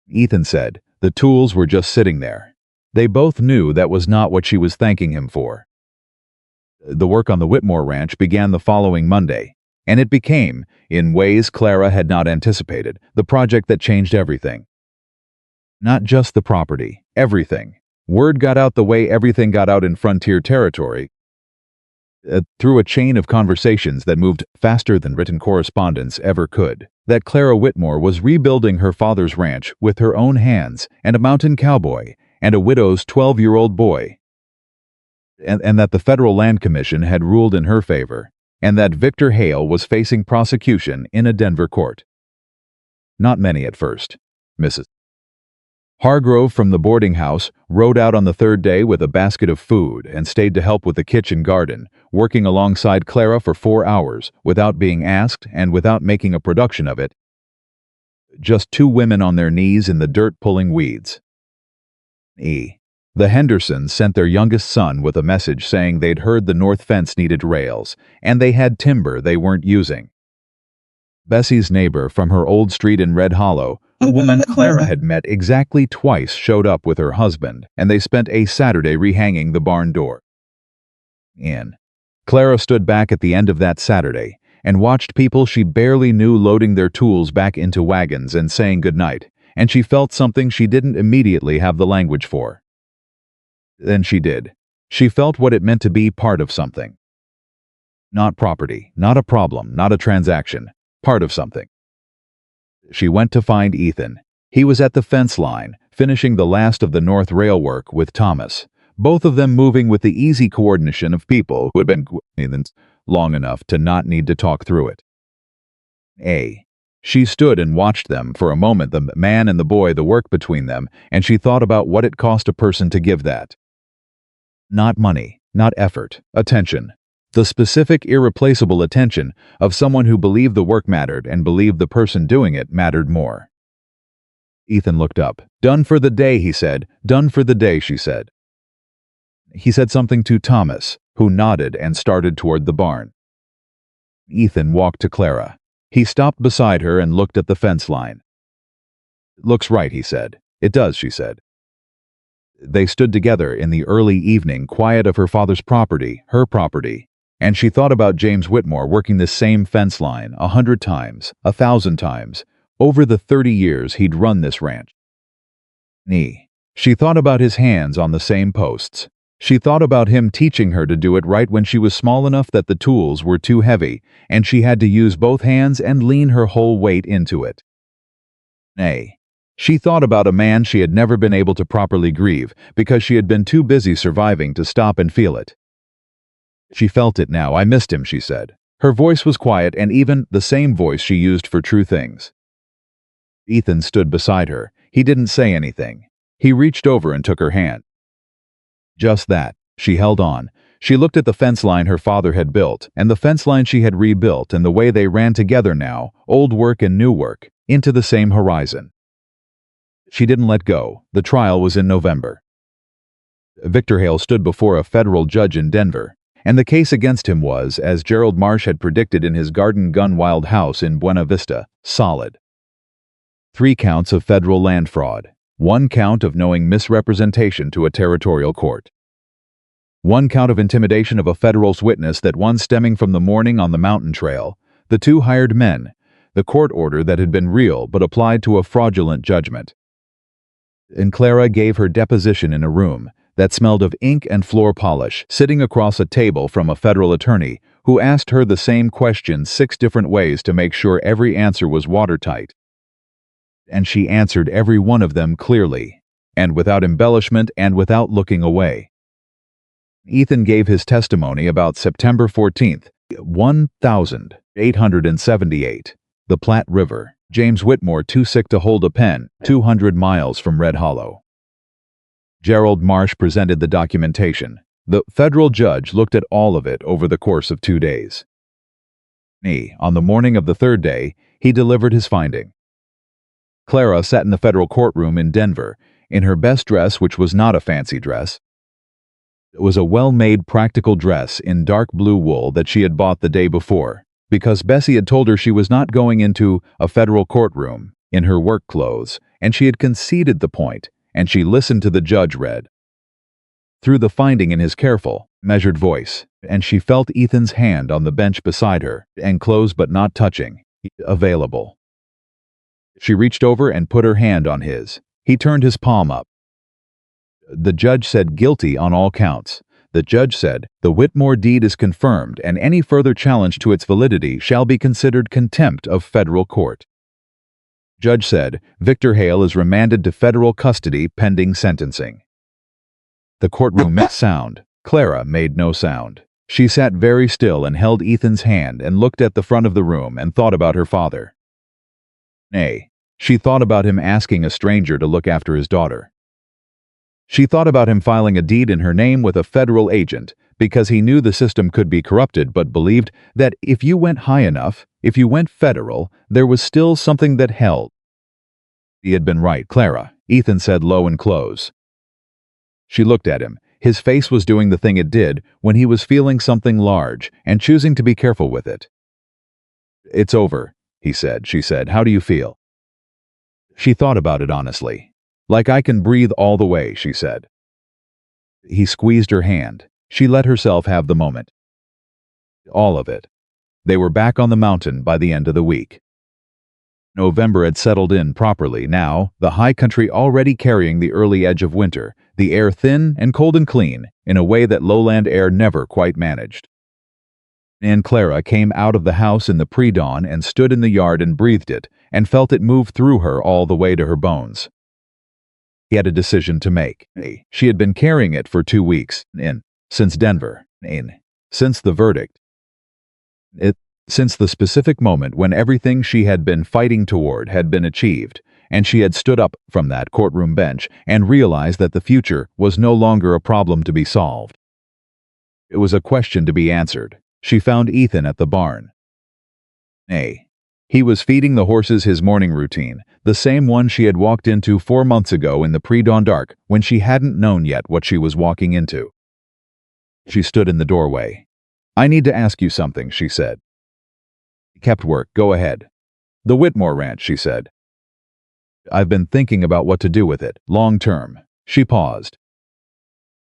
Ethan said, the tools were just sitting there. They both knew that was not what she was thanking him for. The work on the Whitmore ranch began the following Monday, and it became, in ways Clara had not anticipated, the project that changed everything. Not just the property, everything. Word got out the way everything got out in frontier territory. through a chain of conversations that moved faster than written correspondence ever could, that Clara Whitmore was rebuilding her father's ranch with her own hands, and a mountain cowboy, and a widow's 12-year-old boy, and that the Federal Land Commission had ruled in her favor, and that Victor Hale was facing prosecution in a Denver court. Not many at first. Mrs. Hargrove from the boarding house rode out on the third day with a basket of food and stayed to help with the kitchen garden, working alongside Clara for 4 hours without being asked and without making a production of it. Just two women on their knees in the dirt pulling weeds. The Hendersons sent their youngest son with a message saying they'd heard the north fence needed rails, and they had timber they weren't using. Bessie's neighbor from her old street in Red Hollow, a woman Clara had met exactly twice, showed up with her husband, and they spent a Saturday rehanging the barn door. Clara stood back at the end of that Saturday and watched people she barely knew loading their tools back into wagons and saying goodnight, and she felt something she didn't immediately have the language for. Then she did. She felt what it meant to be part of something. Not property, not a problem, not a transaction. Part of something. She went to find Ethan. He was at the fence line, finishing the last of the North Rail work with Thomas, both of them moving with the easy coordination of people who had been long enough to not need to talk through it. She stood and watched them for a moment, the man and the boy, the work between them, and she thought about what it cost a person to give that. Not money, not effort, attention. The specific, irreplaceable attention of someone who believed the work mattered and believed the person doing it mattered more. Ethan looked up. "Done for the day," he said. "Done for the day," she said. He said something to Thomas, who nodded and started toward the barn. Ethan walked to Clara. He stopped beside her and looked at the fence line. "Looks right," he said. "It does," she said. They stood together in the early evening quiet of her father's property, her property. And she thought about James Whitmore working this same fence line 100 times, 1,000 times, over the 30 years he'd run this ranch. She thought about his hands on the same posts. She thought about him teaching her to do it right when she was small enough that the tools were too heavy, and she had to use both hands and lean her whole weight into it. She thought about a man she had never been able to properly grieve because she had been too busy surviving to stop and feel it. She felt it now. "I missed him," she said. Her voice was quiet and even the same voice she used for true things. Ethan stood beside her. He didn't say anything. He reached over and took her hand. Just that. She held on. She looked at the fence line her father had built, and the fence line she had rebuilt, and the way they ran together now, old work and new work, into the same horizon. She didn't let go. The trial was in November. Victor Hale stood before a federal judge in Denver. And the case against him was, as Gerald Marsh had predicted in his Garden Gun Wild house in Buena Vista, solid. 3 counts of federal land fraud, 1 count of knowing misrepresentation to a territorial court, 1 count of intimidation of a federal's witness, that one stemming from the morning on the mountain trail, the 2 hired men, the court order that had been real but applied to a fraudulent judgment. And Clara gave her deposition in a room that smelled of ink and floor polish, sitting across a table from a federal attorney who asked her the same question 6 different ways to make sure every answer was watertight. And she answered every one of them clearly, and without embellishment and without looking away. Ethan gave his testimony about September 14th, 1878, the Platte River, James Whitmore too sick to hold a pen, 200 miles from Red Hollow. Gerald Marsh presented the documentation. The federal judge looked at all of it over the course of 2 days. On the morning of the 3rd day, he delivered his finding. Clara sat in the federal courtroom in Denver, in her best dress, which was not a fancy dress. It was a well-made, practical dress in dark blue wool that she had bought the day before, because Bessie had told her she was not going into a federal courtroom in her work clothes, and she had conceded the point, and she listened to the judge read through the finding in his careful, measured voice, and she felt Ethan's hand on the bench beside her, and closed but not touching, available. She reached over and put her hand on his. He turned his palm up. The judge said guilty on all counts. The judge said, "The Whitmore deed is confirmed, and any further challenge to its validity shall be considered contempt of federal court." Judge said, "Victor Hale is remanded to federal custody pending sentencing." The courtroom made sound. Clara made no sound. She sat very still and held Ethan's hand and looked at the front of the room and thought about her father. Nay, she thought about him asking a stranger to look after his daughter. She thought about him filing a deed in her name with a federal agent because he knew the system could be corrupted, but believed that if you went high enough, if you went federal, there was still something that held. He had been right, Clara, Ethan said low and close. She looked at him. His face was doing the thing it did when he was feeling something large and choosing to be careful with it. "It's over," he said. She said, "How do you feel?" She thought about it honestly. "Like I can breathe all the way," she said. He squeezed her hand. She let herself have the moment. All of it. They were back on the mountain by the end of the week. November had settled in properly now, the high country already carrying the early edge of winter, the air thin and cold and clean, in a way that lowland air never quite managed. And Clara came out of the house in the pre-dawn and stood in the yard and breathed it, and felt it move through her all the way to her bones. He had a decision to make. She had been carrying it for 2 weeks, since Denver, since the verdict. Since the specific moment when everything she had been fighting toward had been achieved, and she had stood up from that courtroom bench and realized that the future was no longer a problem to be solved. It was a question to be answered. She found Ethan at the barn. He was feeding the horses his morning routine, the same one she had walked into 4 months ago in the pre-dawn dark when she hadn't known yet what she was walking into. She stood in the doorway. "I need to ask you something," she said. "Kept work, go ahead." "The Whitmore Ranch," she said. "I've been thinking about what to do with it, long term." She paused.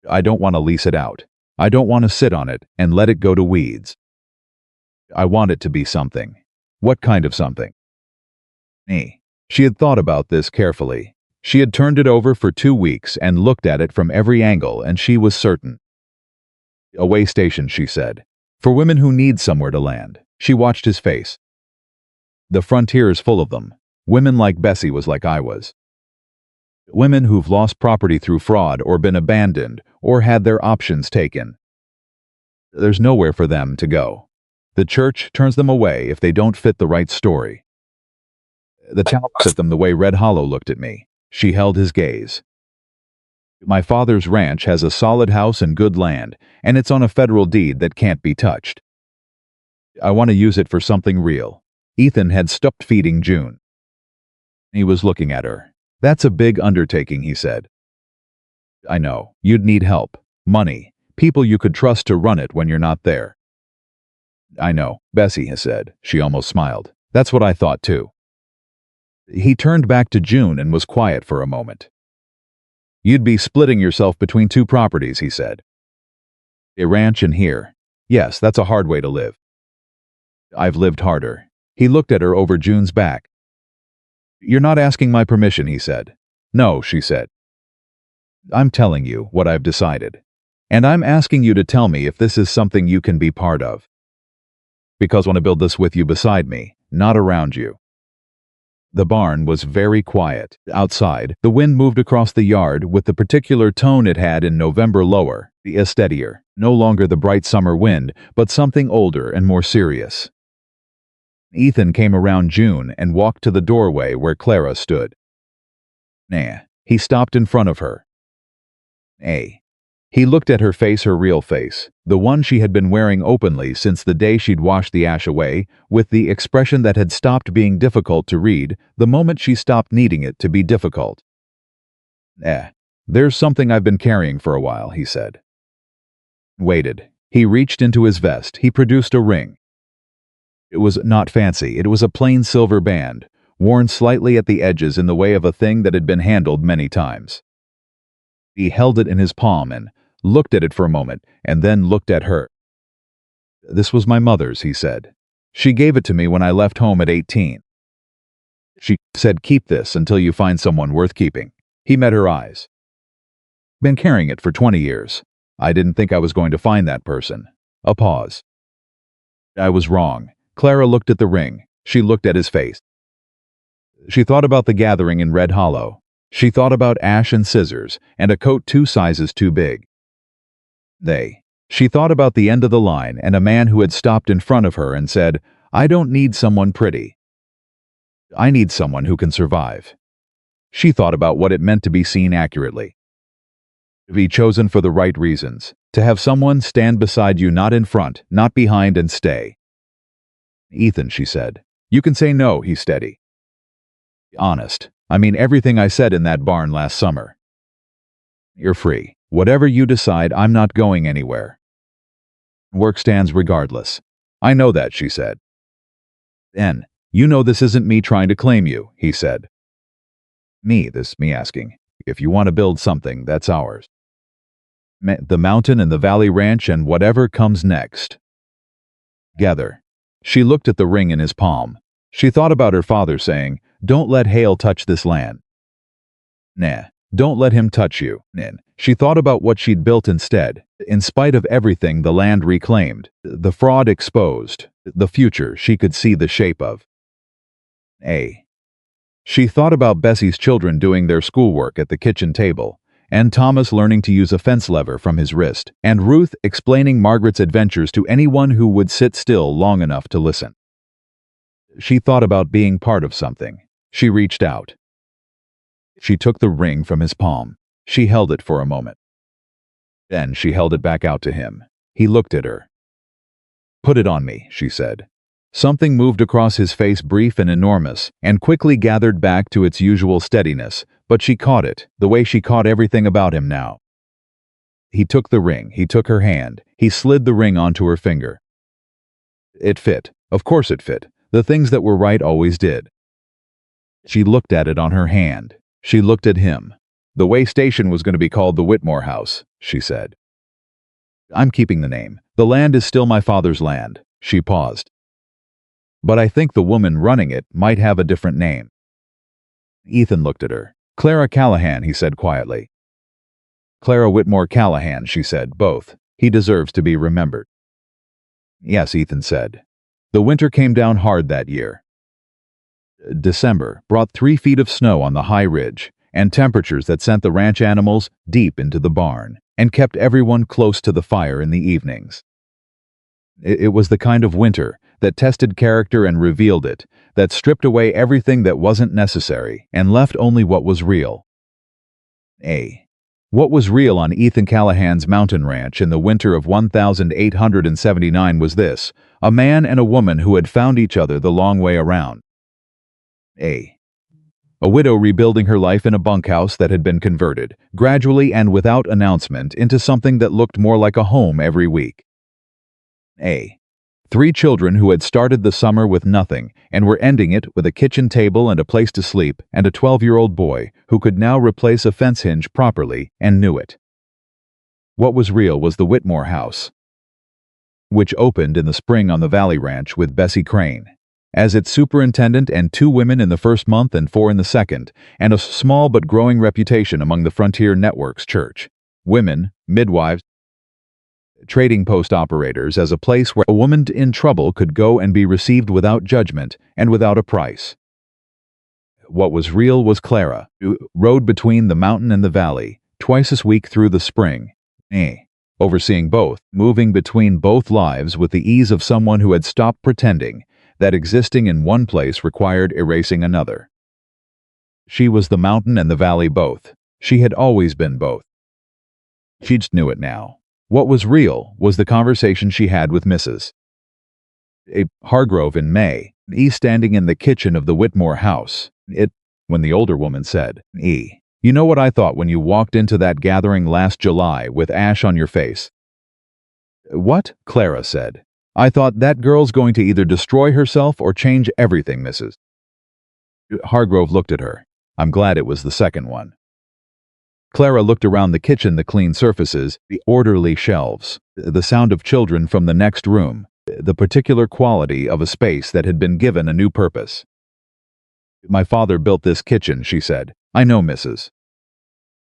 "I don't want to lease it out. I don't want to sit on it and let it go to weeds. I want it to be something." "What kind of something?" She had thought about this carefully. She had turned it over for 2 weeks and looked at it from every angle, and she was certain. "A way station," she said. "For women who need somewhere to land." She watched his face. "The frontier is full of them. Women like Bessie was like I was. Women who've lost property through fraud or been abandoned or had their options taken. There's nowhere for them to go. The church turns them away if they don't fit the right story. The town looks at them the way Red Hollow looked at me." She held his gaze. "My father's ranch has a solid house and good land, and it's on a federal deed that can't be touched. I want to use it for something real." Ethan had stopped feeding June. He was looking at her. "That's a big undertaking," he said. "I know. You'd need help. Money. People you could trust to run it when you're not there." "I know," Bessie has said. She almost smiled. "That's what I thought too." He turned back to June and was quiet for a moment. "You'd be splitting yourself between 2 properties," he said. "A ranch and here. Yes, that's a hard way to live." "I've lived harder." He looked at her over June's back. "You're not asking my permission," he said. "No," she said. "I'm telling you what I've decided. And I'm asking you to tell me if this is something you can be part of. Because I want to build this with you beside me, not around you." The barn was very quiet. Outside, the wind moved across the yard with the particular tone it had in November lower, the steadier, no longer the bright summer wind, but something older and more serious. Ethan came around June and walked to the doorway where Clara stood. He stopped in front of her. He looked at her face, her real face, the one she had been wearing openly since the day she'd washed the ash away, with the expression that had stopped being difficult to read the moment she stopped needing it to be difficult. "There's something I've been carrying for a while," he said. Waited. He reached into his vest. He produced a ring. It was not fancy. It was a plain silver band, worn slightly at the edges in the way of a thing that had been handled many times. He held it in his palm and looked at it for a moment, and then looked at her. "This was my mother's," he said. "She gave it to me when I left home at 18. She said, 'Keep this until you find someone worth keeping.'" He met her eyes. "Been carrying it for 20 years. I didn't think I was going to find that person. A pause. I was wrong. Clara looked at the ring. She looked at his face. She thought about the gathering in Red Hollow. She thought about ash and scissors, and a coat 2 sizes too big. She thought about the end of the line and a man who had stopped in front of her and said, "I don't need someone pretty. I need someone who can survive." She thought about what it meant to be seen accurately. To be chosen for the right reasons. To have someone stand beside you, not in front, not behind, and stay. "Ethan," she said. "You can say no," he steadied. "Honest. I mean everything I said in that barn last summer." "You're free. Whatever you decide, I'm not going anywhere. Work stands regardless." "I know that," she said. "Then, you know this isn't me trying to claim you," he said. Me asking. "If you want to build something, that's ours. The mountain and the valley ranch and whatever comes next. Together." She looked at the ring in his palm. She thought about her father saying, "Don't let Hale touch this land. Nah, don't let him touch you." She thought about what she'd built instead. In spite of everything the land reclaimed, the fraud exposed, the future she could see the shape of. She thought about Bessie's children doing their schoolwork at the kitchen table, and Thomas learning to use a fence lever from his wrist, and Ruth explaining Margaret's adventures to anyone who would sit still long enough to listen. She thought about being part of something. She reached out. She took the ring from his palm. She held it for a moment. Then she held it back out to him. He looked at her. "Put it on me," she said. Something moved across his face, brief and enormous, and quickly gathered back to its usual steadiness, but she caught it, the way she caught everything about him now. He took the ring, he took her hand, he slid the ring onto her finger. It fit. Of course it fit. The things that were right always did. She looked at it on her hand. She looked at him. "The way station was going to be called the Whitmore House," she said. "I'm keeping the name. The land is still my father's land." She paused. "But I think the woman running it might have a different name." Ethan looked at her. "Clara Callahan," he said quietly. "Clara Whitmore Callahan," she said, "both. He deserves to be remembered." "Yes," Ethan said. The winter came down hard that year. December brought 3 feet of snow on the high ridge, and temperatures that sent the ranch animals deep into the barn, and kept everyone close to the fire in the evenings. It was the kind of winter that tested character and revealed it, that stripped away everything that wasn't necessary and left only what was real. What was real on Ethan Callahan's mountain ranch in the winter of 1879 was this: a man and a woman who had found each other the long way around. A widow rebuilding her life in a bunkhouse that had been converted, gradually and without announcement, into something that looked more like a home every week. 3 children who had started the summer with nothing and were ending it with a kitchen table and a place to sleep, and a 12-year-old boy who could now replace a fence hinge properly and knew it. What was real was the Whitmore house, which opened in the spring on the Valley Ranch with Bessie Crane as its superintendent, and 2 women in the first month and 4 in the second, and a small but growing reputation among the Frontier Network's church, women, midwives, trading post operators, as a place where a woman in trouble could go and be received without judgment and without a price. What was real was Clara, who rode between the mountain and the valley, twice a week through the spring, overseeing both, moving between both lives with the ease of someone who had stopped pretending that existing in one place required erasing another. She was the mountain and the valley both. She had always been both. She just knew it now. What was real was the conversation she had with Mrs. Hargrove in May, standing in the kitchen of the Whitmore house. When the older woman said, "You know what I thought when you walked into that gathering last July with ash on your face?" "What?" Clara said. "I thought that girl's going to either destroy herself or change everything, Mrs. Hargrove looked at her. "I'm glad it was the second one." Clara looked around the kitchen, the clean surfaces, the orderly shelves, the sound of children from the next room, the particular quality of a space that had been given a new purpose. "My father built this kitchen," she said. "I know, Mrs.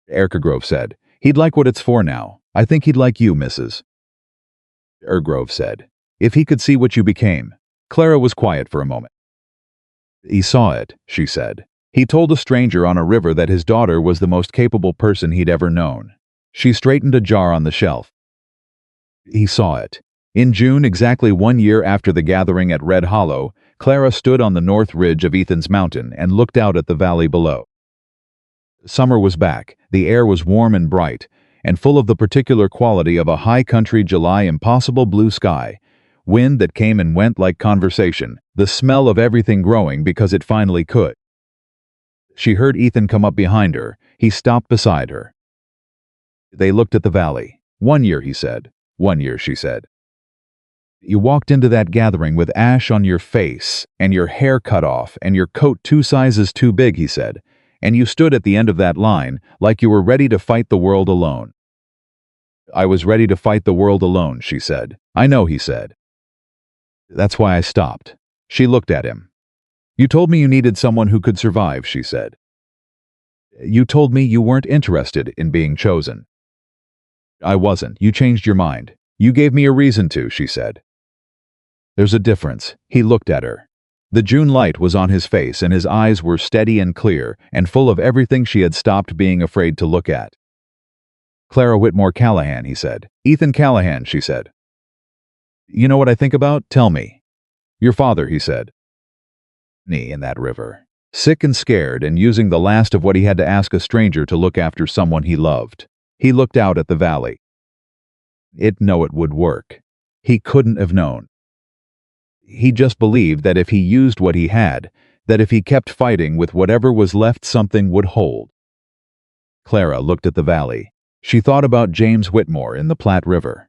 Hargrove said. "He'd like what it's for now. I think he'd like you, Mrs. Ergrove said. If he could see what you became. Clara was quiet for a moment. He saw it, she said. He told a stranger on a river that his daughter was the most capable person he'd ever known. She straightened a jar on the shelf. He saw it. In June, exactly 1 year after the gathering at Red Hollow, Clara stood on the north ridge of Ethan's mountain and looked out at the valley below. Summer was back, the air was warm and bright, and full of the particular quality of a high-country July impossible blue sky, wind that came and went like conversation, the smell of everything growing because it finally could. She heard Ethan come up behind her. He stopped beside her. They looked at the valley. 1 year, he said. 1 year, she said. You walked into that gathering with ash on your face, and your hair cut off, and your coat 2 sizes too big, he said, and you stood at the end of that line like you were ready to fight the world alone. I was ready to fight the world alone, she said. I know, he said. That's why I stopped. She looked at him. You told me you needed someone who could survive, she said. You told me you weren't interested in being chosen. I wasn't. You changed your mind. You gave me a reason to, she said. There's a difference. He looked at her. The June light was on his face, and his eyes were steady and clear, and full of everything she had stopped being afraid to look at. Clara Whitmore Callahan, he said. Ethan Callahan, she said. You know what I think about? Tell me. Your father, he said. Me in that river. Sick and scared, and using the last of what he had to ask a stranger to look after someone he loved. He looked out at the valley. It would work. He couldn't have known. He just believed that if he used what he had, that if he kept fighting with whatever was left, something would hold. Clara looked at the valley. She thought about James Whitmore in the Platte River.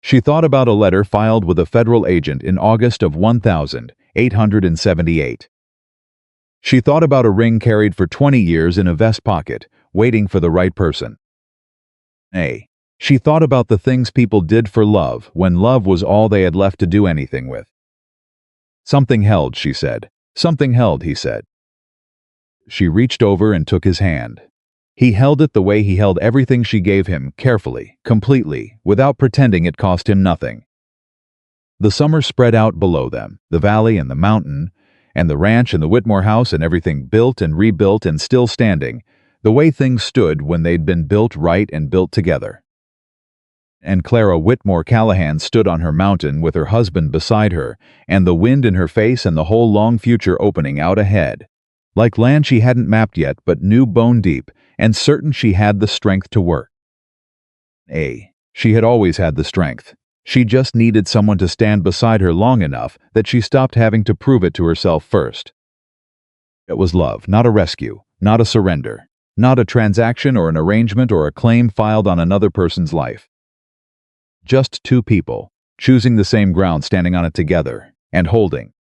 She thought about a letter filed with a federal agent in August of 1878. She thought about a ring carried for 20 years in a vest pocket, waiting for the right person. She thought about the things people did for love when love was all they had left to do anything with. Something held, she said. Something held, he said. She reached over and took his hand. He held it the way he held everything she gave him, carefully, completely, without pretending it cost him nothing. The summer spread out below them, the valley and the mountain, and the ranch and the Whitmore house and everything built and rebuilt and still standing, the way things stood when they'd been built right and built together. And Clara Whitmore Callahan stood on her mountain with her husband beside her, and the wind in her face and the whole long future opening out ahead, like land she hadn't mapped yet but knew bone deep, and certain she had the strength to work. She had always had the strength. She just needed someone to stand beside her long enough that she stopped having to prove it to herself first. It was love, not a rescue, not a surrender, not a transaction or an arrangement or a claim filed on another person's life. Just 2 people, choosing the same ground, standing on it together, and holding,